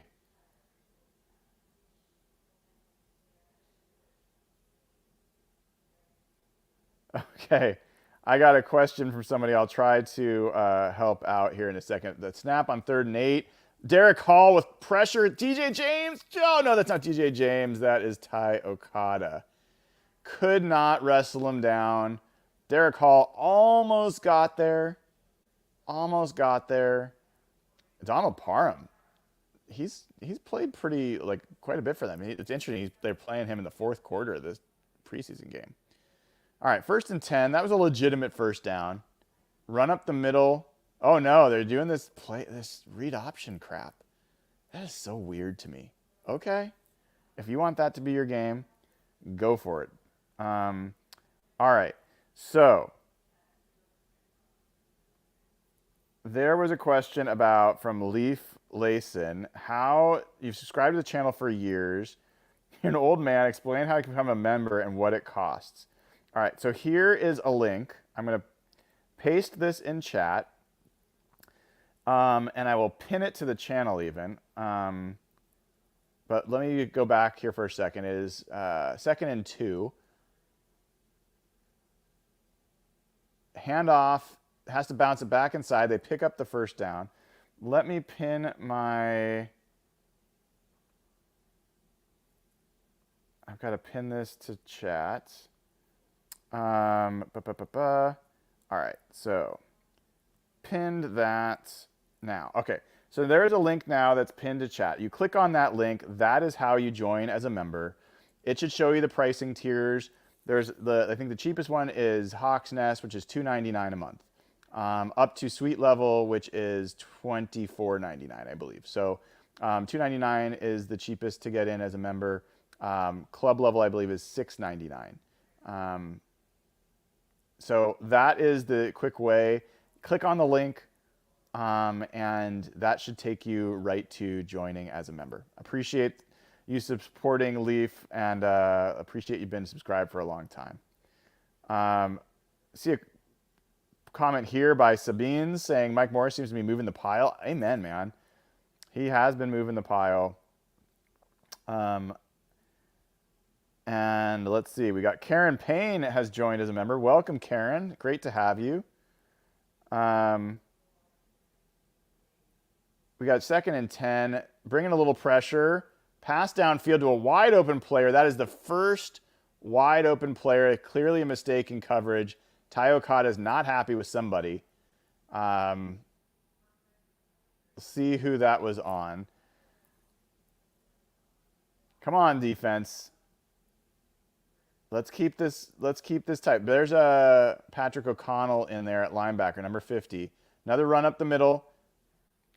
Okay. I got a question from somebody. I'll try to help out here in a second. The snap on 3rd and 8. Derek Hall with pressure. DJ James. Oh, no, that's not DJ James. That is Ty Okada. Could not wrestle him down. Derek Hall almost got there. Almost got there. Donald Parham. He's played quite a bit for them. It's interesting. They're playing him in the 4th quarter of this preseason game. All right, 1st and 10. That was a legitimate first down. Run up the middle. Oh no, they're doing this read option crap. That is so weird to me. Okay, if you want that to be your game, go for it. All right, so there was a question from Leaf Layson. How you've subscribed to the channel for years. You're an old man. Explain how you can become a member and what it costs. All right, so here is a link. I'm going to paste this in chat, and I will pin it to the channel even. But let me go back here for a second. It is 2nd and 2. Handoff, has to bounce it back inside. They pick up the first down. Let me pin my... I've got to pin this to chat. All right, so pinned that now. Okay, so there's a link now that's pinned to chat. You click on that link. That is how you join as a member. It should show you the pricing tiers. I think the cheapest one is Hawk's Nest, which is $2.99 a month, up to Suite Level, which is $24.99, I believe. So $2.99 is the cheapest to get in as a member. Club Level, I believe, is $6.99. So that is the quick way. Click on the link, and that should take you right to joining as a member. Appreciate you supporting Leaf, and appreciate you've been subscribed for a long time. See a comment here by Sabine saying Mike Morris seems to be moving the pile. Amen, man. He has been moving the pile. And let's see, we got Karen Payne has joined as a member. Welcome, Karen. Great to have you. We got 2nd and 10. Bringing a little pressure. Pass downfield to a wide open player. That is the first wide open player. Clearly a mistake in coverage. Ty Okada is not happy with somebody. see who that was on. Come on, defense. Let's keep this tight. There's a Patrick O'Connell in there at linebacker, number 50. Another run up the middle.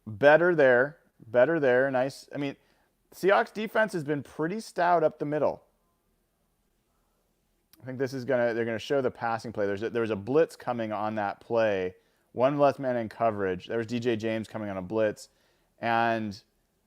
Better there. Nice. I mean, Seahawks defense has been pretty stout up the middle. I think they're gonna show the passing play. There was a blitz coming on that play. One left man in coverage. There was DJ James coming on a blitz, and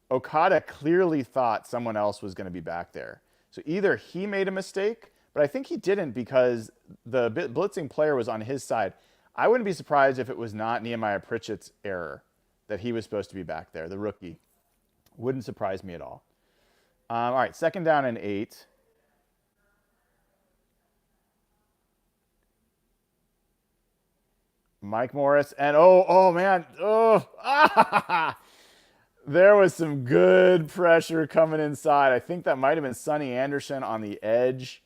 Okada clearly thought someone else was going to be back there. So either he made a mistake, but I think he didn't because the blitzing player was on his side. I wouldn't be surprised if it was not Nehemiah Pritchett's error that he was supposed to be back there, the rookie. Wouldn't surprise me at all. All right, 2nd down and 8. Mike Morris, and oh man, there was some good pressure coming inside. I think that might have been Sonny Anderson on the edge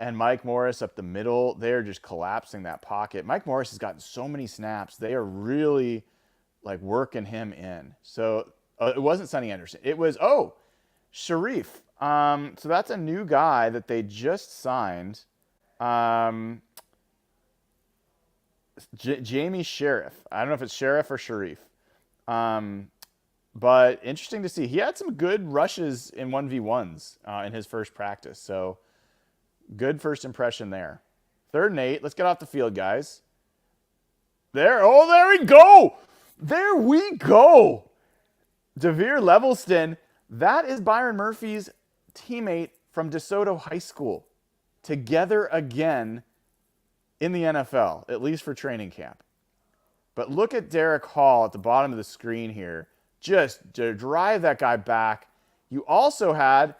and Mike Morris up the middle. They're just collapsing that pocket. Mike Morris has gotten so many snaps. They are really like working him in. So it wasn't Sonny Anderson. It was, Sharif. So that's a new guy that they just signed. Jamie Sheriff. I don't know if it's Sheriff or Sharif. But interesting to see. He had some good rushes in 1v1s in his first practice. So good first impression there. 3rd and 8. Let's get off the field, guys. There we go. There we go. Devere Levelston. That is Byron Murphy's teammate from DeSoto High School. Together again in the NFL, at least for training camp. But look at Derek Hall at the bottom of the screen here. Just to drive that guy back. You also had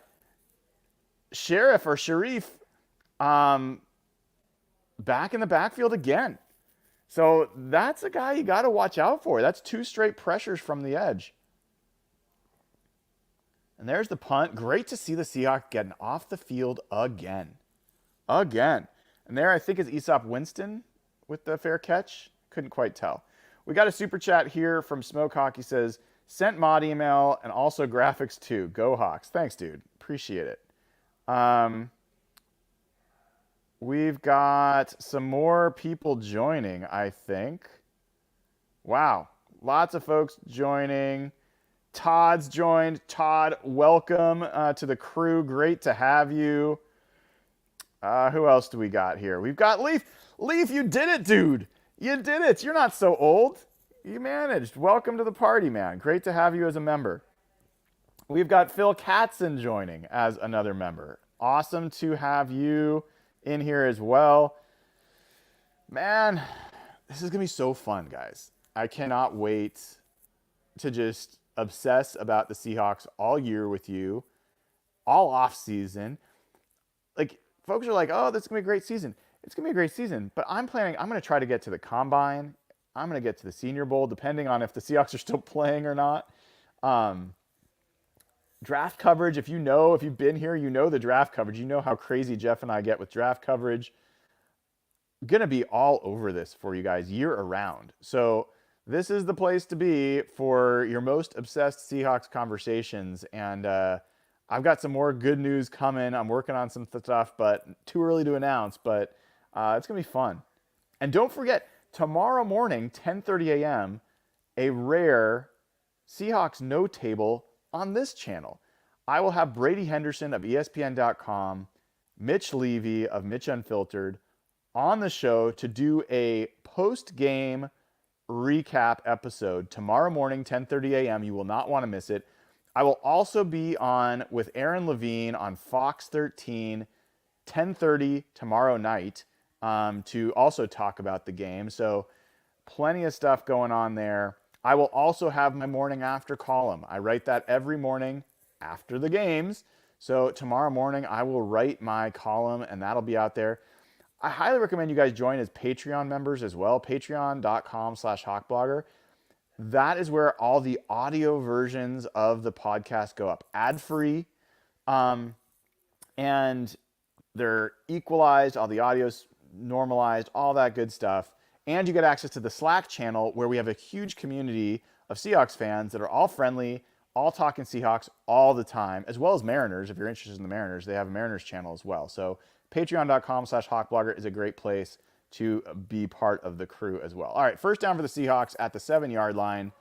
Sharif back in the backfield again. So that's a guy you got to watch out for. That's 2 straight pressures from the edge. And there's the punt. Great to see the Seahawks getting off the field again. And there, I think, is Aesop Winston with the fair catch. Couldn't quite tell. We got a super chat here from Smokehawk. He says, sent mod email and also graphics too. Go Hawks. Thanks, dude. Appreciate it. We've got some more people joining, I think. Wow. Lots of folks joining. Todd's joined. Todd, welcome to the crew. Great to have you. Who else do we got here? We've got Leaf. Leaf, you did it, dude. You did it. You're not so old. You managed. Welcome to the party, man. Great to have you as a member. We've got Phil Katzen joining as another member. Awesome to have you in here as well. Man, this is going to be so fun, guys. I cannot wait to just obsess about the Seahawks all year with you, all off season. Like, folks are like, oh, this is going to be a great season. It's going to be a great season, but I'm going to try to get to the Combine. I'm going to get to the Senior Bowl, depending on if the Seahawks are still playing or not. Draft coverage, if you've been here, you know the draft coverage. You know how crazy Jeff and I get with draft coverage. Going to be all over this for you guys year around. So this is the place to be for your most obsessed Seahawks conversations. And I've got some more good news coming. I'm working on some stuff, but too early to announce. But it's going to be fun. And don't forget, tomorrow morning, 10:30 a.m., a rare Seahawks note table on this channel. I will have Brady Henderson of ESPN.com, Mitch Levy of Mitch Unfiltered on the show to do a post-game recap episode tomorrow morning, 10:30 a.m. You will not want to miss it. I will also be on with Aaron Levine on Fox 13, 10:30 tomorrow night to also talk about the game. So plenty of stuff going on there. I will also have my morning after column. I write that every morning after the games. So tomorrow morning I will write my column and that'll be out there. I highly recommend you guys join as Patreon members as well. Patreon.com/hawkblogger. That is where all the audio versions of the podcast go up. Ad-free. And they're equalized. All the audio's normalized. All that good stuff. And you get access to the Slack channel where we have a huge community of Seahawks fans that are all friendly, all talking Seahawks all the time, as well as Mariners. If you're interested in the Mariners, they have a Mariners channel as well. So patreon.com/hawkblogger is a great place to be part of the crew as well. All right, first down for the Seahawks at the 7-yard line.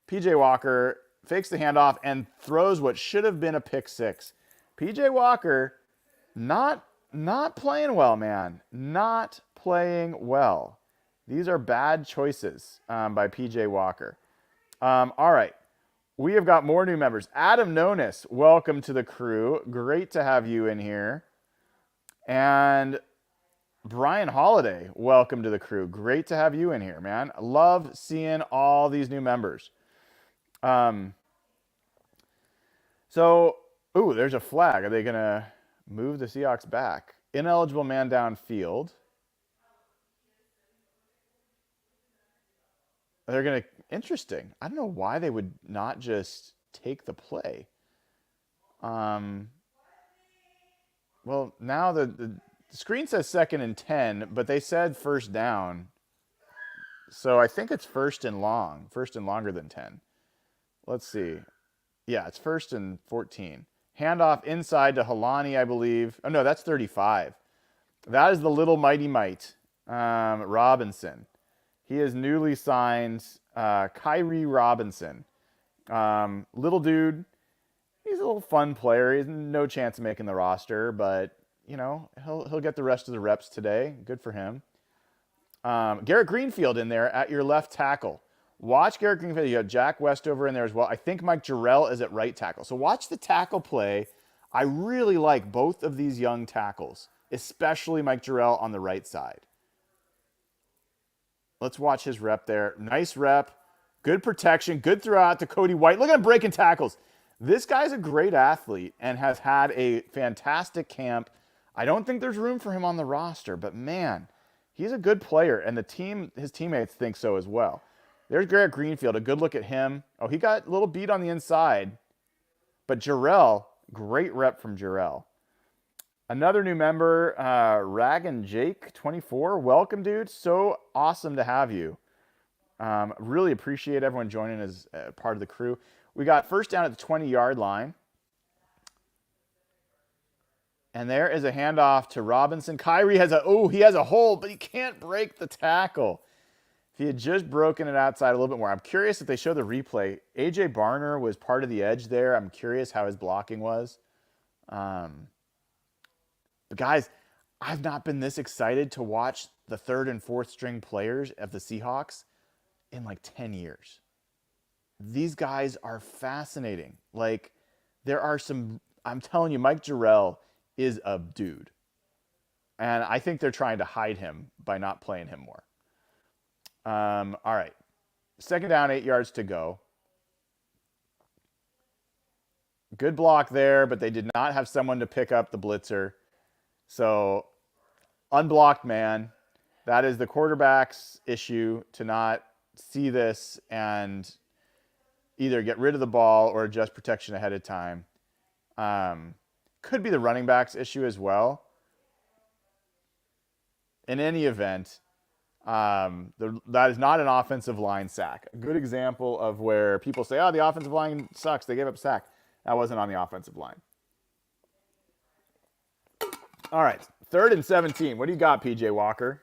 PJ Walker fakes the handoff and throws what should have been a pick six. PJ Walker not playing well, man. Not playing well. These are bad choices by PJ Walker. All right. We have got more new members. Adam Nonis, welcome to the crew. Great to have you in here. And Brian Holiday, welcome to the crew. Great to have you in here, man. Love seeing all these new members. There's a flag. Are they going to move the Seahawks back? Ineligible man downfield. They're going to, interesting. I don't know why they would not just take the play. Well, now the screen says 2nd and 10, but they said first down. So I think it's first and longer than 10. Let's see. Yeah, it's 1st and 14. Handoff inside to Helani, I believe. Oh, no, that's 35. That is the little mighty mite, Robinson. He is newly signed, Kyrie Robinson. Little dude. He's a little fun player. He has no chance of making the roster, but, you know, he'll get the rest of the reps today. Good for him. Garrett Greenfield in there at your left tackle. Watch Garrett Greenfield. You have Jack Westover in there as well. I think Mike Jarrell is at right tackle. So watch the tackle play. I really like both of these young tackles, especially Mike Jarrell on the right side. Let's watch his rep there. Nice rep. Good protection. Good throw out to Cody White. Look at him breaking tackles. This guy's a great athlete and has had a fantastic camp. I don't think there's room for him on the roster, but man, he's a good player, and his teammates think so as well. There's Garrett Greenfield, a good look at him. Oh, he got a little beat on the inside. But Jarrell, great rep from Jarrell. Another new member, Ragan Jake, 24. Welcome, dude. So awesome to have you. Really appreciate everyone joining as part of the crew. We got first down at the 20-yard line. And there is a handoff to Robinson. Kyrie has a hole, but he can't break the tackle. If he had just broken it outside a little bit more. I'm curious if they show the replay. A.J. Barner was part of the edge there. I'm curious how his blocking was. But guys, I've not been this excited to watch the 3rd and 4th string players of the Seahawks in like 10 years. These guys are fascinating. Like, there are some, I'm telling you, Mike Jarrell is a dude. And I think they're trying to hide him by not playing him more. All right. 2nd down, 8 yards to go. Good block there, but they did not have someone to pick up the blitzer. So, unblocked man. That is the quarterback's issue, to not see this and either get rid of the ball or adjust protection ahead of time. Could be the running back's issue as well. In any event, that is not an offensive line sack. A good example of where people say, oh, the offensive line sucks. They gave up a sack. That wasn't on the offensive line. All right, 3rd and 17. What do you got, PJ Walker?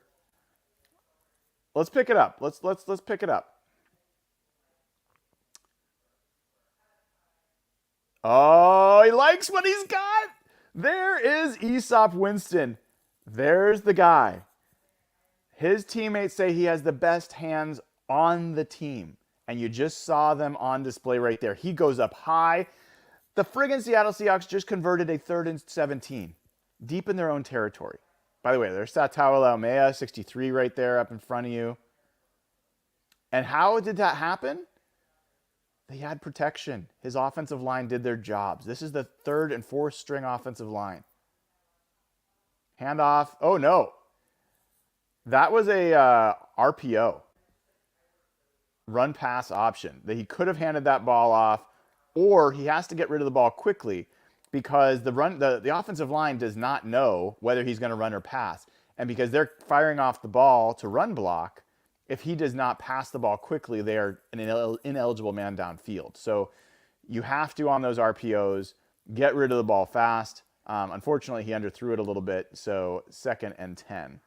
Let's pick it up. Let's pick it up. Oh, he likes what he's got. There is Aesop Winston. There's the guy. His teammates say he has the best hands on the team. And you just saw them on display right there. He goes up high. The friggin' Seattle Seahawks just converted a 3rd and 17. Deep in their own territory. By the way, there's Satao Laumea, 63 right there up in front of you. And how did that happen? They had protection. His offensive line did their jobs. This is the 3rd and 4th string offensive line. Handoff. Oh, no. That was a RPO. Run pass option. That he could have handed that ball off, or he has to get rid of the ball quickly because the offensive line does not know whether he's going to run or pass. And because they're firing off the ball to run block, if he does not pass the ball quickly, they are an ineligible man downfield. So you have to, on those RPOs, get rid of the ball fast. Unfortunately, he underthrew it a little bit, so 2nd and 10.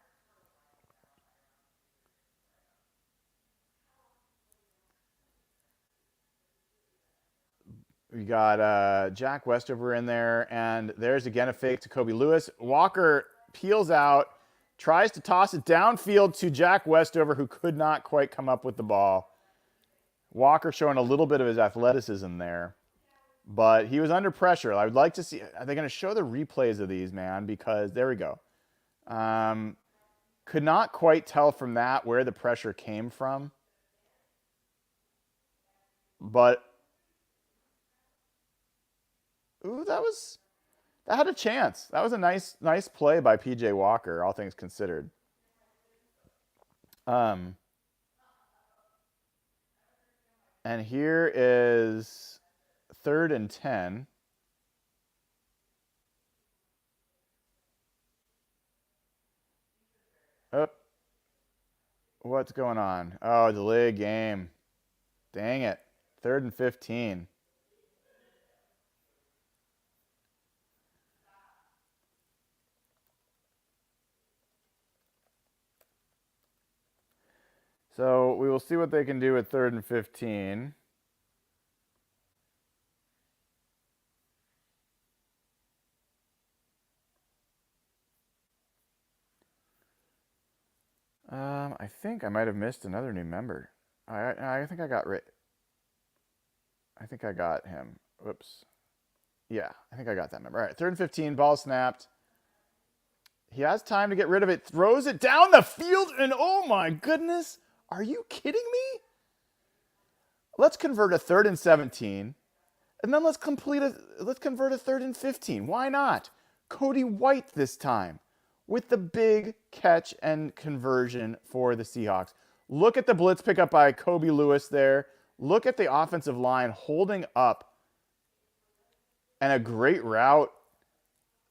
We got Jack Westover in there, and there's again a fake to Kobe Lewis. Walker peels out, tries to toss it downfield to Jack Westover, who could not quite come up with the ball. Walker showing a little bit of his athleticism there, but he was under pressure. I would like to see, are they going to show the replays of these, man? Because there we go. Could not quite tell from that where the pressure came from, but ooh, that had a chance. That was a nice play by PJ Walker, all things considered. And here is 3rd and 10. Oh, what's going on? Oh, delay game. Dang it. 3rd and 15. So we will see what they can do with 3rd and 15. I think I might have missed another new member. I think I got I think I got him. Whoops. Yeah, I think I got that member. All right, 3rd and 15, ball snapped. He has time to get rid of it. Throws it down the field, and oh my goodness. Are you kidding me? Let's convert a 3rd and 17, and then let's convert a 3rd and 15. Why not? Cody White this time with the big catch and conversion for the Seahawks. Look at the blitz pickup by Kobe Lewis there. Look at the offensive line holding up, and a great route.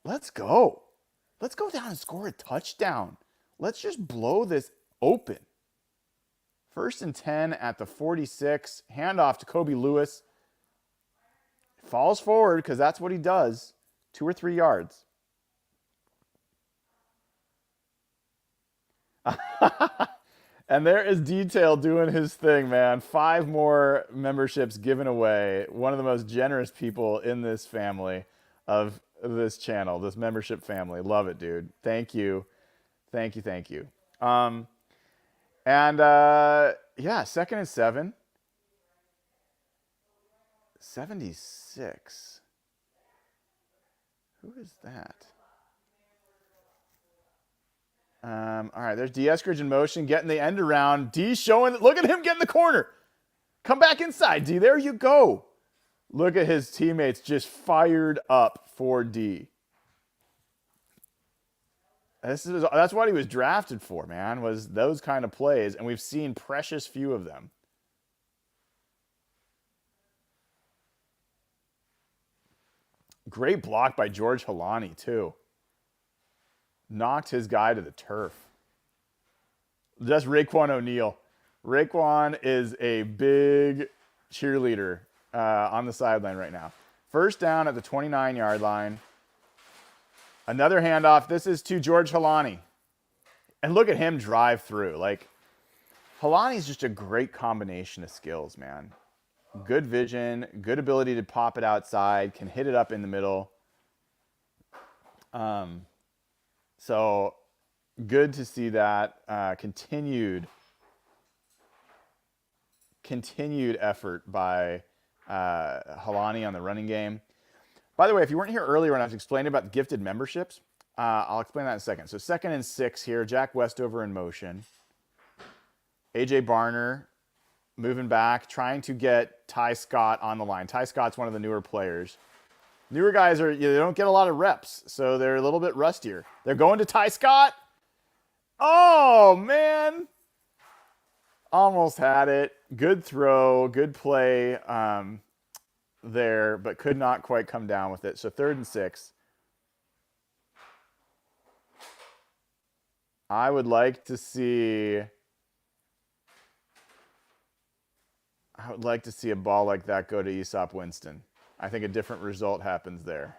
Let's go. Let's go down and score a touchdown. Let's just blow this open. 1st and 10 at the 46. Handoff to Kobe Lewis. Falls forward because that's what he does. 2 or 3 yards. And there is Detail doing his thing, man. 5 more memberships given away. One of the most generous people in this family of this channel, this membership family. Love it, dude. Thank you. Thank you. And yeah, 2nd and 7. 76. Who is that? All right, there's D. Eskridge in motion, getting the end around. D showing, look at him get in the corner. Come back inside, D. There you go. Look at his teammates just fired up for D. That's what he was drafted for, man, was those kind of plays, and we've seen precious few of them. Great block by George Halani, too. Knocked his guy to the turf. Just Raekwon O'Neal. Raekwon is a big cheerleader on the sideline right now. 1st down at the 29-yard line. Another handoff. This is to George Halani. And look at him drive through. Like, Halani's just a great combination of skills, man. Good vision, good ability to pop it outside, can hit it up in the middle. So good to see that continued effort by Halani on the running game. By the way, if you weren't here earlier when I was explaining about the gifted memberships, I'll explain that in a second. So 2nd and 6 here, Jack Westover in motion. AJ Barner moving back, trying to get Ty Scott on the line. Ty Scott's one of the newer players. Newer guys they don't get a lot of reps, so they're a little bit rustier. They're going to Ty Scott. Oh, man. Almost had it. Good throw, good play there, but could not quite come down with it. So 3rd and 6. I would like to see I would like to see a ball like that go to Aesop Winston. I think a different result happens there.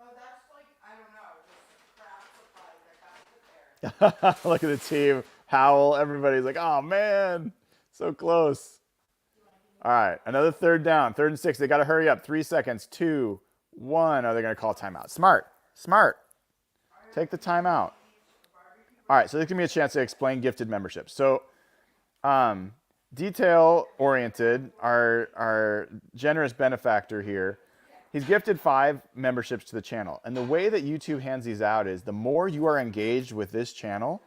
Oh, that's like, I don't know, just craft supplies that got put there. Look at the team. Howell, everybody's like, oh man, so close. All right, another third down, 3rd and 6. They got to hurry up. 3 seconds, 2, 1. Oh, they're going to call timeout. Smart, smart. Take the timeout. All right, so this gives me a chance to explain gifted memberships. So, detail-oriented, our generous benefactor here, he's gifted 5 memberships to the channel. And the way that YouTube hands these out is the more you are engaged with this channel,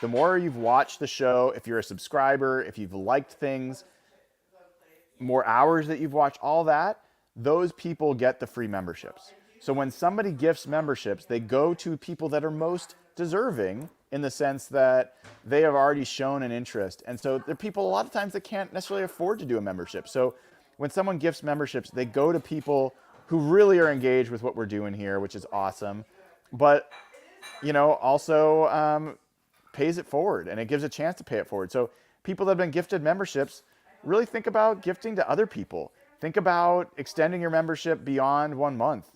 the more you've watched the show, if you're a subscriber, if you've liked things, more hours that you've watched, all that, those people get the free memberships. So when somebody gifts memberships, they go to people that are most deserving in the sense that they have already shown an interest. And so there are people a lot of times that can't necessarily afford to do a membership. So when someone gifts memberships, they go to people who really are engaged with what we're doing here, which is awesome. But, also pays it forward, and it gives a chance to pay it forward. So people that have been gifted memberships, really think about gifting to other people. Think about extending your membership beyond 1 month.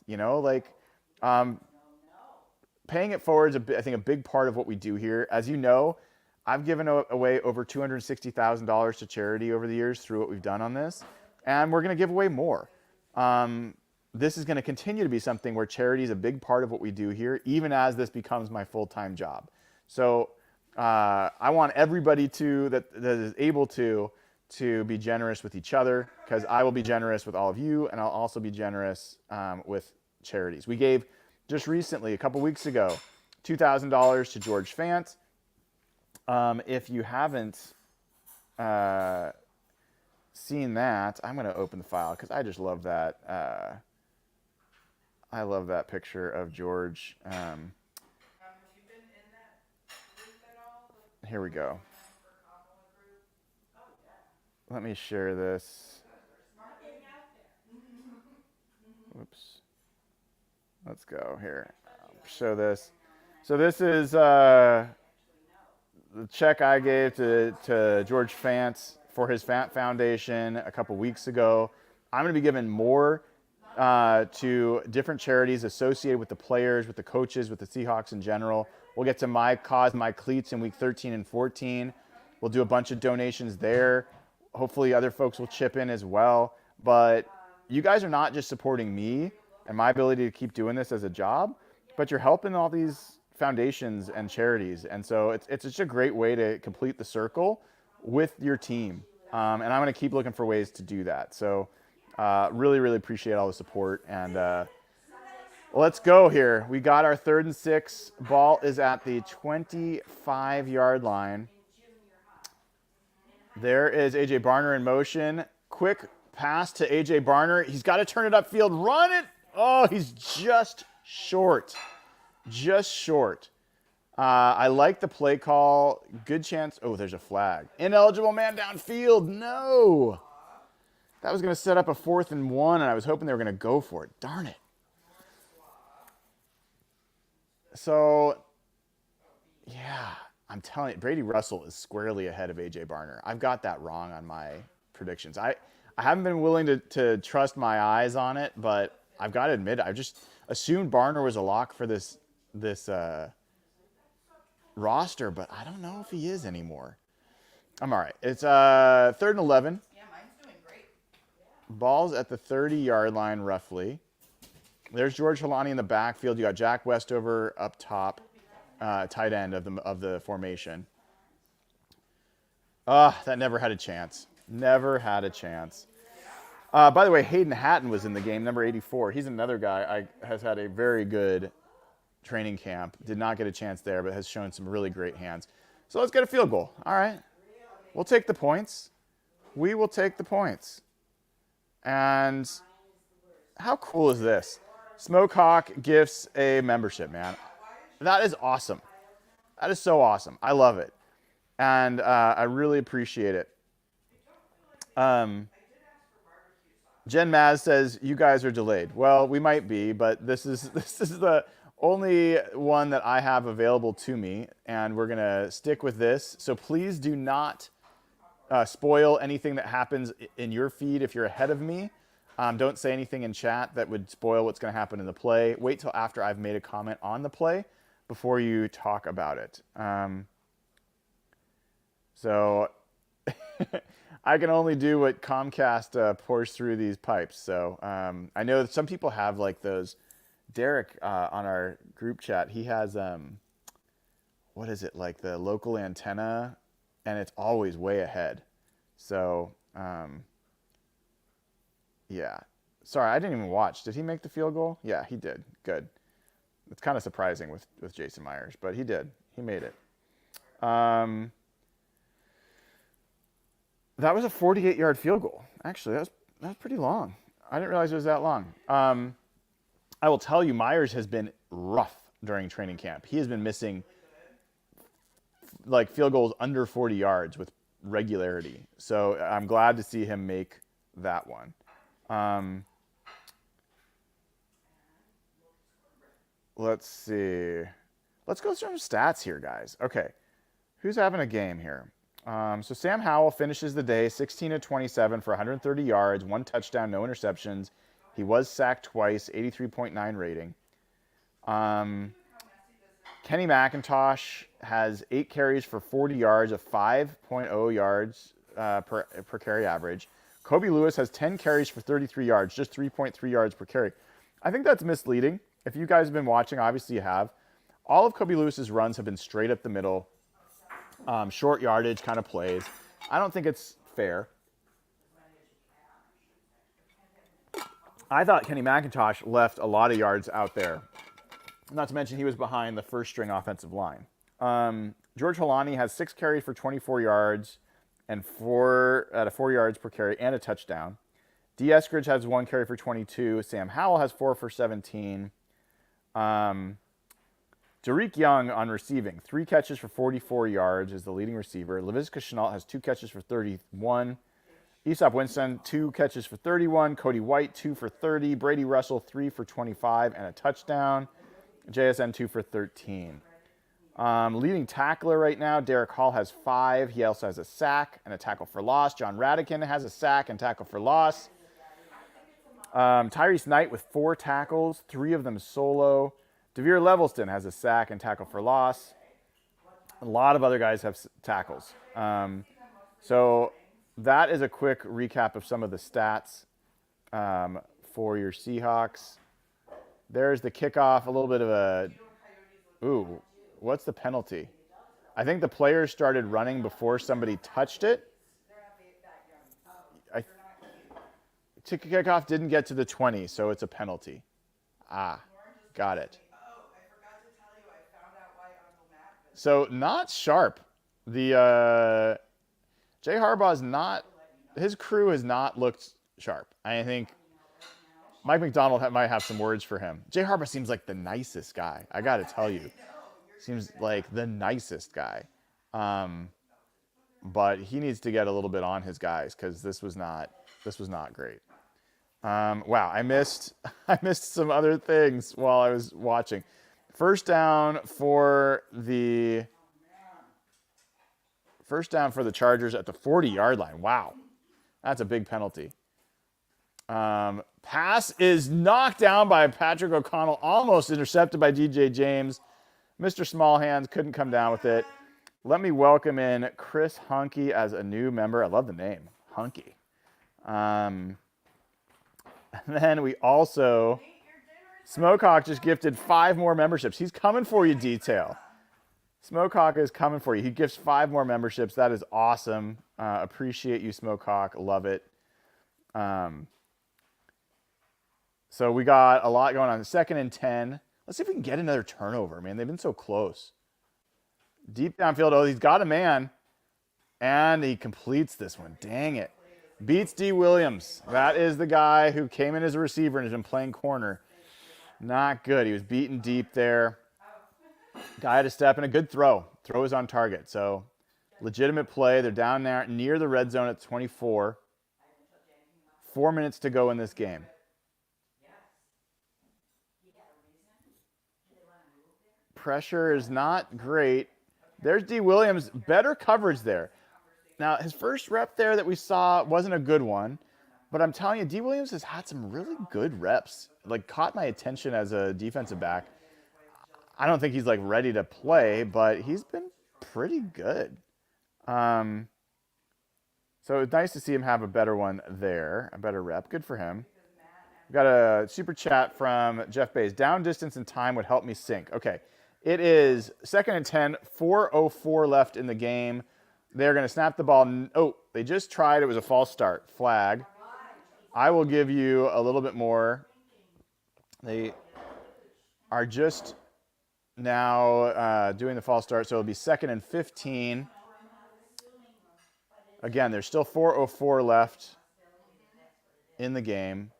Paying it forward is, I think, a big part of what we do here. As you know, I've given away over $260,000 to charity over the years through what we've done on this, and we're going to give away more. This is going to continue to be something where charity is a big part of what we do here, even as this becomes my full-time job. So I want everybody that is able to be generous with each other, because I will be generous with all of you, and I'll also be generous with charities. We gave just recently, a couple weeks ago, $2,000 to George Fant. If you haven't seen that, I'm going to open the file because I just love that. I love that picture of George. Have you been in that group at all? Here we go. For Kamala group? Oh, yeah. Let me share this. Smart getting out there. Oops. Let's go here. Show this. So this is the check I gave to George Fant for his Fant Foundation a couple weeks ago. I'm going to be giving more to different charities associated with the players, with the coaches, with the Seahawks in general. We'll get to My Cause, My Cleats in week 13 and 14. We'll do a bunch of donations there. Hopefully other folks will chip in as well. But you guys are not just supporting me and my ability to keep doing this as a job, but you're helping all these foundations and charities. And so it's just a great way to complete the circle with your team. And I'm going to keep looking for ways to do that. So really, really appreciate all the support. And let's go here. We got our 3rd and 6. Ball is at the 25-yard line. There is A.J. Barner in motion. Quick pass to A.J. Barner. He's got to turn it upfield. Run it. Oh, he's just short. Just short. I like the play call. Good chance. Oh, there's a flag. Ineligible man downfield. No. That was going to set up a 4th and 1, and I was hoping they were going to go for it. Darn it. So, yeah, I'm telling you, Brady Russell is squarely ahead of A.J. Barner. I've got that wrong on my predictions. I haven't been willing to trust my eyes on it, but I've got to admit, I just assumed Barner was a lock for this roster, but I don't know if he is anymore. I'm all right. It's 3rd and 11. Yeah, mine's doing great. Ball's at the 30-yard line, roughly. There's George Halani in the backfield. You got Jack Westover up top, tight end of the formation. That never had a chance. Never had a chance. By the way, Hayden Hatton was in the game, number 84. He's another guy has had a very good training camp. Did not get a chance there, but has shown some really great hands. So let's get a field goal. All right. We'll take the points. We will take the points. And how cool is this? Smokehawk gifts a membership, man. That is awesome. That is so awesome. I love it. And I really appreciate it. Jen Maz says, you guys are delayed. Well, we might be, but this is the only one that I have available to me, and we're going to stick with this. So please do not spoil anything that happens in your feed if you're ahead of me. Don't say anything in chat that would spoil what's going to happen in the play. Wait till after I've made a comment on the play before you talk about it. So I can only do what Comcast pours through these pipes. So I know that some people have like those. Derek on our group chat, he has what is it, like the local antenna, and it's always way ahead. So yeah. Sorry, I didn't even watch. Did he make the field goal? Yeah, he did. Good. It's kind of surprising with Jason Myers, but he did. He made it. That was a 48-yard field goal. Actually, that was pretty long. I didn't realize it was that long. I will tell you, Myers has been rough during training camp. He has been missing like field goals under 40 yards with regularity. So I'm glad to see him make that one. Let's see. Let's go through some stats here, guys. Okay. Who's having a game here? So Sam Howell finishes the day 16 of 27 for 130 yards, 1 touchdown, no interceptions. He was sacked twice, 83.9 rating. Kenny McIntosh has 8 carries for 40 yards, a 5.0 yards per carry average. Kobe Lewis has 10 carries for 33 yards, just 3.3 yards per carry. I think that's misleading. If you guys have been watching, obviously you have. All of Kobe Lewis's runs have been straight up the middle, short yardage kind of plays. I don't think it's fair. I thought Kenny McIntosh left a lot of yards out there. Not to mention he was behind the first string offensive line. George Holani has 6 carries for 24 yards and 4 yards per carry and a touchdown. D. Eskridge has 1 carry for 22. Sam Howell has 4 for 17. Derek Young on receiving, 3 catches for 44 yards is the leading receiver. Laviska Shenault has 2 catches for 31. Aesop Winston, 2 catches for 31. Cody White, 2 for 30. Brady Russell, 3 for 25 and a touchdown. JSN, 2 for 13. Leading tackler right now, Derek Hall has 5. He also has a sack and a tackle for loss. John Radican has a sack and tackle for loss. Tyrese Knight with 4 tackles, 3 of them solo. Devere Levelston has a sack and tackle for loss. A lot of other guys have tackles. So that is a quick recap of some of the stats for your Seahawks. There's the kickoff, a little bit of a... Ooh, what's the penalty? I think the players started running before somebody touched it. Kickoff didn't get to the 20, so it's a penalty. Ah, got it. So not sharp. The Jay Harbaugh's not, his crew has not looked sharp. I think Mike McDonald might have some words for him. Jay Harbaugh seems like the nicest guy. I got to tell you, seems like the nicest guy. But he needs to get a little bit on his guys because this was not great. Wow, I missed some other things while I was watching. First down for the Chargers at the 40-yard line. Wow, that's a big penalty. Pass is knocked down by Patrick O'Connell, almost intercepted by DJ James. Mr. Smallhands couldn't come down with it. Let me welcome in Chris Hunky as a new member. I love the name, Hunky. And then we also, Smokehawk just gifted 5 more memberships. He's coming for you, Detail. Smokehawk is coming for you. He gifts 5 more memberships. That is awesome. Appreciate you, Smokehawk. Love it. So we got a lot going on. 2nd and 10. Let's see if we can get another turnover, man. They've been so close. Deep downfield. Oh, he's got a man. And he completes this one. Dang it. Beats D. Williams. That is the guy who came in as a receiver and has been playing corner. Not good. He was beaten deep there. Guy had a step and a good throw. Throw is on target. So legitimate play. They're down there near the red zone at 24. 4 minutes to go in this game. Pressure is not great. There's D. Williams. Better coverage there. Now, his first rep there that we saw wasn't a good one, but I'm telling you, D. Williams has had some really good reps. Like, caught my attention as a defensive back. I don't think he's like ready to play, but he's been pretty good. So it's nice to see him have a better one there, a better rep. Good for him. We got a super chat from Jeff Bays. Down distance and time would help me sync. Okay. It is 2nd and 10, 4:04 left in the game. They're going to snap the ball. Oh, they just tried. It was a false start. Flag. I will give you a little bit more. They are just now doing the false start, so it'll be 2nd and 15. Again, there's still 4:04 left in the game.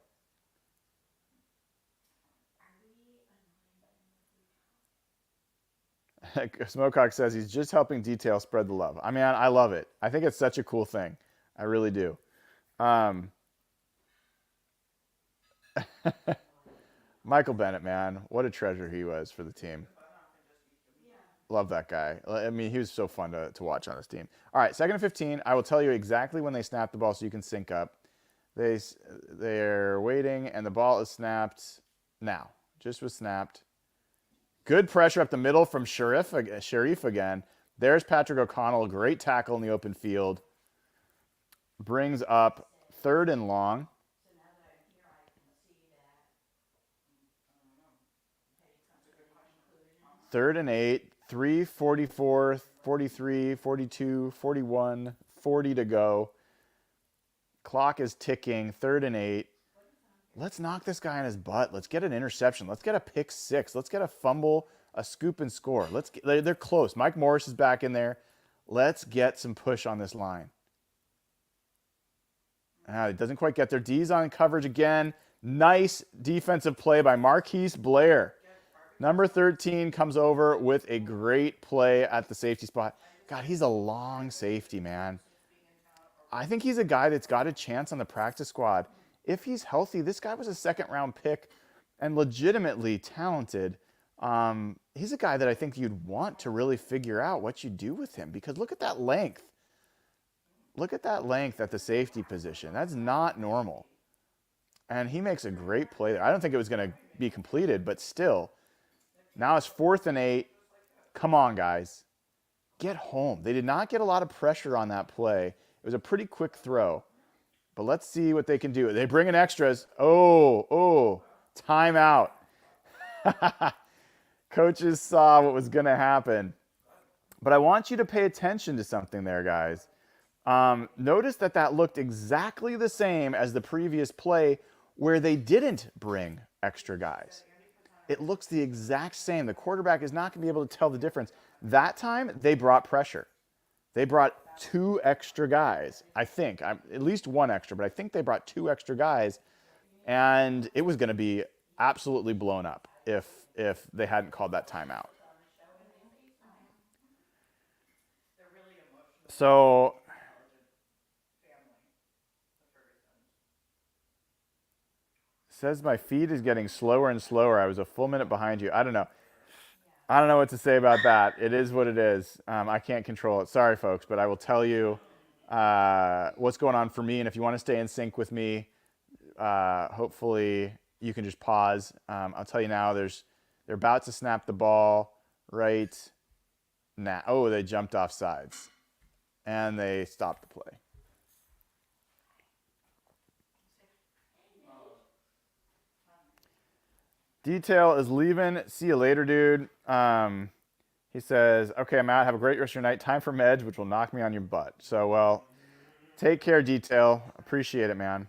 Smokecock says he's just helping detail spread the love. I mean, I love it. I think it's such a cool thing. I really do. Michael Bennett, man, what a treasure he was for the team. Love that guy. I mean, he was so fun to watch on this team. All right, 2nd and 15. I will tell you exactly when they snap the ball so you can sync up. They're waiting, and the ball is snapped now. Just was snapped. Good pressure up the middle from Sharif again. There's Patrick O'Connell. Great tackle in the open field. Brings up 3rd and long. 3rd and 8. 3, 44, 43, 42, 41, 40 to go. Clock is ticking. 3rd and 8. Let's knock this guy on his butt. Let's get an interception. Let's get a pick 6. Let's get a fumble, a scoop and score. They're close. Mike Morris is back in there. Let's get some push on this line. It doesn't quite get there. D's on coverage again. Nice defensive play by Marquise Blair. Number 13 comes over with a great play at the safety spot. God, he's a long safety, man. I think he's a guy that's got a chance on the practice squad. If he's healthy, this guy was a 2nd-round pick and legitimately talented. He's a guy that I think you'd want to really figure out what you do with him, because look at that length. Look at that length at the safety position. That's not normal. And he makes a great play there. I don't think it was going to be completed, but still. Now it's 4th and 8. Come on, guys. Get home. They did not get a lot of pressure on that play. It was a pretty quick throw. But let's see what they can do. They bring in extras. Oh, timeout. Coaches saw what was going to happen. But I want you to pay attention to something there, guys. Notice that looked exactly the same as the previous play where they didn't bring extra guys. It looks the exact same. The quarterback is not going to be able to tell the difference. That time, they brought pressure. They brought 2 extra guys, I think. At least 1 extra, but I think they brought 2 extra guys, and it was going to be absolutely blown up if they hadn't called that timeout. So says my feed is getting slower and slower. I was a full minute behind you. I don't know. I don't know what to say about that. It is what it is. I can't control it. Sorry, folks, but I will tell you what's going on for me. And if you want to stay in sync with me, hopefully you can just pause. I'll tell you now, they're about to snap the ball right now. Oh, they jumped off sides. And they stopped the play. Detail is leaving. See you later, dude. He says, okay, I'm out. Have a great rest of your night. Time for meds, which will knock me on your butt. So, well, take care, Detail. Appreciate it, man.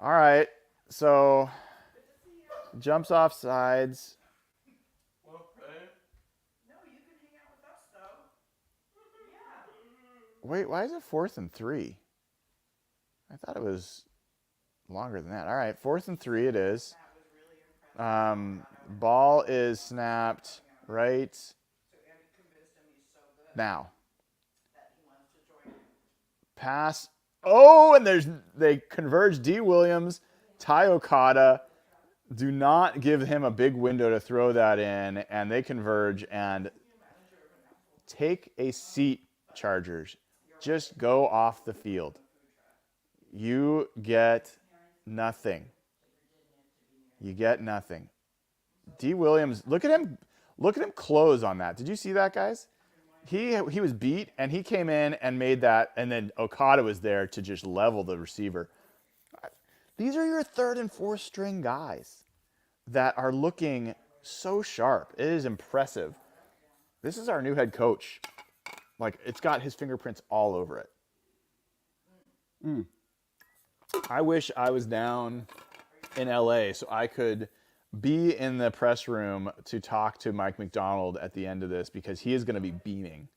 All right. So, jumps off sides. No, you can hang out with us, though. Yeah. Wait, why is it 4th and 3? I thought it was longer than that. All right, 4th and 3 it is. Ball is snapped right now. Pass. Oh, and they converge. D. Williams, Ty Okada. Do not give him a big window to throw that in, and they converge. And take a seat, Chargers. Just go off the field. You get nothing. You get nothing. D. Williams, look at him close on that. Did you see that, guys? He was beat, and he came in and made that, and then Okada was there to just level the receiver. These are your third and fourth string guys that are looking so sharp. It is impressive. This is our new head coach. Like, it's got his fingerprints all over it. I wish I was down in LA so I could be in the press room to talk to Mike McDonald at the end of this, because he is going to be beaming.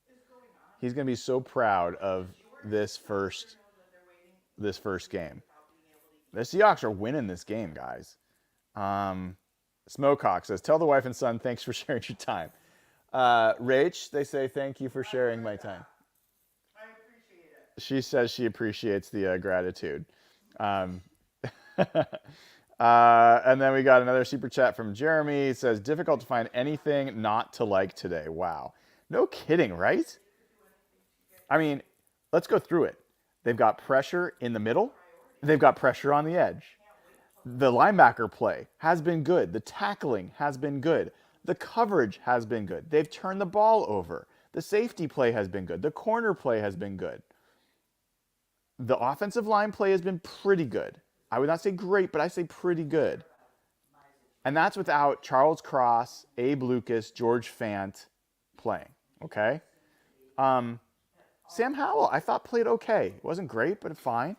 He's going to be so proud of this first game. The Seahawks are winning this game, guys. Smokehawk says, tell the wife and son thanks for sharing your time. Rach, they say thank you for sharing my time. I appreciate it. She says she appreciates the gratitude. And then we got another super chat from Jeremy. He says, difficult to find anything not to like today. Wow. No kidding, right? I mean, let's go through it. They've got pressure in the middle. They've got pressure on the edge. The linebacker play has been good. The tackling has been good. The coverage has been good. They've turned the ball over. The safety play has been good. The corner play has been good. The offensive line play has been pretty good. I would not say great, but I say pretty good. And that's without Charles Cross, Abe Lucas, George Fant playing. Okay? Sam Howell, I thought played okay. It wasn't great, but fine.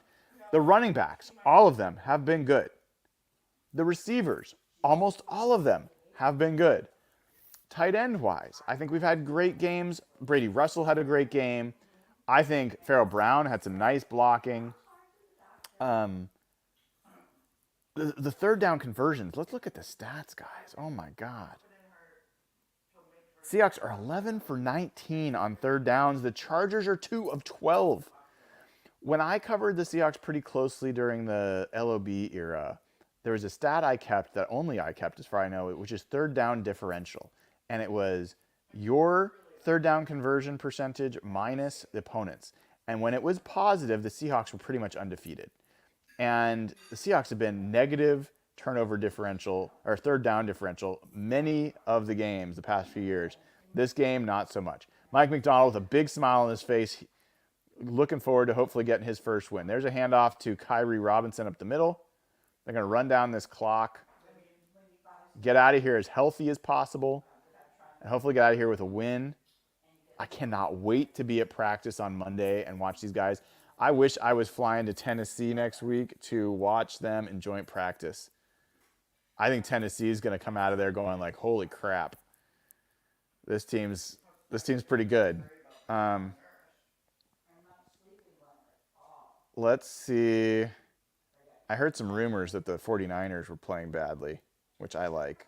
The running backs, all of them have been good. The receivers, almost all of them have been good. Tight end wise, I think we've had great games. Brady Russell had a great game. I think Farrell Brown had some nice blocking. The third down conversions, let's look at the stats, guys. Oh my God. Seahawks are 11 for 19 on third downs. The Chargers are 2 of 12. When I covered the Seahawks pretty closely during the LOB era, there was a stat I kept that only I kept as far as I know, which is third down differential. And it was your third down conversion percentage minus the opponent's. And when it was positive, the Seahawks were pretty much undefeated. And the Seahawks have been negative turnover differential or third down differential many of the games the past few years. This game, not so much. Mike McDonald with a big smile on his face, looking forward to hopefully getting his first win. There's a handoff to Kyrie Robinson up the middle. They're going to run down this clock, get out of here as healthy as possible, and hopefully get out of here with a win. I cannot wait to be at practice on Monday and watch these guys. I wish I was flying to Tennessee next week to watch them in joint practice. I think Tennessee is going to come out of there going like, holy crap. This team's pretty good. Let's see. I heard some rumors that the 49ers were playing badly, which I like.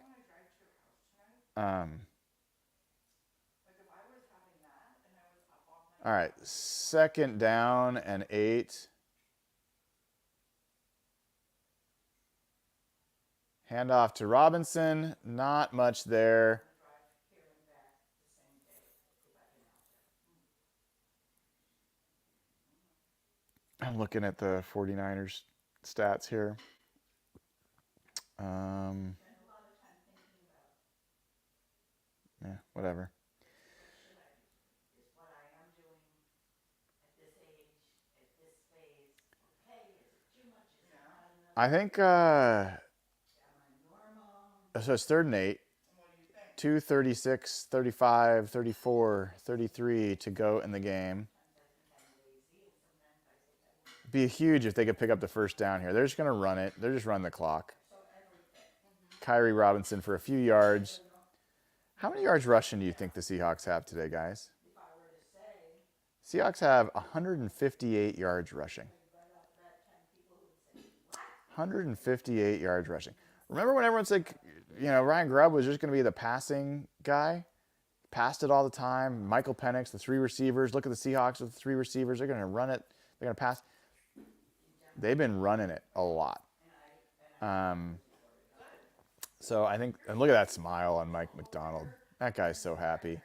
All right, second down and 8. Handoff to Robinson. Not much there. I'm looking at the 49ers stats here. Yeah, whatever. I think so it's third and 8. 2:36, 35, 34, 33 to go in the game. Be huge if they could pick up the first down here. They're just going to run it. They're just running the clock. Kyrie Robinson for a few yards. How many yards rushing do you think the Seahawks have today, guys? Seahawks have 158 yards rushing. 158 yards rushing. Remember when everyone's like, Ryan Grubb was just going to be the passing guy? Passed it all the time. Michael Penix, the 3 receivers. Look at the Seahawks with the 3 receivers. They're going to run it. They're going to pass. They've been running it a lot. So I think, and look at that smile on Mike McDonald. That guy's so happy.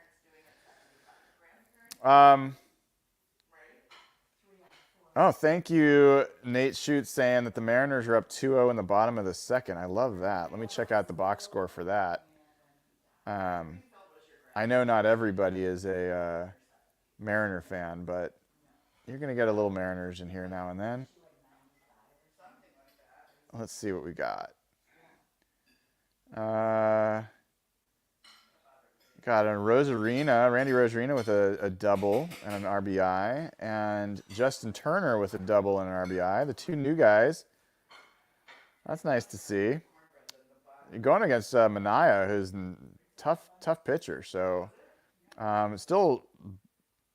Oh, thank you, Nate Shoots, saying that the Mariners are up 2-0 in the bottom of the second. I love that. Let me check out the box score for that. I know not everybody is a Mariner fan, but you're going to get a little Mariners in here now and then. Let's see what we got. Got a Randy Rosarina with a double and an RBI, and Justin Turner with a double and an RBI. The two new guys. That's nice to see. You're going against Manaea, who's a tough pitcher. So still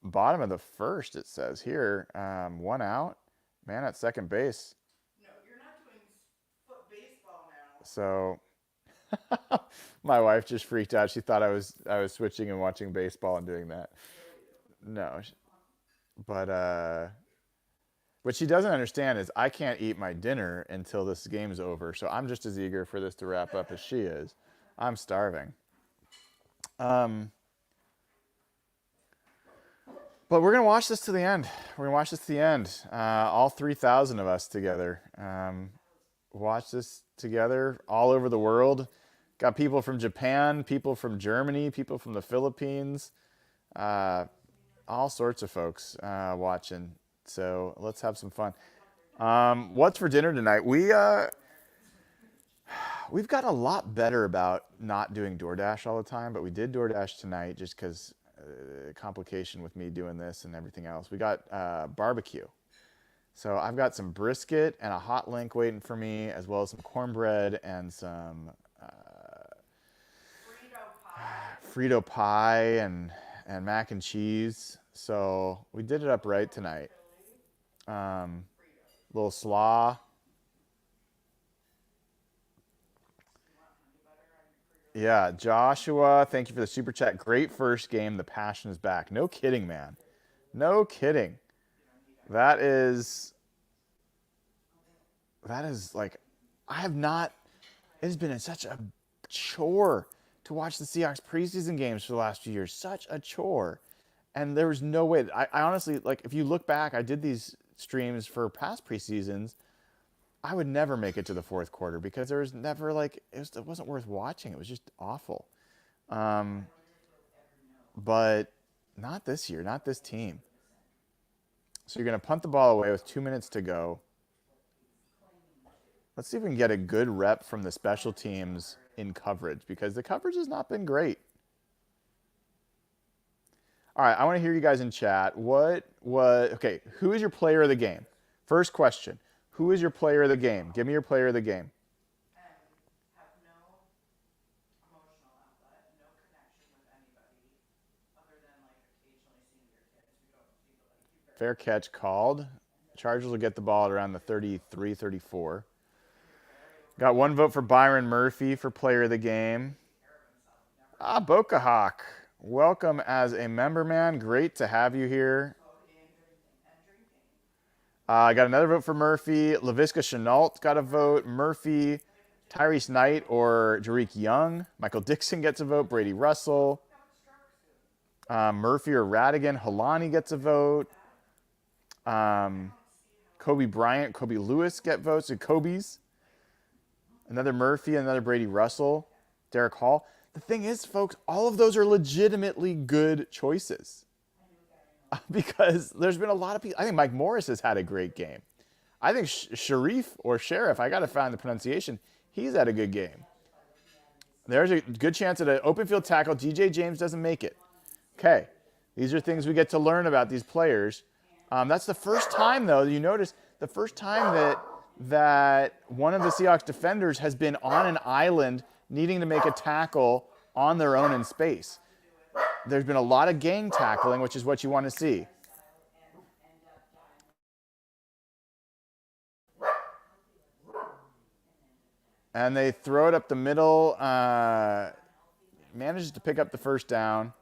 bottom of the first, it says here. 1 out. Man at second base. No, you're not doing foot baseball now. So my wife just freaked out. She thought I was switching and watching baseball and doing that. No, but what she doesn't understand is I can't eat my dinner until this game's over. So I'm just as eager for this to wrap up as she is. I'm starving. But we're gonna watch this to the end. We're gonna watch this to the end. All 3,000 of us together. Watch this together all over the world. Got people from Japan, people from Germany, people from the Philippines, all sorts of folks watching. So let's have some fun. What's for dinner tonight? We've got a lot better about not doing DoorDash all the time, but we did DoorDash tonight just because complication with me doing this and everything else. We got barbecue. So I've got some brisket and a hot link waiting for me, as well as some cornbread and some Frito pie and mac and cheese. So we did it up right tonight. Little slaw. Yeah, Joshua, thank you for the super chat. Great first game. The passion is back. No kidding, man. No kidding. That is like, I have not, it has been such a chore to watch the Seahawks preseason games for the last few years. Such a chore. And there was no way. I honestly, like, if you look back, I did these streams for past preseasons. I would never make it to the fourth quarter because there was never, like, it wasn't worth watching. It was just awful. But not this year, not this team. So you're going to punt the ball away with 2 minutes to go. Let's see if we can get a good rep from the special teams in coverage, because the coverage has not been great. All right, I want to hear you guys in chat. Okay, who is your player of the game? First question. Who is your player of the game? Give me your player of the game. Have no emotional outlet, no connection with anybody other than like occasionally seeing your kids. We don't see the Fair catch called. Chargers will get the ball at around the 33, 34. Got one vote for Byron Murphy for player of the game. Boca Hawk. Welcome as a member, man. Great to have you here. I got another vote for Murphy. LaVisca Chenault got a vote. Murphy, Tyrese Knight, or Jarick Young. Michael Dixon gets a vote. Brady Russell. Murphy or Radigan. Halani gets a vote. Kobe Bryant, Kobe Lewis get votes. And Kobe's. Another Murphy, another Brady Russell. Derek Hall. The thing is, folks, all of those are legitimately good choices. Because there's been a lot of people. I think Mike Morris has had a great game. I think Sharif or Sheriff, I got to find the pronunciation, he's had a good game. There's a good chance that an open field tackle, DJ James doesn't make it. Okay, these are things we get to learn about these players. That's the first time, though, you notice, the first time that one of the Seahawks defenders has been on an island needing to make a tackle on their own in space. There's been a lot of gang tackling, which is what you want to see. And they throw it up the middle. Manages to pick up the first down.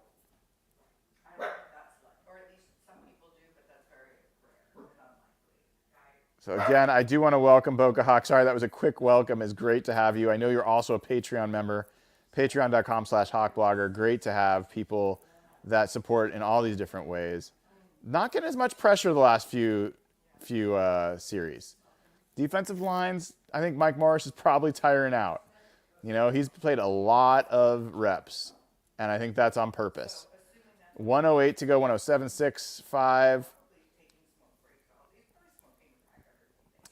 or at least some people do, but that's very rare and unlikely. So again, I do want to welcome Boca Hawk. Sorry, that was a quick welcome. It's great to have you. I know you're also a Patreon member. Patreon.com/hawkblogger. Great to have people that support in all these different ways. Not getting as much pressure the last few few series. Defensive lines, I think Mike Morris is probably tiring out. You know, he's played a lot of reps, and I think that's on purpose. 108 to go, 107.65.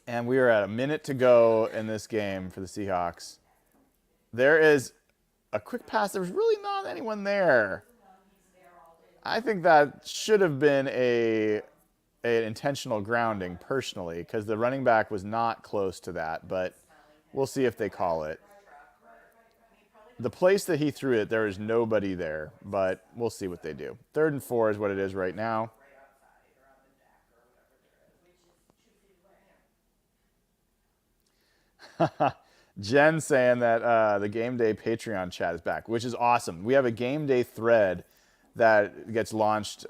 And we are at a minute to go in this game for the Seahawks. There is a quick pass. There was really not anyone there. I think that should have been an intentional grounding, personally, because the running back was not close to that, but we'll see if they call it. The place that he threw it, there is nobody there, but we'll see what they do. 3rd and 4 is what it is right now. Jen saying that the Game Day Patreon chat is back, which is awesome. We have a Game Day thread that gets launched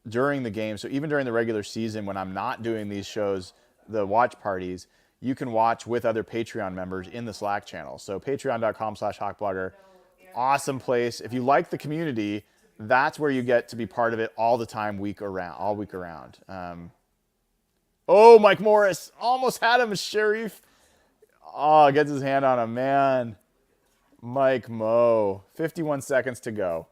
during the game. So even during the regular season, when I'm not doing these shows, the watch parties, you can watch with other Patreon members in the Slack channel. So patreon.com/hawkblogger, awesome place. If you like the community, that's where you get to be part of it all the time, all week around. Oh, Mike Morris almost had him, Sharif. Oh, gets his hand on him, man. Mike Mo, 51 seconds to go.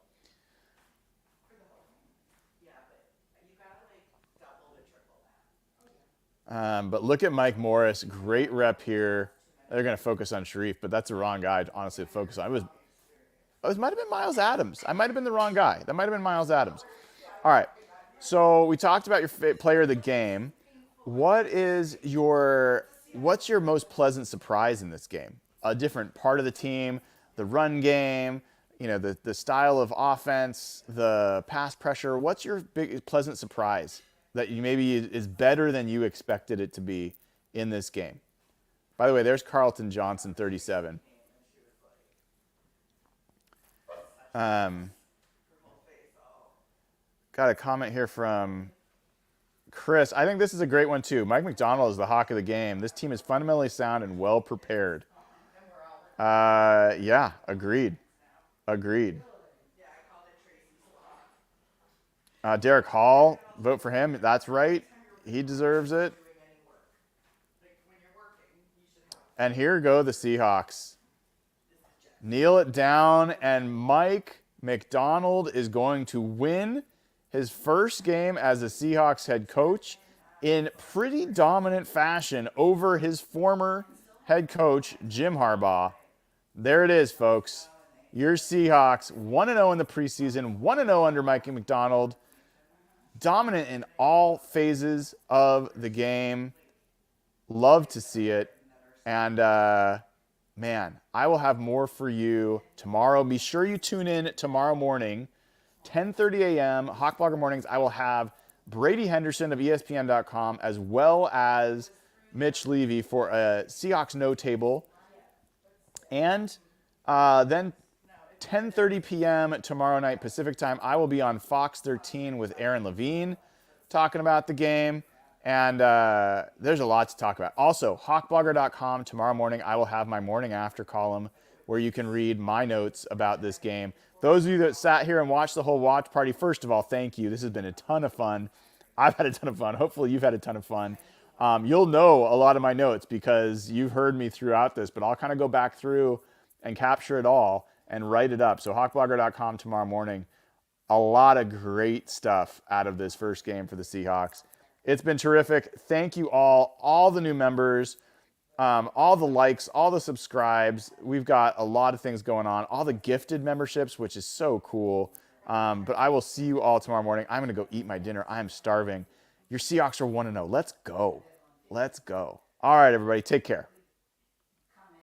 But look at Mike Morris, great rep here. They're going to focus on Sharif, but that's the wrong guy, honestly, to focus on. It might have been Miles Adams. I might have been the wrong guy. That might have been Miles Adams. All right, so we talked about your player of the game. What's your most pleasant surprise in this game? A different part of the team, the run game, you know, the style of offense, the pass pressure. What's your big pleasant surprise that you maybe is better than you expected it to be in this game? By the way, there's Carlton Johnson, 37. Got a comment here from Chris. I think this is a great one too. Mike McDonald is the hawk of the game. This team is fundamentally sound and well prepared. Yeah, agreed. Derek Hall, vote for him. That's right. He deserves it. And here go the Seahawks. Kneel it down, and Mike McDonald is going to win his first game as the Seahawks head coach in pretty dominant fashion over his former head coach, Jim Harbaugh. There it is, folks. Your Seahawks, 1-0 in the preseason, 1-0 under Mike McDonald. Dominant in all phases of the game. Love to see it. And, man, I will have more for you tomorrow. Be sure you tune in tomorrow morning, 10:30 a.m., Hawk Blogger Mornings. I will have Brady Henderson of ESPN.com as well as Mitch Levy for a Seahawks No Table. And then 10:30 p.m. tomorrow night Pacific time, I will be on Fox 13 with Aaron Levine talking about the game. And there's a lot to talk about. Also, hawkblogger.com tomorrow morning, I will have my morning after column where you can read my notes about this game. Those of you that sat here and watched the whole watch party, first of all, thank you. This has been a ton of fun. I've had a ton of fun. Hopefully you've had a ton of fun. You'll know a lot of my notes because you've heard me throughout this, but I'll kind of go back through and capture it all and write it up. So hawkblogger.com tomorrow morning. A lot of great stuff out of this first game for the Seahawks. It's been terrific. Thank you all the new members, all the likes, all the subscribes. We've got a lot of things going on, all the gifted memberships, which is so cool. But I will see you all tomorrow morning. I'm going to go eat my dinner. I am starving. Your Seahawks are 1-0. Let's go. All right, everybody. Take care.